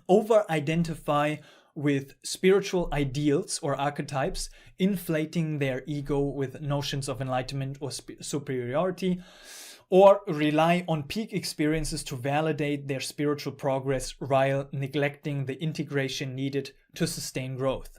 over-identify with spiritual ideals or archetypes, inflating their ego with notions of enlightenment or superiority, or rely on peak experiences to validate their spiritual progress while neglecting the integration needed to sustain growth.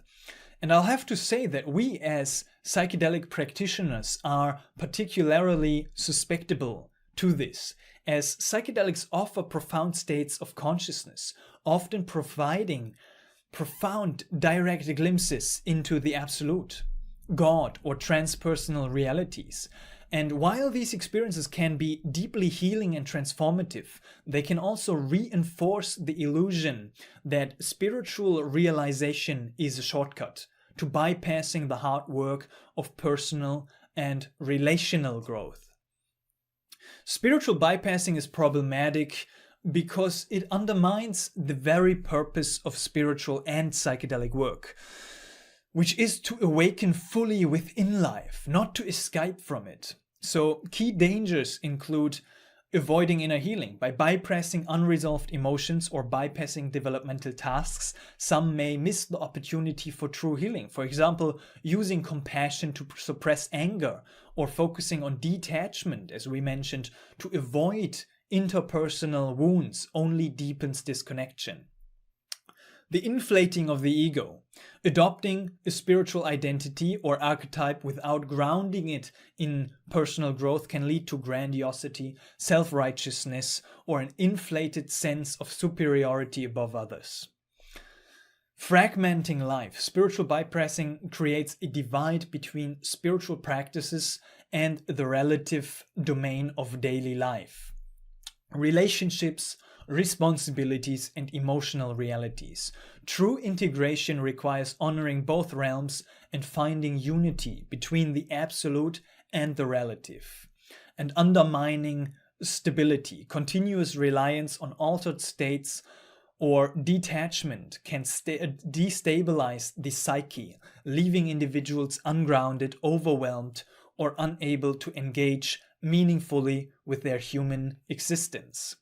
And I'll have to say that we as psychedelic practitioners are particularly susceptible to this, as psychedelics offer profound states of consciousness, often providing profound direct glimpses into the absolute, God, or transpersonal realities. And while these experiences can be deeply healing and transformative, they can also reinforce the illusion that spiritual realization is a shortcut to bypassing the hard work of personal and relational growth. Spiritual bypassing is problematic because it undermines the very purpose of spiritual and psychedelic work, which is to awaken fully within life, not to escape from it. So key dangers include avoiding inner healing. By bypassing unresolved emotions or bypassing developmental tasks, some may miss the opportunity for true healing. For example, using compassion to suppress anger or focusing on detachment, as we mentioned, to avoid interpersonal wounds only deepens disconnection. The inflating of the ego. Adopting a spiritual identity or archetype without grounding it in personal growth can lead to grandiosity, self-righteousness, or an inflated sense of superiority above others. Fragmenting life. Spiritual bypassing creates a divide between spiritual practices and the relative domain of daily life. Relationships, responsibilities, and emotional realities. True integration requires honoring both realms and finding unity between the absolute and the relative, and undermining stability. Continuous reliance on altered states or detachment can destabilize the psyche, leaving individuals ungrounded, overwhelmed, or unable to engage meaningfully with their human existence.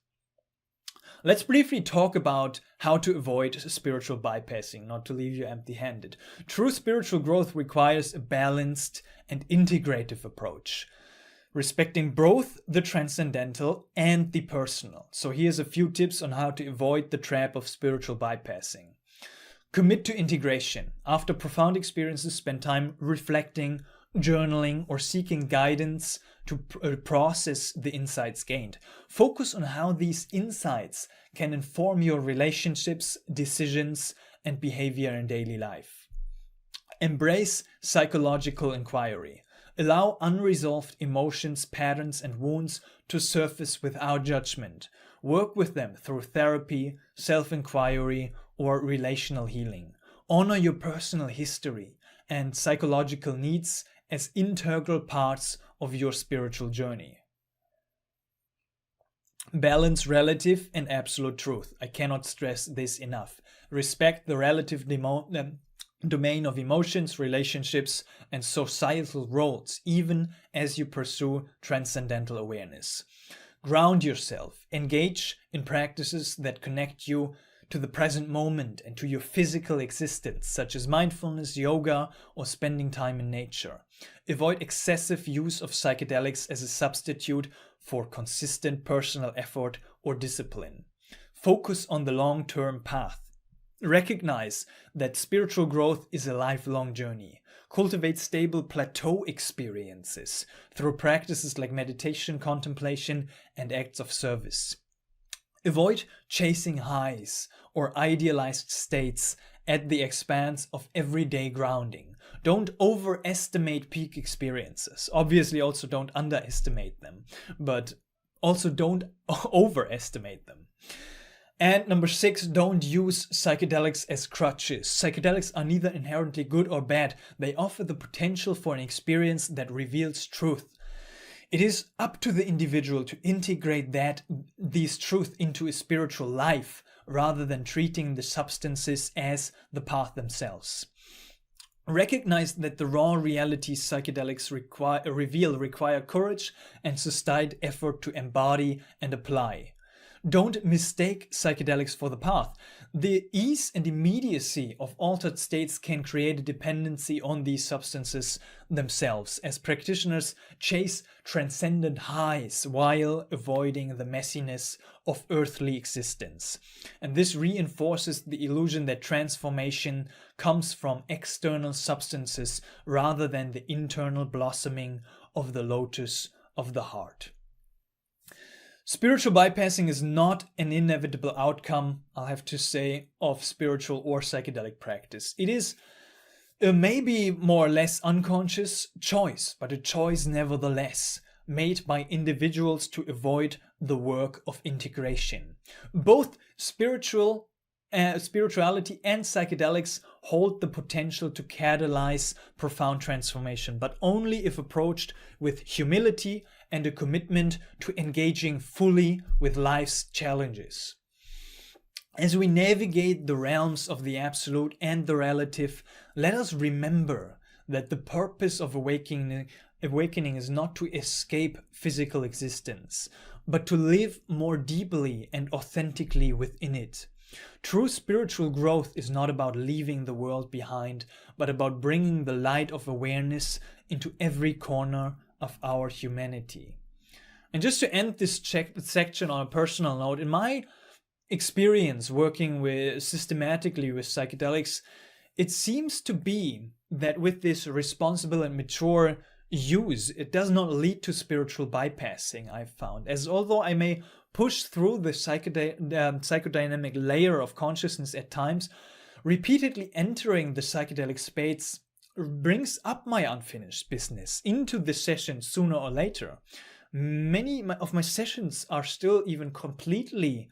Let's briefly talk about how to avoid spiritual bypassing, not to leave you empty-handed. True spiritual growth requires a balanced and integrative approach, respecting both the transcendental and the personal. So here's a few tips on how to avoid the trap of spiritual bypassing. Commit to integration. After profound experiences, spend time reflecting, journaling, or seeking guidance to process the insights gained. Focus on how these insights can inform your relationships, decisions, and behavior in daily life. Embrace psychological inquiry. Allow unresolved emotions, patterns, and wounds to surface without judgment. Work with them through therapy, self-inquiry, or relational healing. Honor your personal history and psychological needs as integral parts of your spiritual journey. Balance relative and absolute truth. I cannot stress this enough. Respect the relative domain of emotions, relationships, and societal roles, even as you pursue transcendental awareness. Ground yourself. Engage in practices that connect you to the present moment and to your physical existence, such as mindfulness, yoga, or spending time in nature. Avoid excessive use of psychedelics as a substitute for consistent personal effort or discipline. Focus on the long-term path. Recognize that spiritual growth is a lifelong journey. Cultivate stable plateau experiences through practices like meditation, contemplation, and acts of service. Avoid chasing highs or idealized states at the expense of everyday grounding. Don't overestimate peak experiences. Obviously, also don't underestimate them, but also don't overestimate them. And number 6, don't use psychedelics as crutches. Psychedelics are neither inherently good or bad. They offer the potential for an experience that reveals truth. It is up to the individual to integrate these truths into a spiritual life rather than treating the substances as the path themselves. Recognize that the raw realities psychedelics require courage and sustained effort to embody and apply. Don't mistake psychedelics for the path. The ease and immediacy of altered states can create a dependency on these substances themselves, as practitioners chase transcendent highs while avoiding the messiness of earthly existence. And this reinforces the illusion that transformation comes from external substances rather than the internal blossoming of the lotus of the heart. Spiritual bypassing is not an inevitable outcome, I'll have to say, of spiritual or psychedelic practice. It is a maybe more or less unconscious choice, but a choice nevertheless, made by individuals to avoid the work of integration. Both spirituality and psychedelics hold the potential to catalyze profound transformation, but only if approached with humility and a commitment to engaging fully with life's challenges. As we navigate the realms of the absolute and the relative, let us remember that the purpose of awakening is not to escape physical existence, but to live more deeply and authentically within it. True spiritual growth is not about leaving the world behind, but about bringing the light of awareness into every corner of our humanity. And just to end this section on a personal note, in my experience working systematically with psychedelics, it seems to be that with this responsible and mature use, it does not lead to spiritual bypassing, I've found. As although I may push through the psychodynamic layer of consciousness at times, repeatedly entering the psychedelic space brings up my unfinished business into the session sooner or later. Many of my sessions are still even completely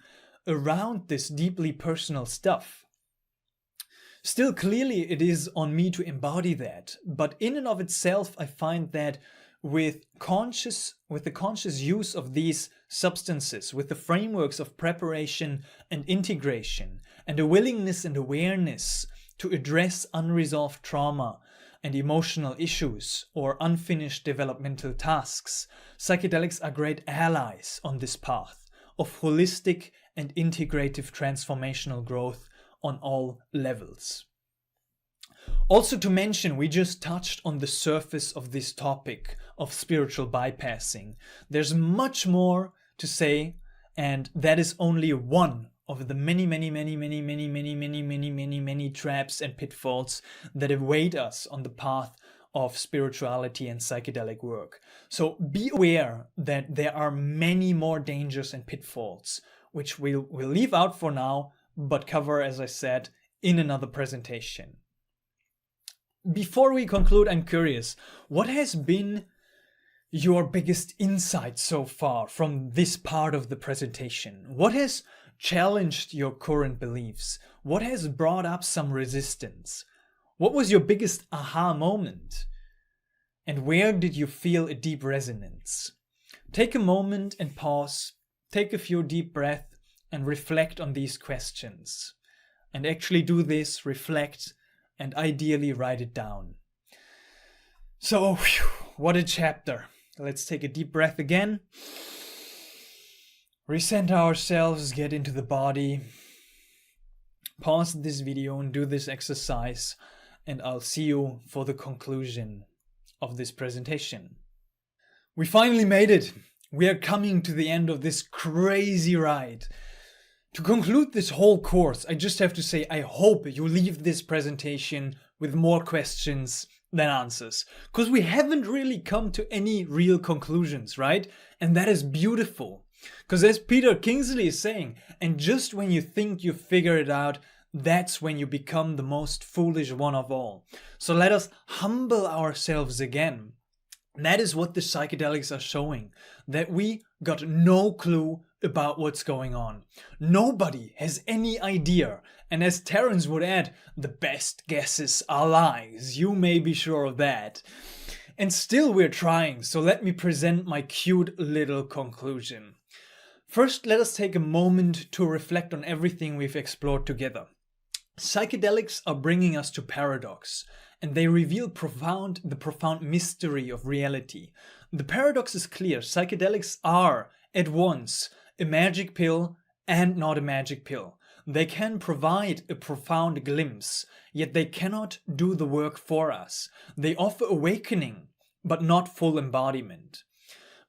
around this deeply personal stuff. Still, clearly it is on me to embody that, but in and of itself I find that with the conscious use of these substances, with the frameworks of preparation and integration, and a willingness and awareness to address unresolved trauma and emotional issues or unfinished developmental tasks, psychedelics are great allies on this path of holistic and integrative transformational growth on all levels. Also to mention, we just touched on the surface of this topic of spiritual bypassing. There's much more to say, and that is only one of the many traps and pitfalls that await us on the path of spirituality and psychedelic work. So be aware that there are many more dangers and pitfalls, which we'll leave out for now, but cover, as I said, in another presentation. Before we conclude, I'm curious, what has been your biggest insight so far from this part of the presentation? What has challenged your current beliefs? What has brought up some resistance? What was your biggest aha moment? And where did you feel a deep resonance? Take a moment and pause, take a few deep breaths and reflect on these questions. And actually do this, reflect, and ideally write it down. So, what a chapter. Let's take a deep breath again. Recenter ourselves, get into the body. Pause this video and do this exercise, and I'll see you for the conclusion of this presentation. We finally made it. we are coming to the end of this crazy ride. To conclude this whole course, I just have to say I hope you leave this presentation with more questions than answers. Because we haven't really come to any real conclusions, right? And that is beautiful. Because as Peter Kingsley is saying, and just when you think you figure it out, that's when you become the most foolish one of all. So let us humble ourselves again. That is what the psychedelics are showing, that we got no clue about what's going on. Nobody has any idea. And as Terence would add, the best guesses are lies. You may be sure of that. And still we're trying, so let me present my cute little conclusion. First, let us take a moment to reflect on everything we've explored together. Psychedelics are bringing us to paradox, and they reveal the profound mystery of reality. The paradox is clear. Psychedelics are, at once, a magic pill and not a magic pill. They can provide a profound glimpse, yet they cannot do the work for us. They offer awakening, but not full embodiment.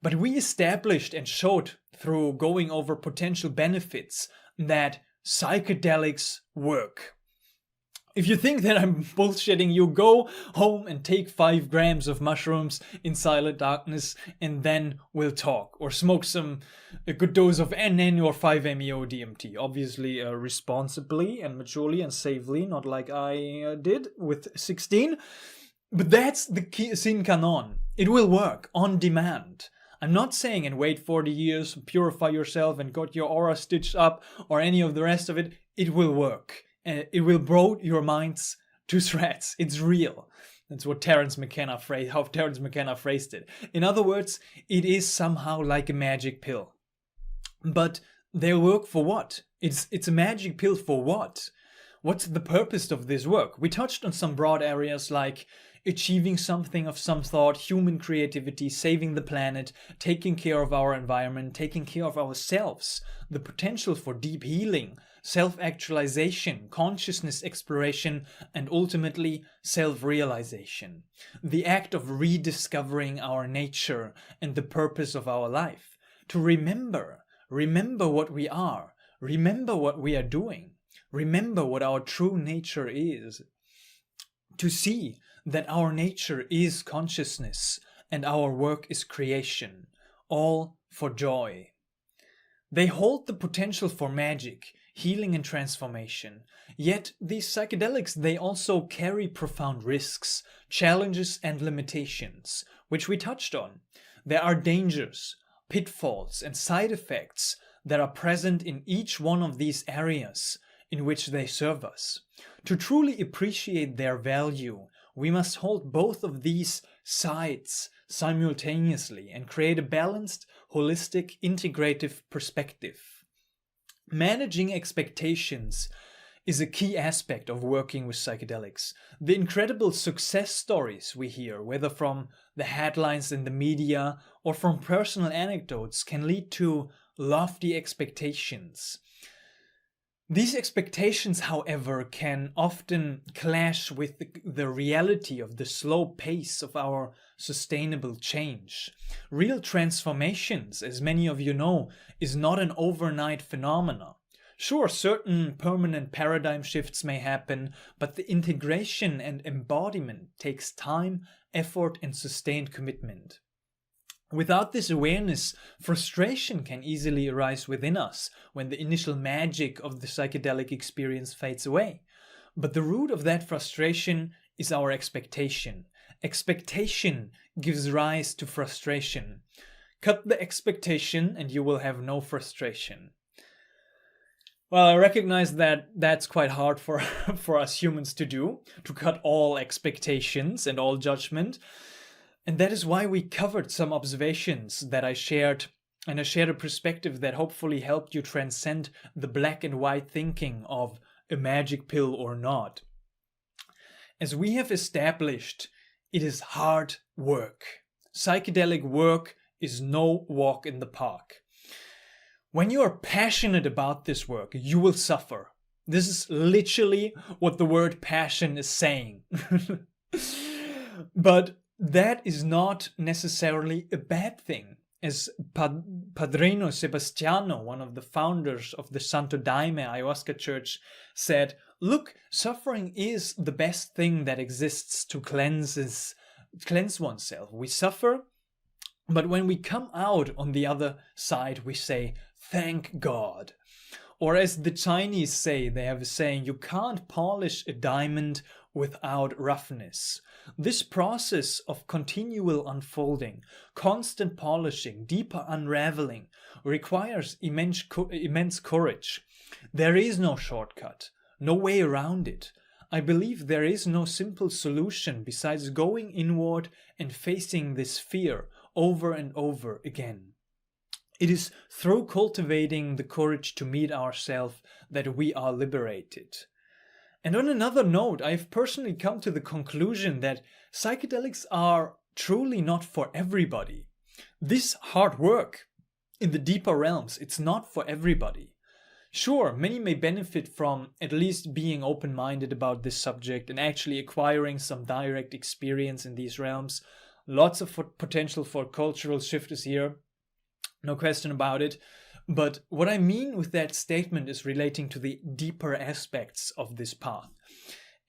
But we established and showed through going over potential benefits that psychedelics work. If you think that I'm bullshitting you, go home and take 5 grams of mushrooms in silent darkness and then we'll talk. Or smoke a good dose of NN or 5-MeO DMT. Obviously responsibly and maturely and safely, not like I did with 16. But that's the key sine qua non. It will work on demand. I'm not saying and wait 40 years, purify yourself and got your aura stitched up or any of the rest of it. It will work. It will blow your minds to shreds. It's real. That's what Terence McKenna phrased it. In other words, it is somehow like a magic pill. But they'll work for what? It's a magic pill for what? What's the purpose of this work? We touched on some broad areas like achieving something of some thought, human creativity, saving the planet, taking care of our environment, taking care of ourselves, the potential for deep healing, self-actualization, consciousness exploration, and ultimately self-realization. The act of rediscovering our nature and the purpose of our life. To remember what we are, remember what we are doing, remember what our true nature is. To see that our nature is consciousness and our work is creation, all for joy. They hold the potential for magic, healing and transformation. Yet these psychedelics, they also carry profound risks, challenges and limitations, which we touched on. There are dangers, pitfalls and side effects that are present in each one of these areas in which they serve us. To truly appreciate their value, we must hold both of these sides simultaneously and create a balanced, holistic, integrative perspective. Managing expectations is a key aspect of working with psychedelics. The incredible success stories we hear, whether from the headlines in the media or from personal anecdotes, can lead to lofty expectations. These expectations, however, can often clash with the reality of the slow pace of our sustainable change. Real transformations, as many of you know, is not an overnight phenomenon. Sure, certain permanent paradigm shifts may happen, but the integration and embodiment takes time, effort, and sustained commitment. Without this awareness, frustration can easily arise within us when the initial magic of the psychedelic experience fades away. But the root of that frustration is our expectation. Expectation gives rise to frustration. Cut the expectation and you will have no frustration. Well, I recognize that that's quite hard for us humans to do, to cut all expectations and all judgment. And that is why we covered some observations that I shared, and I shared a perspective that hopefully helped you transcend the black and white thinking of a magic pill or not. As we have established, it is hard work. Psychedelic work is no walk in the park. When you are passionate about this work, you will suffer. This is literally what the word passion is saying. But that is not necessarily a bad thing. as Padrino Sebastiano, one of the founders of the Santo Daime Ayahuasca Church, said, "Look, suffering is the best thing that exists to cleanse oneself. We suffer, but when we come out on the other side, we say, thank God." Or as the Chinese say, they have a saying, you can't polish a diamond without roughness. This process of continual unfolding, constant polishing, deeper unraveling requires immense courage. There is no shortcut, no way around it. I believe there is no simple solution besides going inward and facing this fear over and over again. It is through cultivating the courage to meet ourselves that we are liberated. And on another note, I have personally come to the conclusion that psychedelics are truly not for everybody. This hard work in the deeper realms, it's not for everybody. Sure, many may benefit from at least being open-minded about this subject and actually acquiring some direct experience in these realms. Lots of potential for cultural shift is here. No question about it. But what I mean with that statement is relating to the deeper aspects of this path.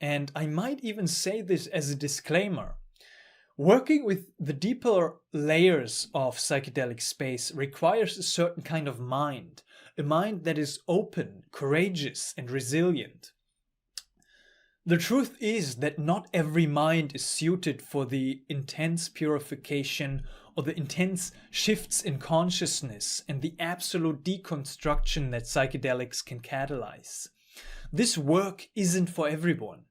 And I might even say this as a disclaimer. Working with the deeper layers of psychedelic space requires a certain kind of mind, a mind that is open, courageous, and resilient. The truth is that not every mind is suited for the intense purification or the intense shifts in consciousness and the absolute deconstruction that psychedelics can catalyze. This work isn't for everyone,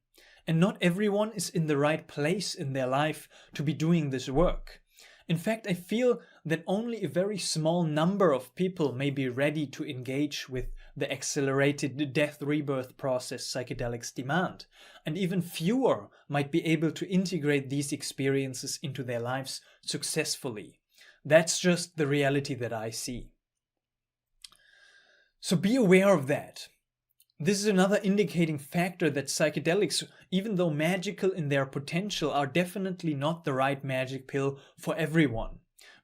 and not everyone is in the right place in their life to be doing this work. In fact, I feel that only a very small number of people may be ready to engage with the accelerated death-rebirth process psychedelics demand, and even fewer might be able to integrate these experiences into their lives successfully. That's just the reality that I see. So be aware of that. This is another indicating factor that psychedelics, even though magical in their potential, are definitely not the right magic pill for everyone,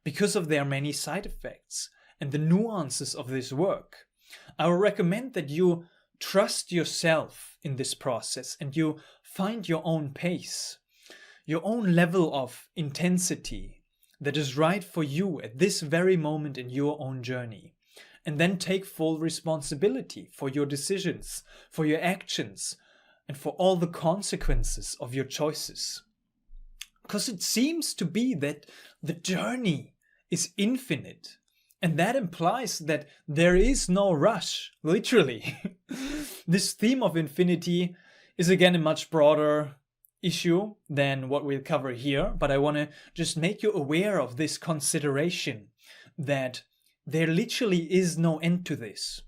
because of their many side effects and the nuances of this work. I would recommend that you trust yourself in this process and you find your own pace, your own level of intensity that is right for you at this very moment in your own journey. And then take full responsibility for your decisions, for your actions, and for all the consequences of your choices. Because it seems to be that the journey is infinite. And that implies that there is no rush, literally. This theme of infinity is again a much broader issue than what we'll cover here, but I want to just make you aware of this consideration that there literally is no end to this,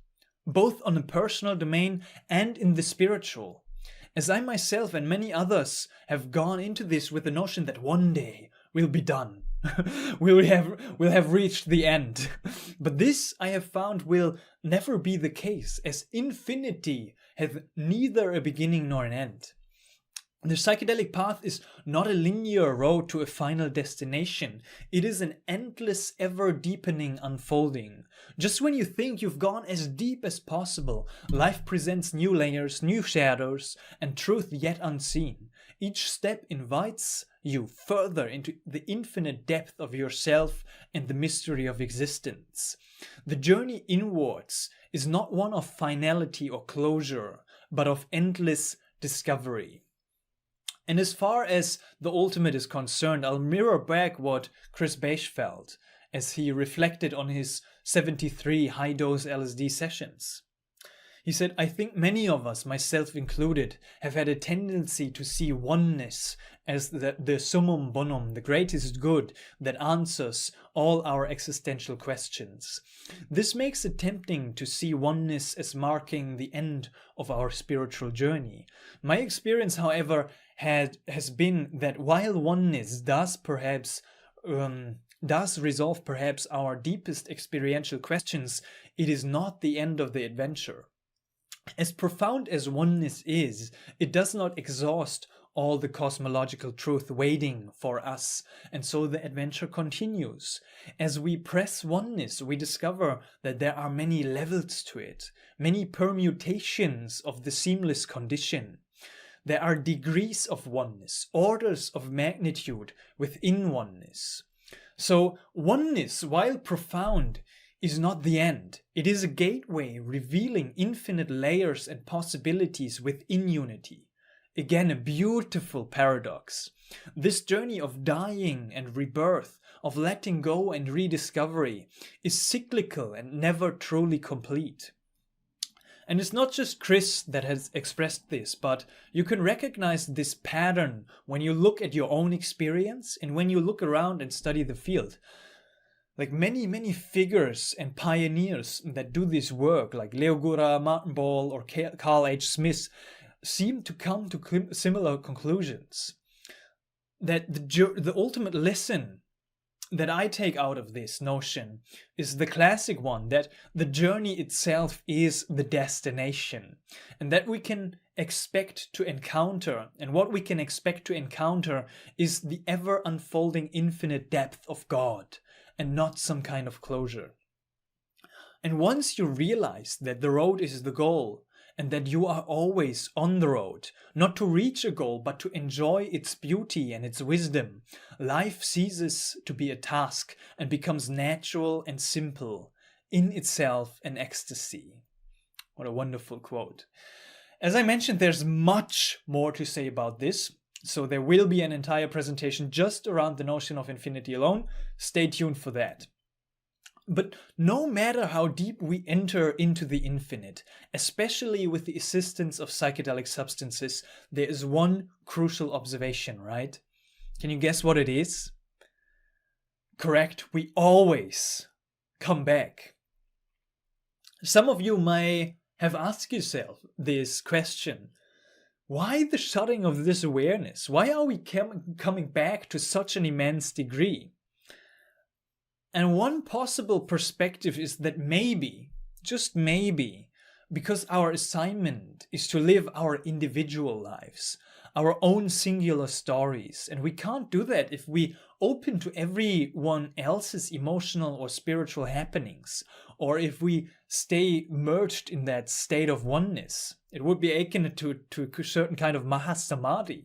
both on a personal domain and in the spiritual. As I myself and many others have gone into this with the notion that one day we'll be done. we'll have reached the end. But this, I have found, will never be the case, as infinity has neither a beginning nor an end. The psychedelic path is not a linear road to a final destination. It is an endless, ever-deepening unfolding. Just when you think you've gone as deep as possible, life presents new layers, new shadows, and truth yet unseen. Each step invites you further into the infinite depth of yourself and the mystery of existence. The journey inwards is not one of finality or closure, but of endless discovery. And as far as the ultimate is concerned, I'll mirror back what Chris Beisch felt as he reflected on his 73 high-dose LSD sessions. He said, I think many of us, myself included, have had a tendency to see oneness as the summum bonum, the greatest good that answers all our existential questions. This makes it tempting to see oneness as marking the end of our spiritual journey. My experience, however, has been that while oneness does resolve perhaps our deepest experiential questions, it is not the end of the adventure. As profound as oneness is, it does not exhaust all the cosmological truth waiting for us. And so the adventure continues. As we press oneness, we discover that there are many levels to it, many permutations of the seamless condition. There are degrees of oneness, orders of magnitude within oneness. So oneness, while profound, is not the end. It is a gateway revealing infinite layers and possibilities within unity. Again, a beautiful paradox. This journey of dying and rebirth, of letting go and rediscovery, is cyclical and never truly complete. And it's not just Chris that has expressed this, but you can recognize this pattern when you look at your own experience and when you look around and study the field. Like many figures and pioneers that do this work, like Leo Gura, Martin Ball, or Carl H. Smith, seem to come to similar conclusions. That the ultimate lesson that I take out of this notion is the classic one, that the journey itself is the destination, and that we can expect to encounter, and what we can expect to encounter is the ever unfolding infinite depth of God, and not some kind of closure. And once you realize that the road is the goal, and that you are always on the road, not to reach a goal, but to enjoy its beauty and its wisdom, life ceases to be a task and becomes natural and simple, in itself an ecstasy. What a wonderful quote. As I mentioned, there's much more to say about this, so there will be an entire presentation just around the notion of infinity alone. Stay tuned for that. But no matter how deep we enter into the infinite, especially with the assistance of psychedelic substances, there is one crucial observation, right? Can you guess what it is? Correct, we always come back. Some of you may have asked yourself this question. Why the shutting of this awareness? Why are we coming back to such an immense degree? And one possible perspective is that maybe, just maybe, because our assignment is to live our individual lives, our own singular stories, and we can't do that if we open to everyone else's emotional or spiritual happenings, or if we stay merged in that state of oneness. It would be akin to a certain kind of mahasamadhi.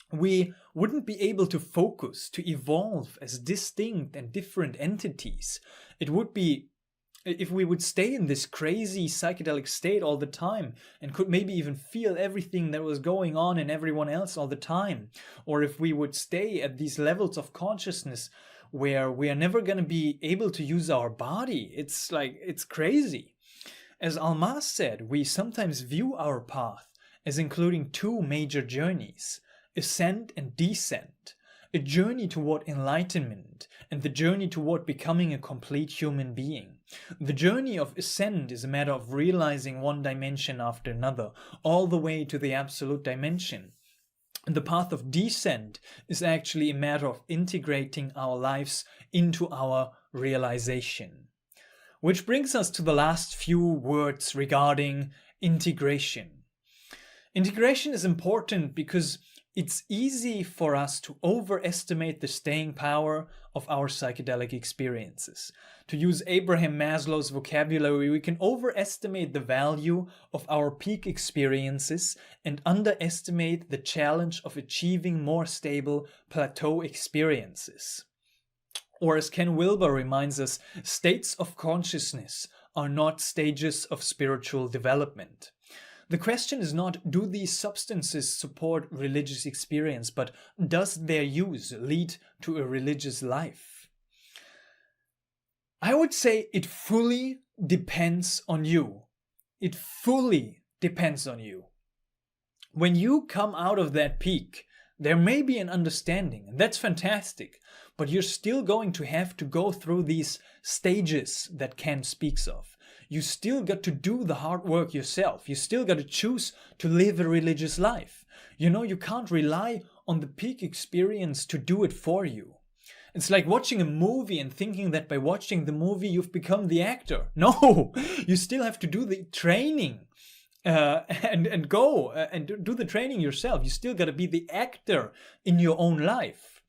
We wouldn't be able to focus, to evolve as distinct and different entities. It would be, if we would stay in this crazy psychedelic state all the time and could maybe even feel everything that was going on in everyone else all the time, or if we would stay at these levels of consciousness where we are never going to be able to use our body, it's crazy. As Almas said, we sometimes view our path as including two major journeys: ascent and descent, a journey toward enlightenment and the journey toward becoming a complete human being. The journey of ascent is a matter of realizing one dimension after another, all the way to the absolute dimension. And the path of descent is actually a matter of integrating our lives into our realization. Which brings us to the last few words regarding integration. Integration is important because it's easy for us to overestimate the staying power of our psychedelic experiences. To use Abraham Maslow's vocabulary, we can overestimate the value of our peak experiences and underestimate the challenge of achieving more stable plateau experiences. Or as Ken Wilber reminds us, states of consciousness are not stages of spiritual development. The question is not, do these substances support religious experience, but does their use lead to a religious life? I would say it fully depends on you. It fully depends on you. When you come out of that peak, there may be an understanding, and that's fantastic, but you're still going to have to go through these stages that Ken speaks of. You still got to do the hard work yourself. You still got to choose to live a religious life. You can't rely on the peak experience to do it for you. It's like watching a movie and thinking that by watching the movie you've become the actor. No, you still have to do the training. and go and do the training yourself. You still got to be the actor in your own life.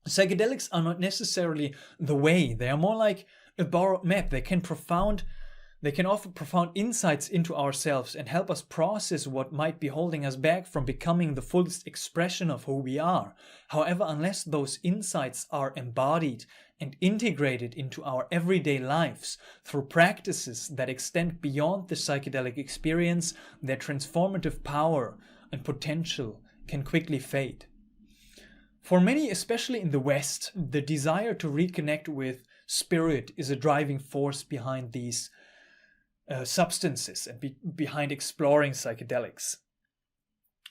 Psychedelics are not necessarily the way. They are more like a borrowed map. They can offer profound insights into ourselves and help us process what might be holding us back from becoming the fullest expression of who we are. However, unless those insights are embodied and integrated into our everyday lives through practices that extend beyond the psychedelic experience, their transformative power and potential can quickly fade. For many, especially in the West, the desire to reconnect with spirit is a driving force behind these substances and behind exploring psychedelics.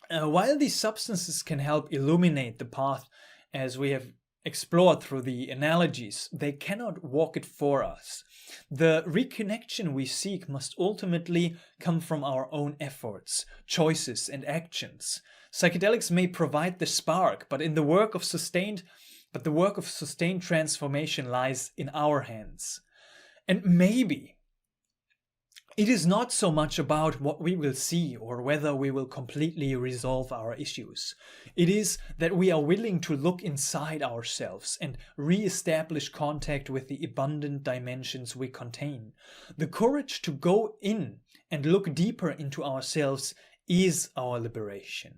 While these substances can help illuminate the path as we have explored through the analogies, they cannot walk it for us. The reconnection we seek must ultimately come from our own efforts, choices, and actions. Psychedelics may provide the spark, but the work of sustained transformation lies in our hands. And maybe it is not so much about what we will see or whether we will completely resolve our issues. It is that we are willing to look inside ourselves and re-establish contact with the abundant dimensions we contain. The courage to go in and look deeper into ourselves is our liberation.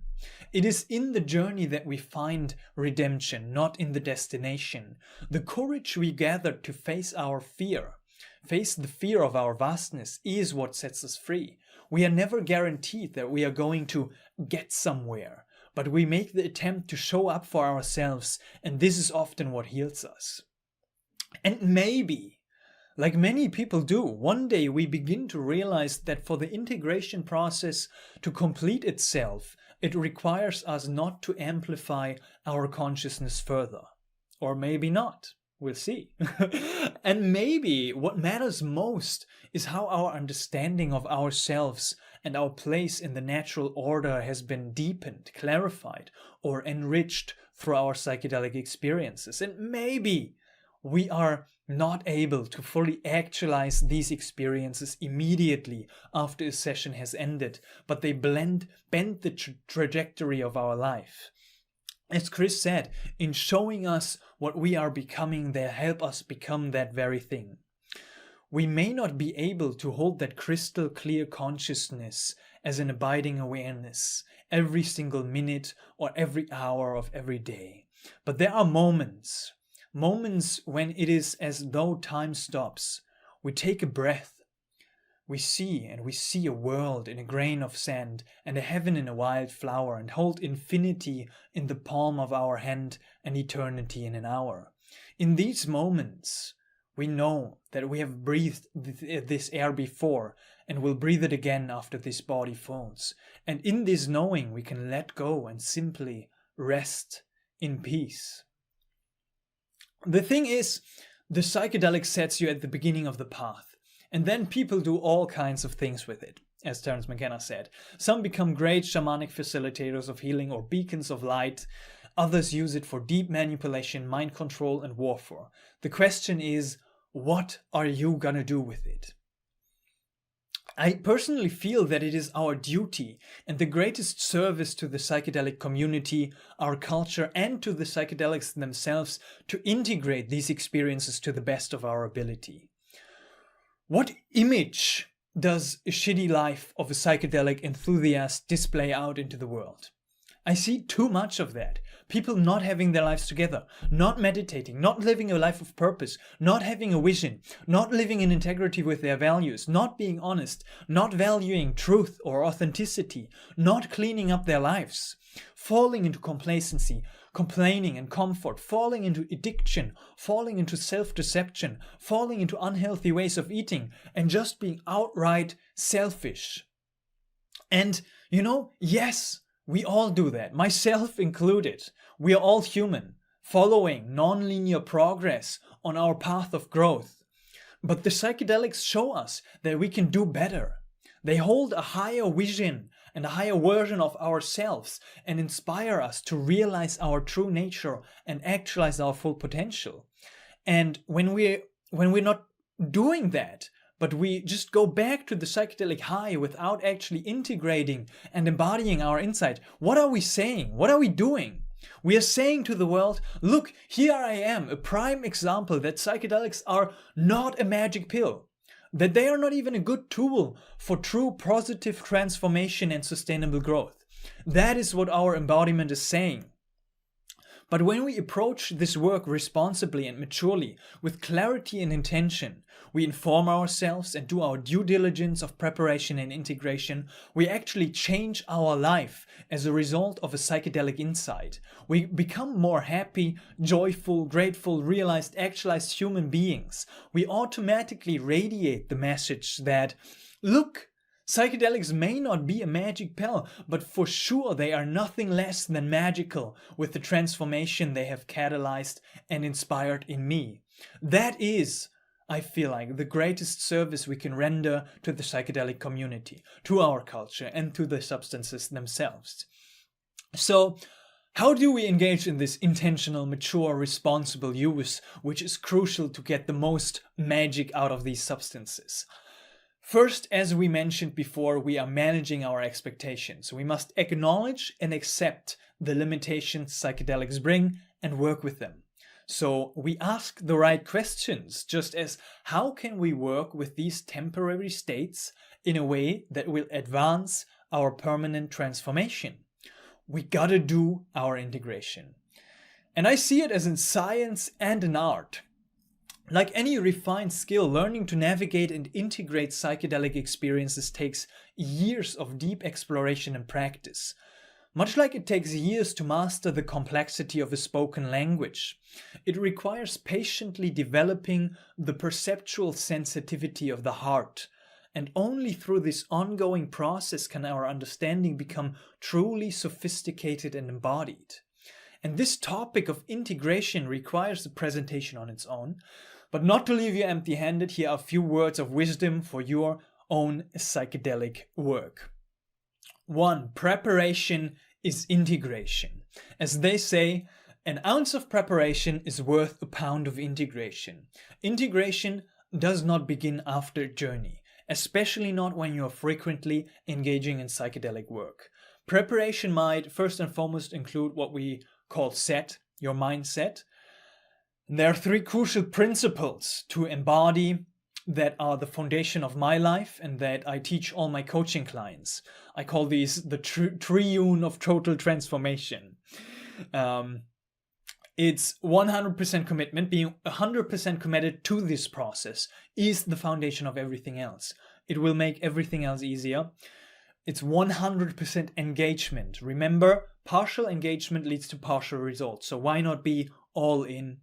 It is in the journey that we find redemption, not in the destination. The courage we gather to face the fear of our vastness is what sets us free. We are never guaranteed that we are going to get somewhere, but we make the attempt to show up for ourselves, and this is often what heals us. And maybe, like many people do, one day we begin to realize that for the integration process to complete itself, it requires us not to amplify our consciousness further. Or maybe not. We'll see. And maybe what matters most is how our understanding of ourselves and our place in the natural order has been deepened, clarified, or enriched through our psychedelic experiences. And maybe we are not able to fully actualize these experiences immediately after a session has ended, but they bend the trajectory of our life. As Chris said, in showing us what we are becoming, they help us become that very thing. We may not be able to hold that crystal clear consciousness as an abiding awareness every single minute or every hour of every day. But there are moments when it is as though time stops. We take a breath. We see a world in a grain of sand and a heaven in a wild flower, and hold infinity in the palm of our hand and eternity in an hour. In these moments, we know that we have breathed this air before and will breathe it again after this body falls. And in this knowing, we can let go and simply rest in peace. The thing is, the psychedelic sets you at the beginning of the path. And then people do all kinds of things with it, as Terence McKenna said. Some become great shamanic facilitators of healing or beacons of light. Others use it for deep manipulation, mind control, and warfare. The question is, what are you gonna do with it? I personally feel that it is our duty and the greatest service to the psychedelic community, our culture, and to the psychedelics themselves to integrate these experiences to the best of our ability. What image does a shitty life of a psychedelic enthusiast display out into the world? I see too much of that. People not having their lives together, not meditating, not living a life of purpose, not having a vision, not living in integrity with their values, not being honest, not valuing truth or authenticity, not cleaning up their lives, falling into complacency, complaining and comfort, falling into addiction, falling into self-deception, falling into unhealthy ways of eating, and just being outright selfish. And, yes, we all do that, myself included. We are all human, following non-linear progress on our path of growth. But the psychedelics show us that we can do better. They hold a higher vision and a higher version of ourselves and inspire us to realize our true nature and actualize our full potential. And when we're not doing that, but we just go back to the psychedelic high without actually integrating and embodying our insight, what are we saying? What are we doing? We are saying to the world, look, here I am, a prime example that psychedelics are not a magic pill, that they are not even a good tool for true positive transformation and sustainable growth. That is what our embodiment is saying. But when we approach this work responsibly and maturely, with clarity and intention, we inform ourselves and do our due diligence of preparation and integration, we actually change our life as a result of a psychedelic insight. We become more happy, joyful, grateful, realized, actualized human beings. We automatically radiate the message that, look, psychedelics may not be a magic pill, but for sure they are nothing less than magical with the transformation they have catalyzed and inspired in me. That is, I feel like, the greatest service we can render to the psychedelic community, to our culture, and to the substances themselves. So, how do we engage in this intentional, mature, responsible use, which is crucial to get the most magic out of these substances? First, as we mentioned before, we are managing our expectations. We must acknowledge and accept the limitations psychedelics bring and work with them. So we ask the right questions, just as how can we work with these temporary states in a way that will advance our permanent transformation? We gotta do our integration. And I see it as in science and an art. Like any refined skill, learning to navigate and integrate psychedelic experiences takes years of deep exploration and practice. Much like it takes years to master the complexity of a spoken language, it requires patiently developing the perceptual sensitivity of the heart. And only through this ongoing process can our understanding become truly sophisticated and embodied. And this topic of integration requires a presentation on its own. But not to leave you empty-handed, here are a few words of wisdom for your own psychedelic work. 1. Preparation is integration. As they say, an ounce of preparation is worth a pound of integration. Integration does not begin after a journey, especially not when you are frequently engaging in psychedelic work. Preparation might first and foremost include what we call set, your mindset. There are 3 crucial principles to embody that are the foundation of my life and that I teach all my coaching clients. I call these the triune of total transformation. It's 100% commitment. Being 100% committed to this process is the foundation of everything else. It will make everything else easier. It's 100% engagement. Remember, partial engagement leads to partial results. So why not be all in?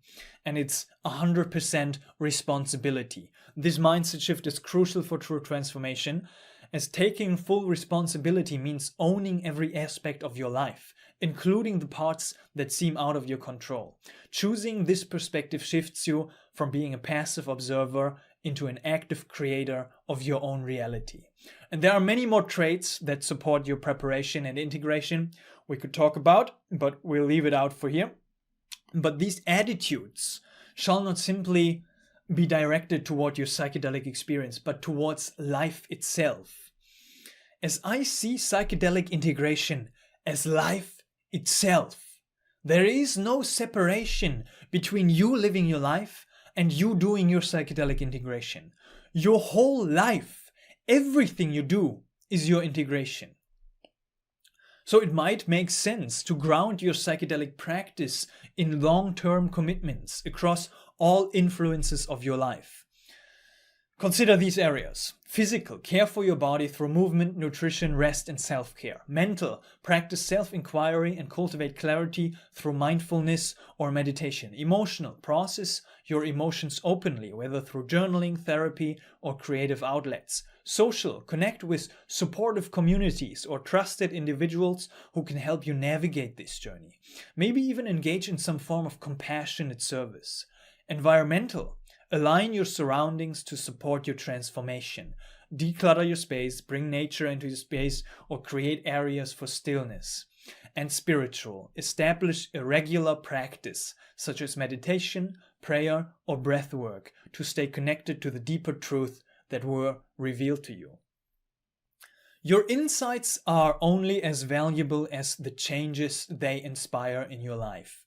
And it's 100% responsibility. This mindset shift is crucial for true transformation, as taking full responsibility means owning every aspect of your life, including the parts that seem out of your control. Choosing this perspective shifts you from being a passive observer into an active creator of your own reality. And there are many more traits that support your preparation and integration we could talk about, but we'll leave it out for here. But these attitudes shall not simply be directed toward your psychedelic experience, but towards life itself. As I see psychedelic integration as life itself, there is no separation between you living your life and you doing your psychedelic integration. Your whole life, everything you do, is your integration. So it might make sense to ground your psychedelic practice in long-term commitments across all influences of your life. Consider these areas. Physical, care for your body through movement, nutrition, rest, and self-care. Mental, practice self-inquiry and cultivate clarity through mindfulness or meditation. Emotional, process your emotions openly, whether through journaling, therapy, or creative outlets. Social, connect with supportive communities or trusted individuals who can help you navigate this journey. Maybe even engage in some form of compassionate service. Environmental, align your surroundings to support your transformation. Declutter your space, bring nature into your space, or create areas for stillness. And spiritual, establish a regular practice, such as meditation, prayer, or breath work, to stay connected to the deeper truth that were revealed to you. Your insights are only as valuable as the changes they inspire in your life.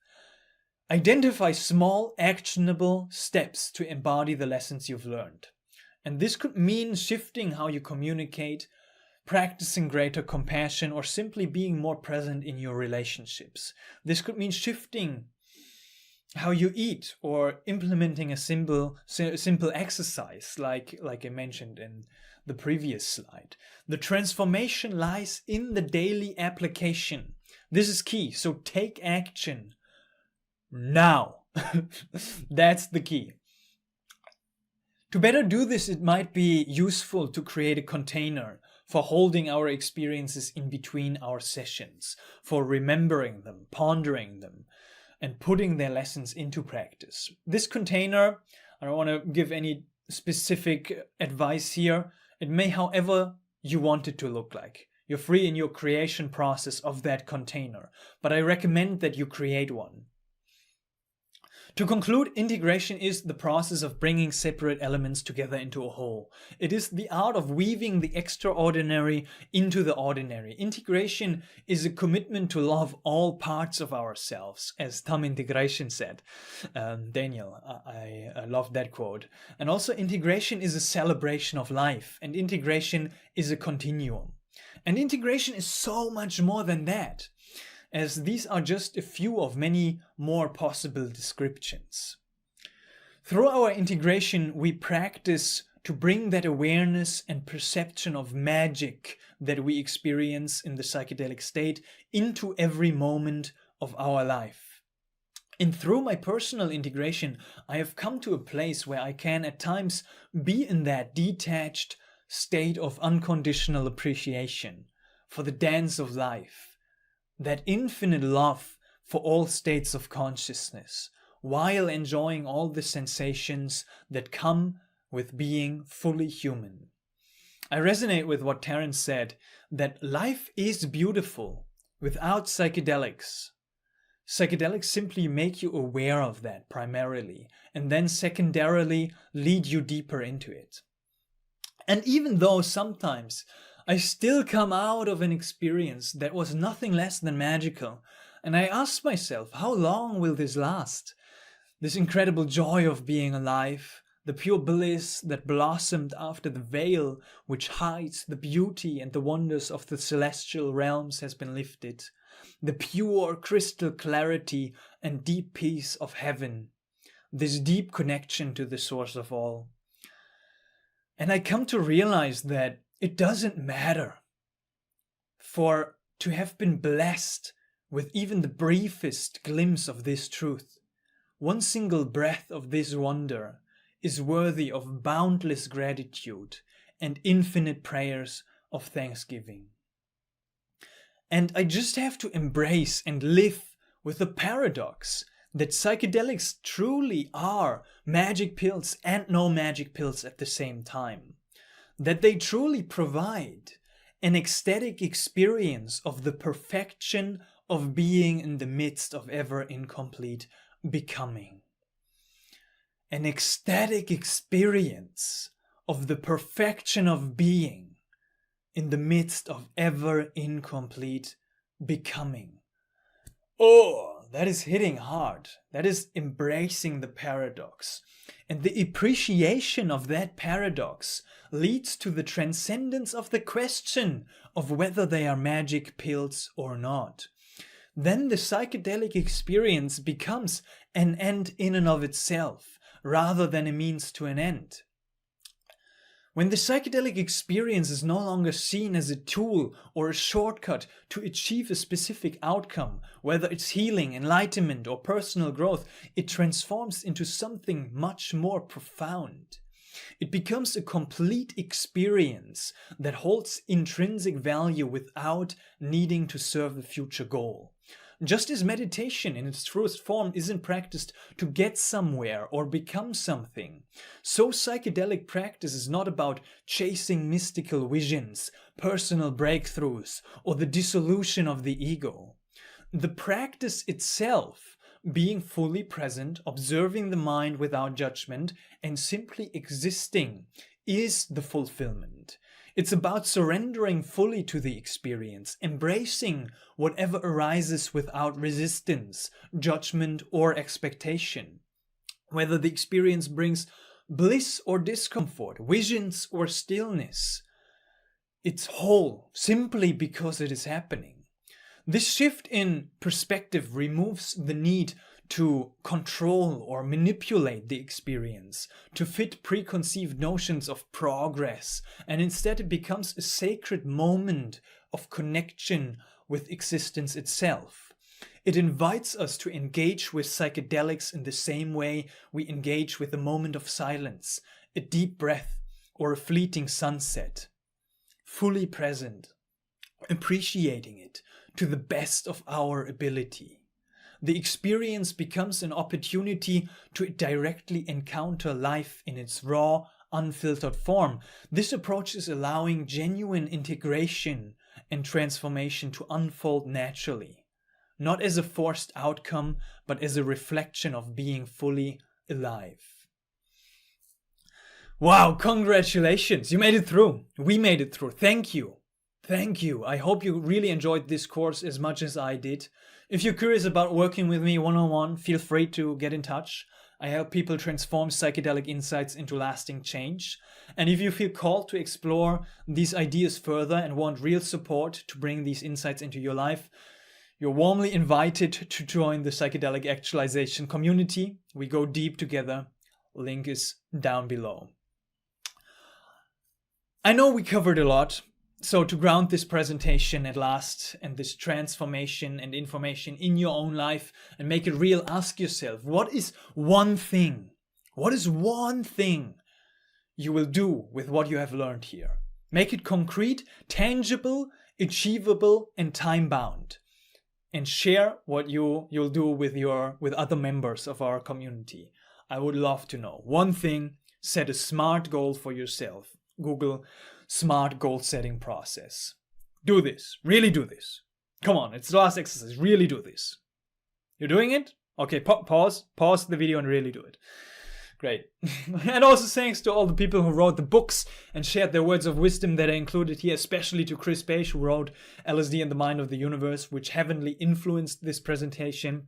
Identify small, actionable steps to embody the lessons you've learned. And this could mean shifting how you communicate, practicing greater compassion, or simply being more present in your relationships. This could mean shifting how you eat or implementing a simple exercise like I mentioned in the previous slide. The transformation lies in the daily application. This is key. So take action now. That's the key. To better do this, it might be useful to create a container for holding our experiences in between our sessions, for remembering them, pondering them, and putting their lessons into practice. This container, I don't want to give any specific advice here. It may, however, you want it to look like. You're free in your creation process of that container, but I recommend that you create one. To conclude, integration is the process of bringing separate elements together into a whole. It is the art of weaving the extraordinary into the ordinary. Integration is a commitment to love all parts of ourselves, as Tam Integration said. Daniel, I love that quote. And also, integration is a celebration of life, and integration is a continuum. And integration is so much more than that, as these are just a few of many more possible descriptions. Through our integration, we practice to bring that awareness and perception of magic that we experience in the psychedelic state into every moment of our life. And through my personal integration, I have come to a place where I can at times be in that detached state of unconditional appreciation for the dance of life, that infinite love for all states of consciousness, while enjoying all the sensations that come with being fully human. I resonate with what Terence said, that life is beautiful without psychedelics. Psychedelics simply make you aware of that primarily, and then secondarily lead you deeper into it. And even though sometimes I still come out of an experience that was nothing less than magical, and I ask myself, how long will this last? This incredible joy of being alive, the pure bliss that blossomed after the veil which hides the beauty and the wonders of the celestial realms has been lifted, the pure crystal clarity and deep peace of heaven, this deep connection to the source of all. And I come to realize that it doesn't matter, for to have been blessed with even the briefest glimpse of this truth. One single breath of this wonder is worthy of boundless gratitude and infinite prayers of thanksgiving. And I just have to embrace and live with the paradox that psychedelics truly are magic pills and no magic pills at the same time. That they truly provide an ecstatic experience of the perfection of being in the midst of ever incomplete becoming. An ecstatic experience of the perfection of being in the midst of ever incomplete becoming. Oh, that is hitting hard. That is embracing the paradox. And the appreciation of that paradox leads to the transcendence of the question of whether they are magic pills or not. Then the psychedelic experience becomes an end in and of itself, rather than a means to an end. When the psychedelic experience is no longer seen as a tool or a shortcut to achieve a specific outcome, whether it's healing, enlightenment, or personal growth, it transforms into something much more profound. It becomes a complete experience that holds intrinsic value without needing to serve a future goal. Just as meditation in its truest form isn't practiced to get somewhere or become something, so psychedelic practice is not about chasing mystical visions, personal breakthroughs, or the dissolution of the ego. The practice itself, being fully present, observing the mind without judgment, and simply existing, is the fulfillment. It's about surrendering fully to the experience, embracing whatever arises without resistance, judgment, or expectation. Whether the experience brings bliss or discomfort, visions or stillness, it's whole simply because it is happening. This shift in perspective removes the need to control or manipulate the experience, to fit preconceived notions of progress, and instead it becomes a sacred moment of connection with existence itself. It invites us to engage with psychedelics in the same way we engage with a moment of silence, a deep breath, or a fleeting sunset. Fully present, appreciating it to the best of our ability. The experience becomes an opportunity to directly encounter life in its raw, unfiltered form. This approach is allowing genuine integration and transformation to unfold naturally, not as a forced outcome, but as a reflection of being fully alive. Wow, congratulations! You made it through. We made it through. Thank you. Thank you. I hope you really enjoyed this course as much as I did. If you're curious about working with me one-on-one, feel free to get in touch. I help people transform psychedelic insights into lasting change. And if you feel called to explore these ideas further and want real support to bring these insights into your life, you're warmly invited to join the Psychedelic Actualization community. We go deep together. Link is down below. I know we covered a lot. So to ground this presentation at last and this transformation and information in your own life and make it real, ask yourself, what is one thing? What is one thing you will do with what you have learned here? Make it concrete, tangible, achievable, and time-bound. And share what you'll do with other members of our community. I would love to know. One thing, set a SMART goal for yourself. Google SMART goal setting process. Do this. Really do this. Come on, it's the last exercise. Really do this. You're doing it? Okay, pause the video and really do it. Great. And also thanks to all the people who wrote the books and shared their words of wisdom that are included here, especially to Chris Page, who wrote LSD and the Mind of the Universe, which heavily influenced this presentation.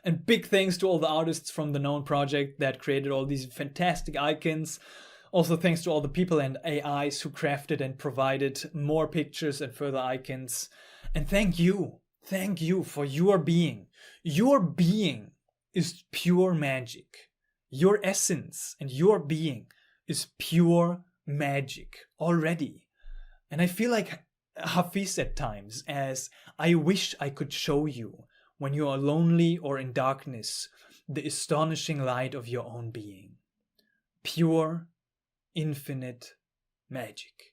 And big thanks to all the artists from the Known Project that created all these fantastic icons. Also thanks to all the people and AIs who crafted and provided more pictures and further icons. And thank you for your being. Your being is pure magic. Your essence and your being is pure magic already. And I feel like Hafiz at times, as I wish I could show you when you are lonely or in darkness, the astonishing light of your own being. Pure infinite magic.